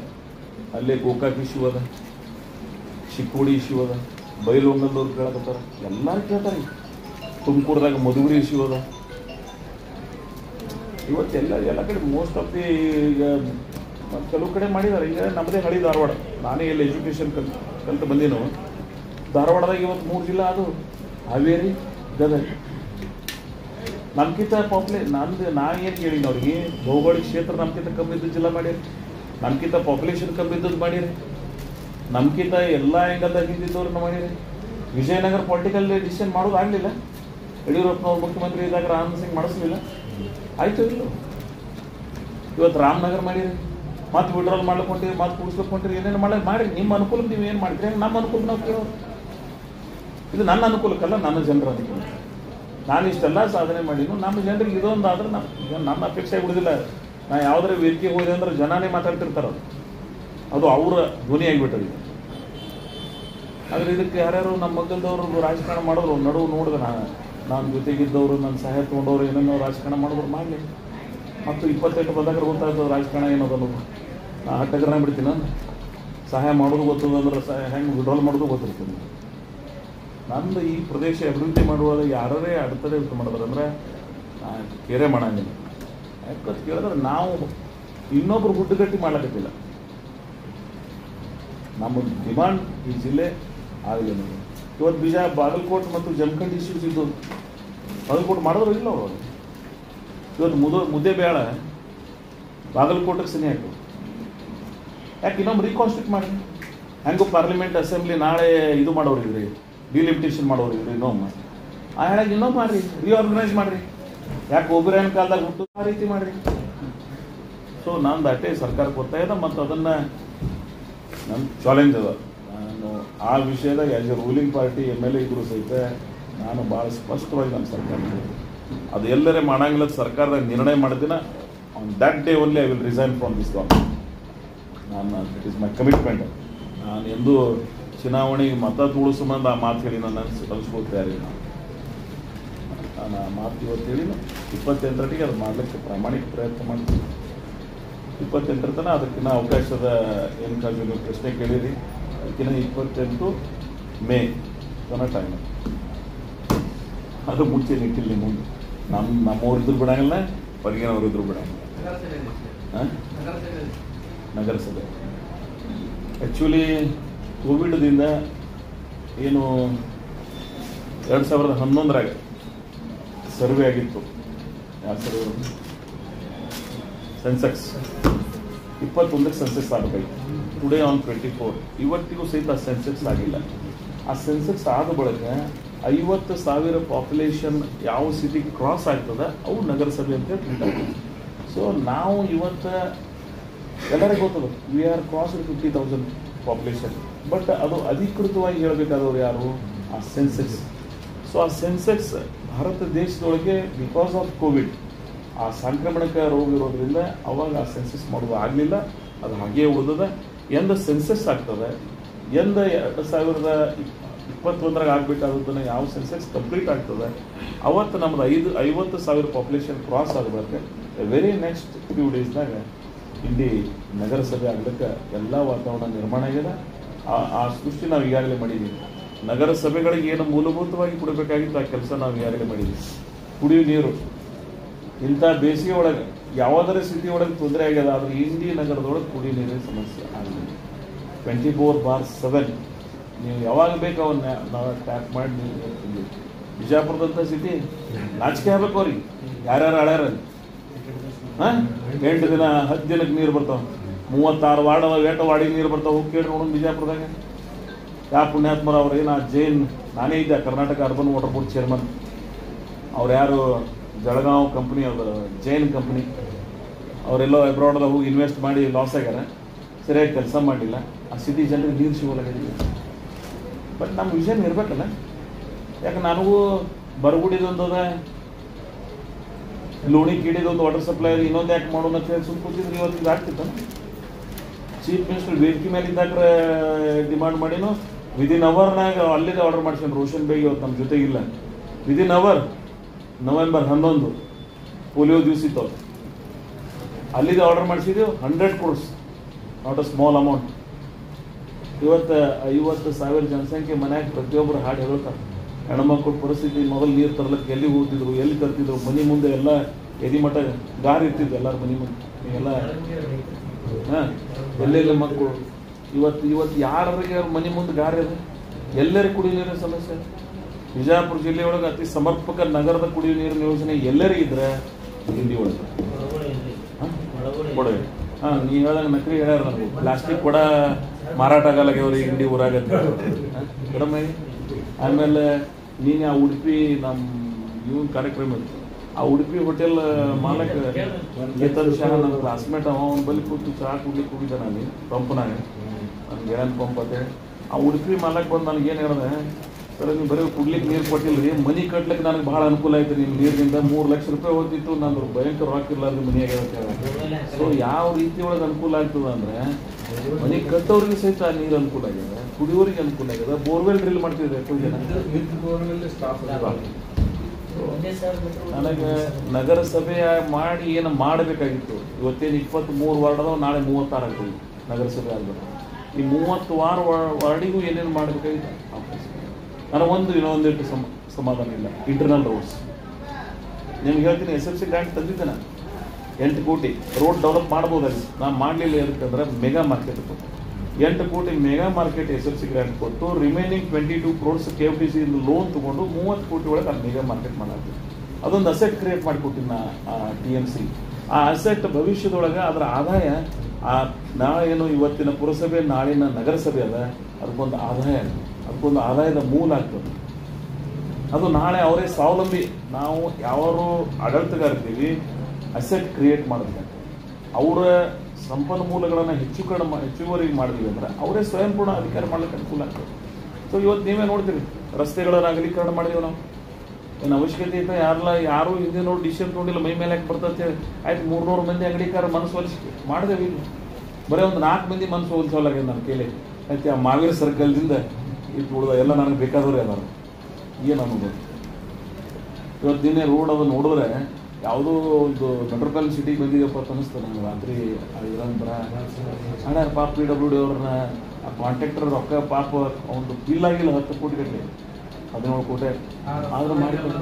ಅಲ್ಲೇ ಗೋಕಾಕ್ ಇಶ್ಯೂ ಅದ, ಚಿಕ್ಕೋಡಿ ಇಶ್ಯೂ ಅದ, ಬೈಲೊಂಗಲ್ದವ್ರು ಕೇಳಕತ್ತಾರ, ಎಲ್ಲರೂ ಕೇಳ್ತಾರೆ. ತುಮಕೂರದಾಗ ಮಧುಗುರಿ ಇಶ್ಯೂ ಅದ. ಇವತ್ತೆಲ್ಲ ಎಲ್ಲ ಕಡೆ ಮೋಸ್ಟ್ ಆಫ್ ದಿ ಈಗ ಕೆಲವು ಕಡೆ ಮಾಡಿದ್ದಾರೆ. ಈಗ ನಮ್ಮದೇ ಹಳಿ ಧಾರವಾಡ, ನಾನೇ ಎಲ್ಲಿ ಎಜುಕೇಷನ್ ಕಲ್ತು ಬಂದೀನು. ಧಾರವಾಡದಾಗ ಇವತ್ತು 3 ಜಿಲ್ಲಾ ಅದು, ಹಾವೇರಿ, ಗದಗ. ನಮ್ಗಿಂತ ನಾ ಏನು ಹೇಳಿನ ಅವ್ರಿಗೆ, ಭೌಗೋಳಿಕ ಕ್ಷೇತ್ರ ನಮ್ಗಿಂತ ಕಮ್ಮಿ ಇದ್ದು ಜಿಲ್ಲಾ ಮಾಡಿರಿ, ನಮ್ಗಿಂತ ಪಾಪ್ಯುಲೇಷನ್ ಕಮ್ಮಿ ಇದ್ದದ್ದು ಮಾಡಿರಿ, ನಮ್ಗಿಂತ ಎಲ್ಲ ಆ್ಯಂಗಲ್ದಾಗ ಇದ್ದಿದ್ದವ್ರನ್ನ ಮಾಡಿರಿ. ವಿಜಯನಗರ ಪೊಲಿಟಿಕಲ್ ಡಿಸಿಷನ್ ಮಾಡೋದು ಆಗಲಿಲ್ಲ. ಯಡಿಯೂರಪ್ಪನವ್ರು ಮುಖ್ಯಮಂತ್ರಿ ಇದ್ದಾಗ ರಾಮನ್ ಸಿಂಗ್ ಮಾಡಿಸ್ಲಿಲ್ಲ, ಆಯ್ತು ಇಲ್ಲ. ಇವತ್ತು ರಾಮನಗರ ಮಾಡಿರಿ, ಮತ್ತೆ ವಿಡ್ರಾಲ್ ಮಾಡ್ಕೊಂತೀರಿ, ಮತ್ತೆ ಕೂಡಿಸ್ಕೊಂತೀರಿ, ಏನೇನು ಮಾಡಿ ನಿಮ್ಮ ಅನುಕೂಲಕ್ಕೆ ನೀವು ಏನು ಮಾಡ್ತೀರಿ, ನಮ್ಮ ಅನುಕೂಲ ನಾವು ಕೇಳೋದು. ಇದು ನನ್ನ ಅನುಕೂಲಕ್ಕಲ್ಲ, ನನ್ನ ಜನರ ಅನುಕೂಲ. ನಾನು ಇಷ್ಟೆಲ್ಲ ಸಾಧನೆ ಮಾಡಿದ್ದು ನಮ್ಮ ಜನರಿಗೆ ಇದೊಂದು ಆದ್ರೆ ನನ್ನ ಅಪೇಕ್ಷೆ ಉಳಿದಿಲ್ಲ. ನಾ ಯಾವುದೇ ವೇದಿಕೆ ಹೋದೆ ಅಂದ್ರೆ ಜನನೇ ಮಾತಾಡ್ತಿರ್ತಾರೆ, ಅದು ಅವರ ಧ್ವನಿ ಆಗಿಬಿಟ್ಟದೆ. ಆದರೆ ಇದಕ್ಕೆ ಯಾರ್ಯಾರು ನಮ್ಮ ಮಗ್ಗಲ್ದವರು ರಾಜಕಾರಣ ಮಾಡಿದ್ರು, ನಡುವು ನೋಡಿದೆ ನಾನು ಜೊತೆಗಿದ್ದವರು, ನನ್ನ ಸಹಾಯ ತೊಗೊಂಡವ್ರು ಏನೇನೋ ರಾಜಕಾರಣ ಮಾಡಿದ್ರು ಮಾಡಲಿ. ಮತ್ತು 28 ಬಂದಾಗ ಗೊತ್ತಾಗ್ತದೆ ರಾಜಕಾರಣ ಏನದು ಅನ್ನೋದು. ನಾ ಹಟ್ಟಗರಣ ಬಿಡ್ತೀನಿ, ನಾನು ಸಹಾಯ ಮಾಡೋದು ಗೊತ್ತದ ಅಂದ್ರೆ ಹೆಂಗೆ ವಿಡ್ರಾಲ್ ಮಾಡೋದು ಗೊತ್ತಿರ್ತೀನಿ. ನಂದು ಈ ಪ್ರದೇಶ ಅಭಿವೃದ್ಧಿ ಮಾಡುವಾಗ ಯಾರೇ ಅಡೆತಡೆ ಮಾಡಿದ್ರೆ ಅಂದರೆ ಕೇರೆ ಮಾಡಂಗಿಲ್ಲ. ಯಾಕಂತ ಕೇಳಿದ್ರೆ ನಾವು ಇನ್ನೊಬ್ರು ಗುಡ್ಡುಗಟ್ಟಿ ಮಾಡ್ಲಿಕ್ಕಿಲ್ಲ. ನಮ್ಮ ಡಿಮಾಂಡ್ ಈ ಜಿಲ್ಲೆ ಆಗಲಿ. ಇವತ್ತು ಬಾಗಲಕೋಟೆ ಮತ್ತು ಜಮಖಂಡಿ ಇಶ್ಯೂಸ್ ಇದ್ದು ಬಾಗಲಕೋಟೆ ಮಾಡಿದ್ರು ಇಲ್ಲ ಅವರು. ಇವತ್ತು ಮುದ್ದೆ ಬೇಡ ಬಾಗಲಕೋಟೆಗೆ ಸನಿ ಆಯ್ತು. ಯಾಕೆ ಇನ್ನೊಮ್ಮೆ ರೀಕಾನ್ಸ್ಟಿಟ್ಯೂಟ್ ಮಾಡಿ, ಹೆಂಗೂ ಪಾರ್ಲಿಮೆಂಟ್ ಅಸೆಂಬ್ಲಿ ನಾಳೆ ಇದು ಮಾಡೋರಿದ್ರಿ, ಡಿಲಿಮಿಟೇಷನ್ ಮಾಡೋರಿದ್ರಿ, ಇನ್ನೊಮ್ಮೆ ಆ ಹೇಳಕ್ಕೆ ಇನ್ನೊಮ್ಮೆ ಮಾಡಿರಿ, ರಿಆರ್ಗನೈಸ್ ಮಾಡಿರಿ. ಯಾಕೆ ಒಬ್ಬರೇನ ಕಾಲದಾಗ ಹುಟ್ಟು ಆ ರೀತಿ ಮಾಡಿರಿ. ಸೊ ನಂದು ಅಟ್ಟೆ ಸರ್ಕಾರಕ್ಕೆ ಗೊತ್ತಾಯ್ದ, ಮತ್ತು ಅದನ್ನು ನನ್ನ ಚಾಲೆಂಜ್ ಅದ. ನಾನು ಆ ವಿಷಯದಾಗ as A ruling party MLA ಇದ್ರೂ ಸಹಿತ ನಾನು ಭಾಳ ಸ್ಪಷ್ಟವಾಗಿ ನಮ್ಮ ಸರ್ಕಾರ ಅದು ಎಲ್ಲರೇ ಮಾಡಂಗಿಲ್ಲ. ಸರ್ಕಾರದಾಗ ನಿರ್ಣಯ ಮಾಡ್ತೀನ, on that day only I will resign from this government. ನಾನು ಇಟ್ ಈಸ್ ಮೈ ಕಮಿಟ್ಮೆಂಟ್. ನಾನು ಎಂದೂ ಚುನಾವಣೆಗೆ ಮತ ತುಳು ಸಂಬಂಧ ಆ ಮಾತು ಹೇಳಿ ನಾನು ಅನಿಸ್ಕೊಳ್ತಾಯಿರಿ. ನಾನು ಆ ಮಾತು ಇವತ್ತು ಹೇಳಿ 28ಕ್ಕೆ ಅದು ಮಾಡಲಿಕ್ಕೆ ಪ್ರಾಮಾಣಿಕ ಪ್ರಯತ್ನ ಮಾಡ್ತೀನಿ. 28 ತನಕ ಅದಕ್ಕಿಂತ ಅವಕಾಶದ ಏನು ಕಾಜು ನೀವು ಪ್ರಶ್ನೆ ಕೇಳಿರಿ, ಅದಕ್ಕಿಂತ 28 ಮೇ ತನಕ ಟೈಮ್. ಅದು ಮುಂಚೆ ನಿಟ್ಟಿಲ್ಲ, ಮುಂದೆ ನಮ್ಮವ್ರಿದ್ರು ಬಿಡಂಗಿಲ್ಲ, ಹೊರಗಿನವ್ರಿದ್ರು ಬಿಡಂಗಿಲ್ಲ. ನಗರಸಭೆ ಆ್ಯಕ್ಚುಲಿ ಕೋವಿಡ್ದಿಂದ ಏನು 2011ರಾಗ ಸರ್ವೆ ಆಗಿತ್ತು. ಯಾವ ಸರ್ವೆ? ಸೆನ್ಸೆಕ್ಸ್ 21ಕ್ಕೆ ಸೆನ್ಸೆಕ್ಸ್ ಆಗಬೇಕು. ಟುಡೇ ಆನ್ 24 ಇವತ್ತಿಗೂ ಸಹಿತ ಸೆನ್ಸೆಕ್ಸ್ ಆಗಿಲ್ಲ. ಆ ಸೆನ್ಸೆಕ್ಸ್ ಆದ ಬಳಿಕ 50,000 ಪಾಪ್ಯುಲೇಷನ್ ಯಾವ ಸಿಟಿ ಕ್ರಾಸ್ ಆಗ್ತದೆ ಅವು ನಗರಸಭೆ ಅಂತ ಟ್ರೀಟ್ ಆಗ್ತದೆ. ಸೊ ನಾವು ಇವತ್ತು ಎಲ್ಲರಿಗೂ ಗೊತ್ತದ we are cross 50,000 population. But ಅದು ಅಧಿಕೃತವಾಗಿ ಹೇಳಬೇಕಾದವ್ರು ಯಾರು? ಆ ಸೆನ್ಸೆಕ್ಸ್. ಸೊ ಆ ಸೆನ್ಸೆಕ್ಸ್ ಭಾರತ ದೇಶದೊಳಗೆ ಬಿಕಾಸ್ ಆಫ್ ಕೋವಿಡ್ ಆ ಸಾಂಕ್ರಾಮಿಕ ರೋಗ ಇರೋದ್ರಿಂದ ಅವಾಗ ಆ ಸೆನ್ಸಸ್ ಮಾಡೋದು ಆಗಲಿಲ್ಲ. ಅದು ಹಾಗೇ ಉಳಿದದ. ಎಂದು ಸೆನ್ಸಸ್ ಆಗ್ತದೆ, ಎಂದು 2021ರಾಗ ಆಗಬೇಕಾದದನ್ನು ಯಾವ ಸೆನ್ಸಸ್ ಕಂಪ್ಲೀಟ್ ಆಗ್ತದೆ ಅವತ್ತು ನಮ್ಮದು 50,000 ಪಾಪ್ಯುಲೇಷನ್ ಕ್ರಾಸ್ ಆಗಬೇಕು. ವೆರಿ ನೆಕ್ಸ್ಟ್ ಫ್ಯೂ ಡೇಸ್ನಾಗ ಇಲ್ಲಿ ನಗರಸಭೆ ಆಗ್ಲಿಕ್ಕೆ ಎಲ್ಲ ವಾತಾವರಣ ನಿರ್ಮಾಣ ಆಗಿದೆ. ಆ ಸೃಷ್ಟಿ ನಾವು ಈಗಾಗಲೇ ಮಾಡಿದ್ದೀವಿ. ನಗರಸಭೆಗಳಿಗೆ ಏನು ಮೂಲಭೂತವಾಗಿ ಕೊಡಬೇಕಾಗಿತ್ತು ಆ ಕೆಲಸ ನಾವು ಈಗಾಗಲೇ ಮಾಡಿದ್ದೀವಿ. ಕುಡಿಯುವ ನೀರು ಇಂಥ ಬೇಸಿಗೆ ಒಳಗೆ ಯಾವುದರ ಸ್ಥಿತಿ ಒಳಗೆ ತೊಂದರೆ ಆಗ್ಯದ, ಆದರೆ ಇಂಡಿ ನಗರದೊಳಗೆ ಕುಡಿಯುವ ನೀರಿನ ಸಮಸ್ಯೆ ಆಗಲಿ. 24/7 ನೀವು ಯಾವಾಗ ಬೇಕು ಅವನ್ನ ನಾವು ಟ್ಯಾಪ್ ಮಾಡಿ ನೀವು ಬಿಜಾಪುರದಂಥ ಸಿಟಿ ನಾಚಿಕೆ ಆಗ್ಬೇಕು ಅವ್ರಿಗೆ. ಯಾರ್ಯಾರು ಆಳ್ಯಾರ 8 ದಿನ 10 ದಿನಕ್ಕೆ ನೀರು ಬರ್ತಾವೆ. 36 ವಾರ್ಡ್ 8 ವಾರ್ಡಿಗೆ ನೀರು ಬರ್ತಾವೆ. ಹೋಗಿ ಕೇಳಿ ನೋಡೋಣ ಬಿಜಾಪುರದಾಗ. ಯಾವ ಪುಣ್ಯಾತ್ಮರ ಅವ್ರು ಏನು ಜೈನ್, ನಾನೇ ಇದ್ದೆ Karnataka urban water board chairman. ಅವ್ರು ಯಾರು ಜಳಗಾಂವ್ ಕಂಪ್ನಿ, ಅವ್ರ ಜೈನ್ ಕಂಪ್ನಿ, ಅವರೆಲ್ಲೋ ಅಬ್ರಾಡ್ದಾಗ ಹೋಗಿ ಇನ್ವೆಸ್ಟ್ ಮಾಡಿ ಲಾಸ್ ಆಗ್ಯಾರ, ಸರಿಯಾಗಿ ಕೆಲಸ ಮಾಡಲಿಲ್ಲ. ಆ ಸಿಟಿ ಜನರಿಗೆ ನೀರು ಸಿಗೋಲಾಗಿದೆ. ಬಟ್ ನಮ್ಮ ವಿಷನ್ ಇರಬೇಕಲ್ಲ. ಯಾಕೆ ನನಗೂ ಬರಗುಡಿದೊಂದದ ಲೋಣಿ ಕಿಡಿದ ಒಂದು ವಾಟರ್ ಸಪ್ಲೈ ಇನ್ನೊಂದು ಯಾಕೆ ಮಾಡೋಣ ಅಂತ ಹೇಳಿ ಸುಮ್ಮನೆ ಕೂತಿದ್ರೆ ಇವತ್ತು ಇದು ಆಗ್ತಿತ್ತ. ಚೀಫ್ ಮಿನಿಸ್ಟರ್ ವೇದಿಕೆ ಮೇಲೆ ಇದ್ದಾಗ ಡಿಮಾಂಡ್ ಮಾಡಿನೂ ವಿದಿನ್ ಅವರ್ನಾಗ ಅಲ್ಲಿದೆ ಆರ್ಡರ್ ಮಾಡ್ಸ್ಕೊಂಡು ರೋಷನ್ ಬೇಗ್ ಇವತ್ತು ನಮ್ಮ ಜೊತೆಗಿಲ್ಲ. ವಿದಿನ್ ಅವರ್ ನವೆಂಬರ್ 11 ಪೋಲಿಯೋ ದಿವಸ ಇತ್ತು, ಅಲ್ಲಿದೆ ಆರ್ಡರ್ ಮಾಡಿಸಿದೆವು. 100 crores, not a small amount. ಇವತ್ತು 50,000 ಜನಸಂಖ್ಯೆ ಮನ್ಯಾಗ ಪ್ರತಿಯೊಬ್ಬರು ಹಾಡು ಹೇಳ್ತಾರೆ. ಹೆಣ್ಮಕ್ಳ ಪರಿಸ್ಥಿತಿ ಮೊದಲು ನೀರು ತರ್ಲಕ್ಕೆ ಎಲ್ಲಿ ಹೋಗ್ತಿದ್ರು, ಎಲ್ಲಿ ತರ್ತಿದ್ರು, ಮನೆ ಮುಂದೆ ಎಲ್ಲ ಎದಿ ಮಠ ಗಾರಿ ಇರ್ತಿದ್ರು ಎಲ್ಲರ ಮನೆ ಮುಂದೆ ಎಲ್ಲ. ಹಾಂ, ಎಲ್ಲೆಲ್ಲ ಮಕ್ಕಳು ಇವತ್ತು ಯಾರಿಗೆ ಮನೆ ಮುಂದೆ ಗಾರಿ ಅದ, ಎಲ್ಲರಿಗೂ ಕುಡಿಯೋ ನೀರಿನ ಸಮಸ್ಯೆ. ಬಿಜಾಪುರ ಜಿಲ್ಲೆಯೊಳಗೆ ಅತಿ ಸಮರ್ಪಕ ನಗರದ ಕುಡಿಯೋ ನೀರಿನ ಯೋಜನೆ ಎಲ್ಲರಿಗಿದ್ರೆ ಹಿಂದಿ ಒಳಗೆ ಕೊಡವೆ. ಹಾಂ, ನೀವು ಹೇಳ್ದಂಗೆ ನಕಲಿ ಹೇಳ್ಯಾರ ನನಗೆ ಪ್ಲಾಸ್ಟಿಕ್ ಕೂಡ ಮಾರಾಟ ಆಗಲ್ಲಾಗ್ಯವ್ರಿ ಇಂಡಿ ಊರಾಗ ಕಡಿಮೆ. ಆಮೇಲೆ ನೀನು ಆ ಉಡುಪಿ ನಮ್ಮ ಇವನ್ ಕಾರ್ಯಕ್ರಮ ಇತ್ತು, ಆ ಉಡುಪಿ ಹೋಟೆಲ್ ಮಾಲಕ ಚೇತನ್ ಶಾ ನನ್ನ ಕ್ಲಾಸ್ಮೇಟ್ ಅವನ ಬಲ್ಲಿ ಕೂತು ಚಹಾ ಕುಡ್ಲಿಕ್ಕೆ ಹೋಗಿದ್ದೆ ನಾನು ಪಂಪ್ನಾಗ, ನನ್ನ ಗೆಳನ್ ಪಂಪ್ ಅಂತೇಳಿ. ಆ ಉಡುಪಿ ಮಾಲಕ್ ಬಂದು ನನಗೆ ಏನು ಹೇಳಿದೆ, ಸರ್ ನೀವು ಬರೀ ಕುಡ್ಲಿಕ್ಕೆ ನೀರು ಕೊಟ್ಟಿಲ್ಲ ರೀ, ಮನೆ ಕಟ್ಲಿಕ್ಕೆ ನನಗೆ ಭಾಳ ಅನುಕೂಲ ಆಯ್ತು ನಿಮ್ಮ ನೀರಿನಿಂದ. 3 ಲಕ್ಷ ರೂಪಾಯಿ ಹೋಗ್ತಿತ್ತು, ನಂದು ಭಯಂಕರ ರಾಕ್ ಇರ್ಲಾರ್ದು ಮನೆಯಾಗ ಅಂತ ಹೇಳಿ. ಸೊ ಯಾವ ರೀತಿ ಒಳಗೆ ಅನುಕೂಲ ಆಗ್ತದೆ ಅಂದರೆ ಮನೆ ಕಟ್ಟೋರಿಗೆ ಸಹಿತ ನೀರು ಅನುಕೂಲ ಆಗಿದೆ, ಕುಡಿಯೋರಿಗೆ ಅನುಕೂಲ ಆಗಿದೆ. ಬೋರ್ವೆಲ್ ಡ್ರಿಲ್ ಮಾಡ್ತಿದ್ರೆ ಎಷ್ಟೋ ಜನ. ನನಗೆ ನಗರಸಭೆ ಮಾಡಿ ಏನು ಮಾಡಬೇಕಾಗಿತ್ತು, ಇವತ್ತೇನು 23 ವಾರ್ಡ್ ಅದಾವ, ನಾಳೆ 36 ಆಗ್ತೀವಿ ನಗರಸಭೆ ಆಗಬೇಕು. ಈ 30 ವಾರ್ಡಿಗೂ ಏನೇನು ಮಾಡಬೇಕಾಗಿತ್ತು ನನಗೊಂದು ಇನ್ನೊಂದಿಟ್ಟು ಸಮಾಧಾನ ಇಲ್ಲ. ಇಂಟರ್ನಲ್ ರೋಡ್ಸ್ ನಿಮ್ಗೆ ಹೇಳ್ತೀನಿ, SFC ಗ್ರಾಂಟ್ ತಂದಿದ್ದೆ ನಾನು 8 ಕೋಟಿ ರೋಡ್ ಡೆವಲಪ್ ಮಾಡ್ಬೋದಾಗಿ. ನಾನು ಮಾಡಲಿಲ್ಲ ಯಾಕಂದ್ರೆ ಮೆಗಾ ಮಾರ್ಕೆಟ್ ಕೊಟ್ಟು 8 ಕೋಟಿ ಮೆಗಾ ಮಾರ್ಕೆಟ್ SFC ಗ್ರಾಂಟ್ ಕೊಟ್ಟು ರಿಮೈನಿಂಗ್ 22 crores KFDC ಲೋನ್ ತೊಗೊಂಡು 30 ಕೋಟಿ ಒಳಗೆ ಅದು ಮೆಗಾ ಮಾರ್ಕೆಟ್ ಮಾಡಾಕ್ತೀವಿ. ಅದೊಂದು ಅಸೆಟ್ ಕ್ರಿಯೇಟ್ ಮಾಡಿಕೊಟ್ಟಿನಿ ನಾ TMC. ಆ ಅಸೆಟ್ ಭವಿಷ್ಯದೊಳಗೆ ಅದರ ಆದಾಯ ನಾಳೆ ಏನು ಇವತ್ತಿನ ಪುರಸಭೆ ನಾಳಿನ ನಗರಸಭೆ ಅದ, ಅದಕ್ಕೊಂದು ಆದಾಯ, ಅದಕ್ಕೊಂದು ಆದಾಯದ ಮೂಲ ಆಗ್ತದೆ. ಅದು ನಾಳೆ ಅವರೇ ಸ್ವಾವಲಂಬಿ. ನಾವು ಯಾರು ಆಡಳಿತಗಾರ್ತೀವಿ ಅಸೆಟ್ ಕ್ರಿಯೇಟ್ ಮಾಡಬೇಕು, ಅವರ ಸಂಪನ್ಮೂಲಗಳನ್ನು ಹೆಚ್ಚುವರಿಗೆ ಮಾಡಿದ್ವಿ ಅಂದ್ರೆ ಅವರೇ ಸ್ವಯಂಪೂರ್ಣ ಅಧಿಕಾರ ಮಾಡ್ಲಿಕ್ಕೆ ಅನುಕೂಲ ಆಗ್ತದೆ. ಸೊ ಇವತ್ತು ನೀವೇ ನೋಡ್ತೀರಿ, ರಸ್ತೆಗಳನ್ನು ಅಗಲೀಕರಣ ಮಾಡಿದೀವಿ ನಾವು. ಏನು ಅವಶ್ಯಕತೆ ಇತ್ತು ಯಾರು ಹಿಂದೆ ನೋಡಿ ಡಿಸಿಷನ್ ತೊಗೊಂಡಿಲ್ಲ, ಮೈ ಮೇಲೆ ಯಾಕೆ ಬರ್ತದೆ ಆಯ್ತು. 300 ಮಂದಿ ಅಂಗಡಿಕಾರ ಮನಸ್ಸು ಒಲಿಸಿ ಮಾಡಿದೇವಿ. ಇಲ್ಲ ಬರೀ ಒಂದು 4 ಮಂದಿ ಮನಸ್ಸು ಹೋಲ್ಸೋಲಾಗ್ಯದ ನನ್ನ ಕೇಳಿ. ಆಯ್ತು, ಆ ಮಾವೇರಿ ಸರ್ಕಲ್ದಿಂದ ಇದು ಉಳಿದ ಎಲ್ಲ ನನಗೆ ಬೇಕಾದವ್ರು ಅದಾರ. ಏನು ಅನ್ನೋದು ಇವತ್ತು ದಿನೇ ರೋಡ್ ಅದು ನೋಡಿದ್ರೆ ಯಾವುದೋ ಒಂದು ಮೆಟ್ರೋಪಾಲಿಟನ್ ಸಿಟಿಗೆ ಬಂದಿದೆಯಪ್ಪ ಅಂತ ಅನಿಸ್ತದೆ ನನಗೆ. ರಾತ್ರಿ ಇರೋಂಥರ ಹಣ ಪಾಪ PWD ಅವ್ರನ್ನ ಆ ಕಾಂಟ್ರಾಕ್ಟರ್ ರೊಕ್ಕ ಪಾಪ ಒಂದು ಬಿಲ್ ಆಗಿಲ್ಲ 10 ಕೋಟಿ ಗಟ್ಟಲೆ, 17 ಕೋಟಿ ಆದ್ರೂ ಮಾಡಿಕೊಂಡು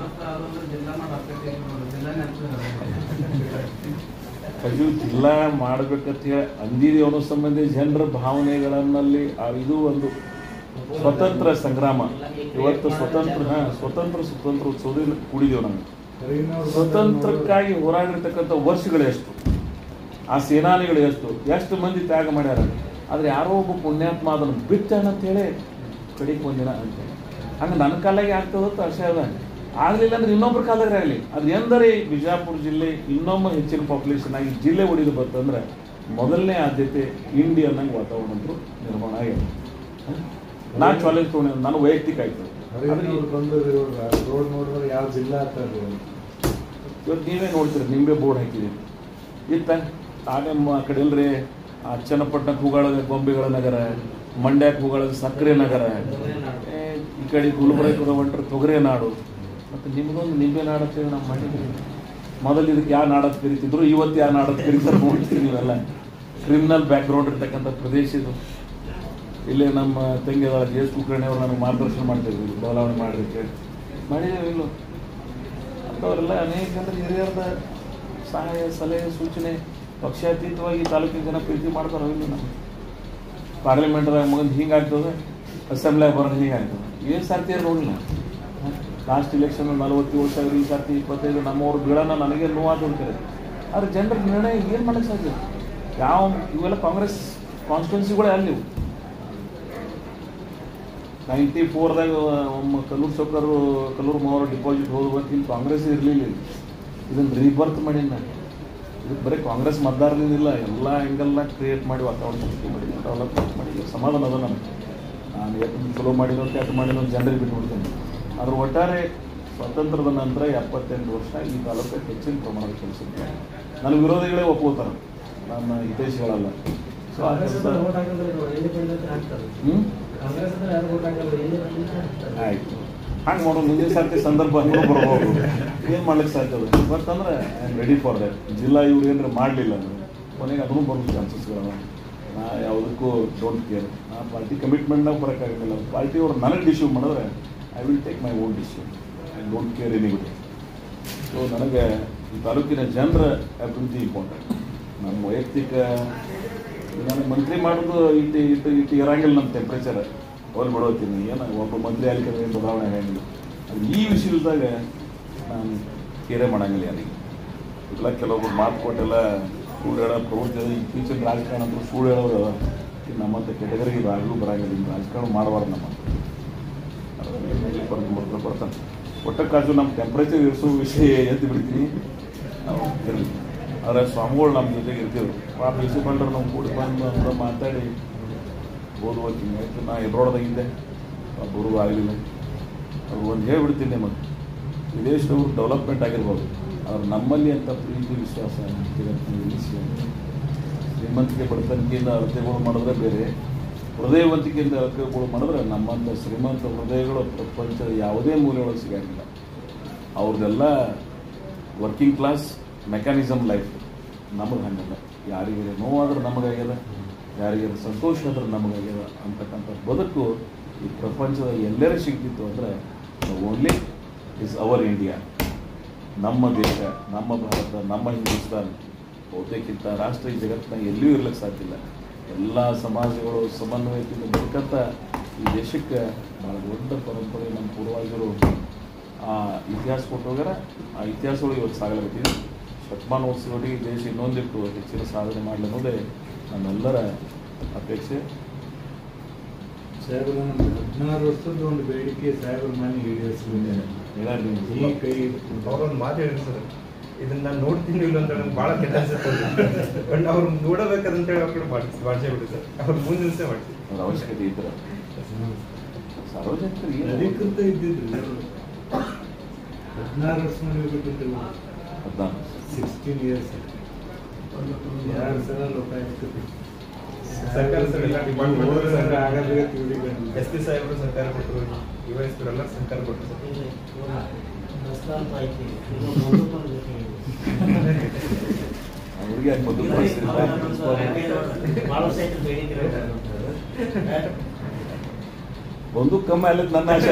ಅಯ್ಯೋ ಜಿಲ್ಲಾ ಮಾಡ್ಬೇಕಂತ ಹೇಳಿ ಅಂದಿದ್ದೀವಿ ಅನ್ನೋ ಸಂಬಂಧಿ ಜನರ ಭಾವನೆಗಳಲ್ಲಿ ಇದು ಒಂದು ಸ್ವತಂತ್ರ ಸಂಗ್ರಾಮ. ಇವತ್ತು ಸ್ವತಂತ್ರ ಉತ್ಸವದಲ್ಲಿ ಕೂಡಿದೆವು ನಾವು. ಸ್ವತಂತ್ರಕ್ಕಾಗಿ ಹೋರಾಡಿರ್ತಕ್ಕಂಥ ವರ್ಷಗಳು ಎಷ್ಟು, ಆ ಸೇನಾನಿಗಳು ಎಷ್ಟು ಮಂದಿ ತ್ಯಾಗ ಮಾಡ್ಯಾರ. ಆದರೆ ಯಾರೋ ಒಬ್ಬ ಪುಣ್ಯಾತ್ಮ ಅದನ್ನು ಬಿಟ್ಟನಂತೇಳಿ ಕಡಿಗೆ ಒಂದಿನ ಅಂತೇಳಿ ಹಂಗೆ ನನ್ನ ಕಾಲಾಗೆ ಆಗ್ತದತ್ತು ಆಶೆ ಅದ. ಆಗಲಿಲ್ಲ ಅಂದ್ರೆ ಇನ್ನೊಬ್ಬರ ಕಾಲಾದ್ರೆ ಆಗಲಿ. ಅದು ಎಂದರೆ ಬಿಜಾಪುರ ಜಿಲ್ಲೆ ಇನ್ನೊಮ್ಮೆ ಹೆಚ್ಚಿನ ಪಾಪ್ಯುಲೇಷನ್ ಆಗಿ ಜಿಲ್ಲೆ ಒಡಿದು ಬರ್ತಂದ್ರೆ ಮೊದಲನೇ ಆದ್ಯತೆ ಇಂಡಿ ಅನ್ನಂಗೆ ವಾತಾವರಣ ಅಂತೂ ನಿರ್ಮಾಣ ಆಗಿದೆ. ನಾನು ಚಾಲೆಂಜ್ ತೊಗೊಂಡೆ, ನಾನು ವೈಯಕ್ತಿಕ ಆಯ್ತು. ಇವತ್ತು ನೀವೇ ನೋಡ್ತೀರಿ, ನಿಂಬೆ ಬೋರ್ಡ್ ಹಾಕಿದ್ದೀವಿ ಇತ್ತ ಆಗ ಆ ಕಡೆ ಎಲ್ರಿ ಚನ್ನಪಟ್ಟಣಕ್ಕೆ ಹೂಗಾಳದ ಗೊಂಬೆಗಳ ನಗರ, ಮಂಡ್ಯಕ್ಕೆ ಹೂಗಾಳದ ಸಕ್ಕರೆ ನಗರ, ಈ ಕಡೆ ಗುಲ್ಬರ್ಗ ಹೊಂಟ್ರೆ ತೊಗರೆ ನಾಡು. ಮತ್ತು ನಿಮ್ದೊಂದು ನಿಂಬೆ ನಾಡು ಅಂತೇಳಿ ನಾವು ಮಾಡಿದ್ವಿ. ಮೊದಲು ಇದಕ್ಕೆ ಯಾವ ನಾಡತ್ ಕರಿತಿದ್ರು, ಇವತ್ತು ಯಾವ ನಾಡತ್ ಕರಿತಾರೆ ನೋಡ್ತೀವಿ ನೀವೆಲ್ಲ. ಕ್ರಿಮಿನಲ್ ಬ್ಯಾಕ್ಗ್ರೌಂಡ್ ಇರ್ತಕ್ಕಂಥ ಪ್ರದೇಶ ಇದು. ಇಲ್ಲೇ ನಮ್ಮ ತಂಗಿ JS ಕುಲಕರ್ಣಿ ಅವರು ನನಗೆ ಮಾರ್ಗದರ್ಶನ ಮಾಡ್ತಿದ್ವಿ, ಬದಲಾವಣೆ ಮಾಡಲಿಕ್ಕೆ ಮಾಡಿದ್ದೇವೆ. ಇಲ್ಲೋ ಅಂಥವರೆಲ್ಲ ಅನೇಕ ಅಂದರೆ ಹಿರಿಯರದ ಸಹಾಯ ಸಲಹೆ ಸೂಚನೆ ಪಕ್ಷಾತೀತವಾಗಿ ತಾಲೂಕಿನ ಜನ ಪ್ರೀತಿ ಮಾಡ್ತಾರೋ ಇಲ್ಲ. ನಮ್ಮ ಪಾರ್ಲಿಮೆಂಟ್ದಾಗ ಮಗಂದು ಹಿಂಗಾಗ್ತದೆ, ಅಸೆಂಬ್ಲಿಯಾಗ ಬರೋದು ಹೀಗಾಗ್ತದೆ. ಏನು ಸರ್ತಿ ನೋಡಿಲ್ಲ. ಲಾಸ್ಟ್ ಇಲೆಕ್ಷನ್ 47,000, ಈ ಸರ್ತಿ 25. ನಮ್ಮವ್ರು ಬೀಳೋಣ ನನಗೆ ನೋವಾದ ಅಂತಾರೆ. ಆದ್ರೆ ಜನರ ನಿರ್ಣಯ ಏನು ಮಾಡೋಕ್ಕೆ ಸಾಧ್ಯ? ಯಾವ ಇವೆಲ್ಲ ಕಾಂಗ್ರೆಸ್ ಕಾನ್ಸ್ಟಿಟ್ಯೂನ್ಸಿಗಳೇ ಅಲ್ಲಿ. 94ದಾಗ ಒಮ್ಮ ಕಲ್ಲೂರು ಮಾವರು ಡಿಪಾಸಿಟ್ ಹೋದ ಬಂದು ಇಲ್ಲಿ ಕಾಂಗ್ರೆಸ್ ಇರಲಿಲ್ಲ. ಇದನ್ನು ರೀಬರ್ತ್ ಮಾಡಿ ನಾನು ಇದಕ್ಕೆ ಬರೀ ಕಾಂಗ್ರೆಸ್ ಮತದಾರನಿಲ್ಲ, ಎಲ್ಲ ಹಿಂಗೆಲ್ಲ ಕ್ರಿಯೇಟ್ ಮಾಡಿ ವಾತಾವರಣ ಸೃಷ್ಟಿ ಮಾಡಿ ಡೆವಲಪ್ಮೆಂಟ್ ಮಾಡಿ ಸಮಾಧಾನ ಅದ. ನಾನು ಎಷ್ಟು ಚಲೋ ಮಾಡಿದ್ರು ಅಂತ ಎಷ್ಟು ಮಾಡಿದ್ರು ಜನರಿಗೆ ಬಿಟ್ಬಿಡ್ತೇನೆ. ಅದ್ರ ಒಟ್ಟಾರೆ ಸ್ವಾತಂತ್ರ್ಯದ ನಂತರ 78 ವರ್ಷ ಈ ತಾಲೂಕು ಹೆಚ್ಚಿನ ಪ್ರಮಾಣದ ಕೆಲಸ ನನ್ನ ವಿರೋಧಿಗಳೇ ಒಪ್ಕೋತಾರೆ, ನನ್ನ ಹಿತೈಷಿಗಳಲ್ಲ. ಸೊ ಆ ಕೆಲಸ ಆಯಿತು, ಹಂಗೆ ಮಾಡೋ ಮುಂದಿನ ಸರ್ತಿ ಸಂದರ್ಭ ಅನ್ನೋ ಬರ್ಬೋದು, ಏನು ಮಾಡ್ಲಿಕ್ಕೆ ಸಾಧ್ಯ ಅದ. ಬಟ್ ಅಂದ್ರೆ I am ready for that. ಜಿಲ್ಲಾ ಇವ್ರು ಏನಾರ ಮಾಡಲಿಲ್ಲ ಅಂದರೆ ಕೊನೆಗೆ ಅದನ್ನು ಬರೋ ಚಾನ್ಸಸ್ಗಳವ. ನಾ ಯಾವುದಕ್ಕೂ ಡೋಂಟ್ ಕೇರ್. ನಾ ಪಾರ್ಟಿ ಕಮಿಟ್ಮೆಂಟ್ನಾಗ ಬರೋಕ್ಕಾಗಲಿಲ್ಲ. ಪಾರ್ಟಿಯವ್ರು ನನಗೆ ಡಿಶ್ಯೂ ಮಾಡಿದ್ರೆ I will take my own ಡಿಶ್ಯೂ. I don't care anybody. So ನನಗೆ ಈ ತಾಲೂಕಿನ ಜನರ ಅಭಿವೃದ್ಧಿ ಇಂಪಾರ್ಟೆಂಟ್. ನಮ್ಮ ವೈಯಕ್ತಿಕ ನನಗೆ ಮಂತ್ರಿ ಮಾಡೋದು ಇಟ್ಟು ಇರಂಗಿಲ್ಲ. ನಮ್ಮ ಟೆಂಪ್ರೇಚರ್ ಅವ್ರು ಬಿಡೋತೀನಿ, ಏನು ಒಬ್ಬ ಮಂತ್ರಿ ಆಗಲಿಕ್ಕೆ ಏನು ಬದಲಾವಣೆ ಆಗಂಗಿಲ್ಲ. ಅದು ಈ ವಿಷಯದಾಗ ನಾನು ಕೇರೆ ಮಾಡಂಗಿಲ್ಲ ಯಾರಿಗೆ. ಇಲ್ಲ ಕೆಲವೊಬ್ರು ಮಾತು ಕೊಟ್ಟೆಲ್ಲ ಸುಳ್ಳು ಹೇಳೋ ಪ್ರವೃತ್ತಿ ಅದ. ಇತ್ತೀಚಿನ ರಾಜಕಾರಣ ಅಂದ್ರೆ ಸುಳ್ಳು ಹೇಳೋರು ನಮ್ಮಂಥ ಕೆಟಗರಿಗೆ ರಾಜು ಬರಂಗಿಲ್ಲ. ಹಿಂಗೆ ರಾಜಕಾರಣ ಮಾಡಬಾರ್ದು. ನಮ್ಮ ಬರ್ತಾನೆ ಒಟ್ಟ ಕಾಜು ನಮ್ಮ ಟೆಂಪ್ರೇಚರ್ ಇರಿಸೋ ವಿಷಯ ಎದ್ದು ಬಿಡ್ತೀನಿ ನಾವು ಇರಲಿ. ಆದರೆ ಸ್ವಾಮಿಗಳು ನಮ್ಮ ಜೊತೆಗೆ ಇರ್ತೀವಿ. ಪಾಪ ಇಸ್ಕೊಂಡ್ರೆ ನಾವು ಕೂಡಿ ಬಂದು ಅಂತ ಮಾತಾಡಿ ಓದುವತ್ತೀನಿ. ಆಯಿತು, ನಾ ಎಬ್ರೋಡ್ದಾಗಿದ್ದೆ, ಬರೋದು ಆಗಲಿಲ್ಲ. ಅವ್ರು ಒಂದು ಹೇಳ್ಬಿಡ್ತೀನಿ, ಮತ್ತು ವಿದೇಶದವ್ರು ಡೆವಲಪ್ಮೆಂಟ್ ಆಗಿರ್ಬೋದು, ಅವ್ರು ನಮ್ಮಲ್ಲಿ ಅಂತ ಪ್ರೀತಿ ವಿಶ್ವಾಸ ಶ್ರೀಮಂತಿಕೆ ಬಡತನಕೆಯಿಂದ ಅಳತೆಗಳು ಮಾಡಿದ್ರೆ ಬೇರೆ, ಹೃದಯವಂತಿಕೆಯಿಂದ ಅಳತೆಗಳು ಮಾಡಿದ್ರೆ ನಮ್ಮಂಥ ಶ್ರೀಮಂತ ಹೃದಯಗಳು ಪ್ರಪಂಚದ ಯಾವುದೇ ಮೂಲೆಯೊಳಗೆ ಸಿಗಂಗಿಲ್ಲ. ಅವ್ರದ್ದೆಲ್ಲ ವರ್ಕಿಂಗ್ ಕ್ಲಾಸ್ ಮೆಕ್ಯಾನಿಸಮ್ ಲೈಫ್. ನಮಗೆ ಹಂಗಲ್ಲ. ಯಾರಿಗಾರ ನೋವಾದ್ರೆ ನಮಗಾಗ್ಯದ, ಯಾರಿಗಾರ ಸಂತೋಷ ಆದ್ರೆ ನಮಗಾಗ್ಯದ ಅಂತಕ್ಕಂಥ ಬದುಕು ಈ ಪ್ರಪಂಚದ ಎಲ್ಲರೂ ಸಿಗ್ತಿತ್ತು ಅಂದರೆ ಓನ್ಲಿ ಇಸ್ ಅವರ್ ಇಂಡಿಯಾ. ನಮ್ಮ ದೇಶ, ನಮ್ಮ ಭಾರತ, ನಮ್ಮ ಹಿಂದೂಸ್ತಾನ್ ಬಹುತೇಕಿಂತ ರಾಷ್ಟ್ರ ಈ ಜಗತ್ತಿನಾಗ ಎಲ್ಲಿಯೂ ಇರ್ಲಿಕ್ಕೆ ಸಾಧ್ಯ ಇಲ್ಲ. ಎಲ್ಲ ಸಮಾಜಗಳು ಸಮನ್ವಯತೆಯಿಂದ ಬದುಕಂತ ಈ ದೇಶಕ್ಕೆ ಭಾಳ ದೊಡ್ಡ ಪರಂಪರೆ ನಮ್ಮ ಪೂರ್ವಜರು ಆ ಇತಿಹಾಸ ಕೊಟ್ಟೋಗ್ಯಾರ. ಆ ಇತಿಹಾಸಗಳು ಇವತ್ತು ಸಾಗಲಾಗ್ತೀವಿ. ಶತಮಾನೋತ್ಸವಗಳಿಗೆ ದೇಶ ಇನ್ನೊಂದಿಟ್ಟು ಹೆಚ್ಚಿನ ಸಾಧನೆ ಮಾಡಲಿ ಅನ್ನೋದೇ ನಮ್ಮೆಲ್ಲರ ಅಪೇಕ್ಷೆ. ಸಾಹೇಬರ 16 ವರ್ಷದ ಒಂದು ಬೇಡಿಕೆ ಸಾಹೇಬರ ಮನೆ ಈಡೇರಿಸಿದ್ದಾರೆ. ಈ ಕೈ ಅವ್ರೊಂದು ಮಾತು ಹೇಳಿದ್ರು ಸರ್, ಇದನ್ನ ನಾನು ನೋಡ್ತೀನಿ ಇಲ್ಲ ಅಂತ ನನಗೆ ಭಾಳ ಕೆಟ್ಟ ಅನ್ಸುತ್ತೆ. ಅವ್ರು ನೋಡಬೇಕಂತೇಳಿ ಅವ್ರ ಕಡೆ ಮಾಡಿಸೇ ಬಿಡಿ ಸರ್. ಅವ್ರು ಮುಂದಿನ ದಿವಸ ಮಾಡಿಸಿ ಅವ್ರ ಅವಶ್ಯಕತೆ ಇದ್ರೆ ಸಾರ್ವಜನಿಕರಿಗೆ ಅಧಿಕೃತ ಇದ್ದಿದ್ರು 16 ವರ್ಷ ಮಾಡಬೇಕಿತ್ತು. 16 ಇಯರ್ಸ್ 2 ಸಲ ಲೋಕಾಯುಕ್ತ ಸರ್ಕಾರ ಸರ್ ಎಲ್ಲ ಡಿಪಾರ್ಟ್ಮೆಂಟ್ ಆಗಲ್ಲ. SP ಸಾಹೇಬರು ಸರ್ಕಾರ ಕೊಟ್ಟರು, UIS ಎಲ್ಲ ಸರ್ಕಾರ ಕೊಟ್ಟರು ಸರ್. ಅವ್ರಿಗೆ ಒಂದು ಕಮ್ಮಿ ಅಲ್ಲದ ನನ್ನ ಆಸೆ.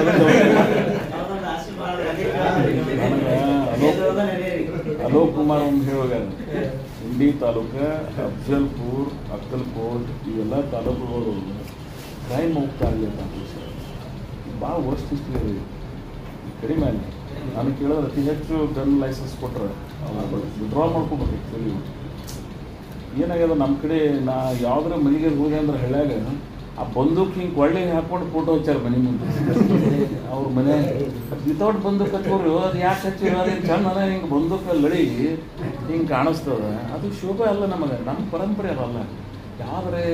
ಅಲೋಕ್ ಕುಮಾರ್ ಒಂದು ಹೇಳೋಗ್ಯಾರ, ಇಂಡಿ ತಾಲೂಕು, ಅಫ್ಜಲ್ಪುರ್, ಅಕ್ಕಲ್ಕೋಟ್ ಇವೆಲ್ಲ ತಾಲೂಕುಗಳು ಕ್ರೈಮ್ ಮುಕ್ತ ಆಗಲಿಲ್ಲ ಸರ್. ಭಾಳ ವರ್ಸ್ಟ್ ಹಿಸ್ಟ್ರಿ ಇದೆ ಕಡಿಮೆ ಅಲ್ಲಿ. ನಾನು ಕೇಳೋದು ಅತಿ ಹೆಚ್ಚು ಗನ್ ಲೈಸೆನ್ಸ್ ಕೊಟ್ಟರೆ ವಿಡ್ರಾ ಮಾಡ್ಕೋಬೇಕು. ಆ್ಯಕ್ಚುಲಿ ಏನಾಗ್ಯದ ನಮ್ಮ ಕಡೆ, ನಾ ಯಾವ್ದಾರ ಮನೆಗೆ ಹೋದೆ ಅಂದ್ರೆ ಹಳ್ಳ್ಯಾಗ ಆ ಬಂದೂಕ್ ಹಿಂಗೆ ಕೊಳ್ಳೆ ಹಾಕೊಂಡು ಫೋಟೋ ಹಚ್ಚಾರ ಮನೆ ಮುಂದೆ. ಅವ್ರ ಮನೆ ವಿತೌಟ್ ಬಂದೂಕ್ ಹಚ್ಕೋರು, ಅದು ಯಾಕೆ ಹಚ್ಚಿರೋ ಅದೇನು ಚಂದ ಹಿಂಗೆ ಬಂದೂಕ ಲಡಿ ಹಿಂಗೆ ಕಾಣಿಸ್ತದ. ಅದು ಶೋಭೆ ಅಲ್ಲ ನಮಗೆ, ನಮ್ಮ ಪರಂಪರೆ ಅದಲ್ಲ. ಯಾವ್ದಾರೆ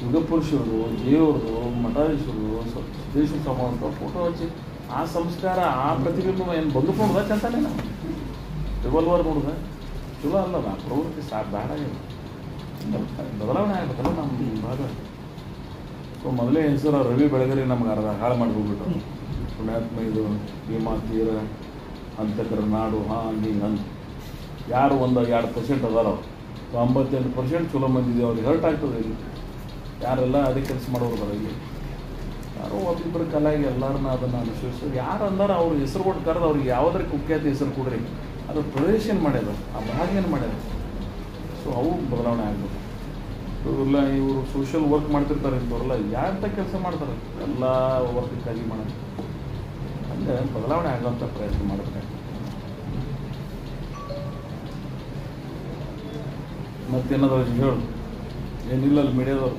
ಯುಗ ಪುರುಷರು, ದೇವ್ರದು, ಮಠಾಧೀಶರು, ಸಿದ್ದೇಶ್ವರ ಸ್ವಾಮಿ ಫೋಟೋ ಹಚ್ಚಿ ಆ ಸಂಸ್ಕಾರ, ಆ ಪ್ರತಿಬಿಂಬ ಏನು ಬಂದೂಕ್ ನೋಡ್ದ ಚಂತಾನೆ ನಾವು ರಿವಾಲ್ವರ್ ನೋಡ್ದ ಚಲೋ ಅಲ್ಲ. ಆ ಪ್ರವೃತ್ತಿ ಬೇಡ ಬದಲಾವಣೆ ಆಗ್ಬೇಕಲ್ಲ ನಮ್ಮ ಭಾಗ. ಸೊ ಮೊದಲೇ ಹೆಸರು ರವಿ ಬೆಳಗೆರೆ ನಮ್ಗೆ ಅರ್ಧ ಹಾಳು ಮಾಡ್ಬಿಟ್ರು. ಪುಣ್ಯಾತ್ಮ ಇದು ಭೀಮಾ ತೀರ ಅಂತಕರ ನಾಡು ಹಂಗೆ ಅಂತ ಯಾರು 1-2% ಅದಾರ. ಅವ್ರು 98% ಚಲೋ ಮಂದಿದೆ. ಅವ್ರಿಗೆ ಹರ್ಟ್ ಆಗ್ತದೆ. ಇಲ್ಲಿ ಯಾರೆಲ್ಲ ಅದೇ ಕೆಲಸ ಮಾಡೋರು ಬರ ಇಲ್ಲಿ ಯಾರೋ ಒಬ್ಬಿಬ್ಬರು ಕಲಾಗಿ ಎಲ್ಲರನ್ನ ಅದನ್ನು ಅನುಸರಿಸೋದು. ಯಾರು ಅಂದಾರ ಅವ್ರ ಹೆಸರು ಕೊಟ್ಟು ಕರೆದು ಅವ್ರಿಗೆ ಯಾವುದ್ರ ಕುಖ್ಯಾತಿ ಹೆಸರು ಕೊಡ್ರಿ, ಅದು ಪ್ರದೇಶ ಮಾಡ್ಯದ, ಆ ಭಾಗ ಏನು ಮಾಡ್ಯದ. ಸೊ ಅವು ಬದಲಾವಣೆ ಆಗ್ಬೇಕು. ಇವೆಲ್ಲ ಇವರು ಸೋಷಿಯಲ್ ವರ್ಕ್ ಮಾಡ್ತಿರ್ತಾರೆ, ಇಂಥವ್ರೆಲ್ಲ ಯಾರಂತ ಕೆಲಸ ಮಾಡ್ತಾರೆ, ಎಲ್ಲ ವರ್ಕ್ಕಾಗಿ ಮಾಡೋದು. ಹಂಗೆ ಬದಲಾವಣೆ ಆಗೋಂಥ ಪ್ರಯತ್ನ ಮಾಡ್ತಾರೆ. ಮತ್ತೇನಾದ್ರು ಹೇಳು, ಏನಿಲ್ಲ ಅಲ್ಲಿ ಮೀಡಿಯಾದವ್ರು.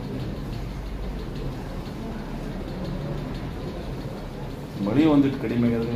ಮಳೆ ಒಂದಿಟ್ಟು ಕಡಿಮೆ ಆಗಿದ್ರೆ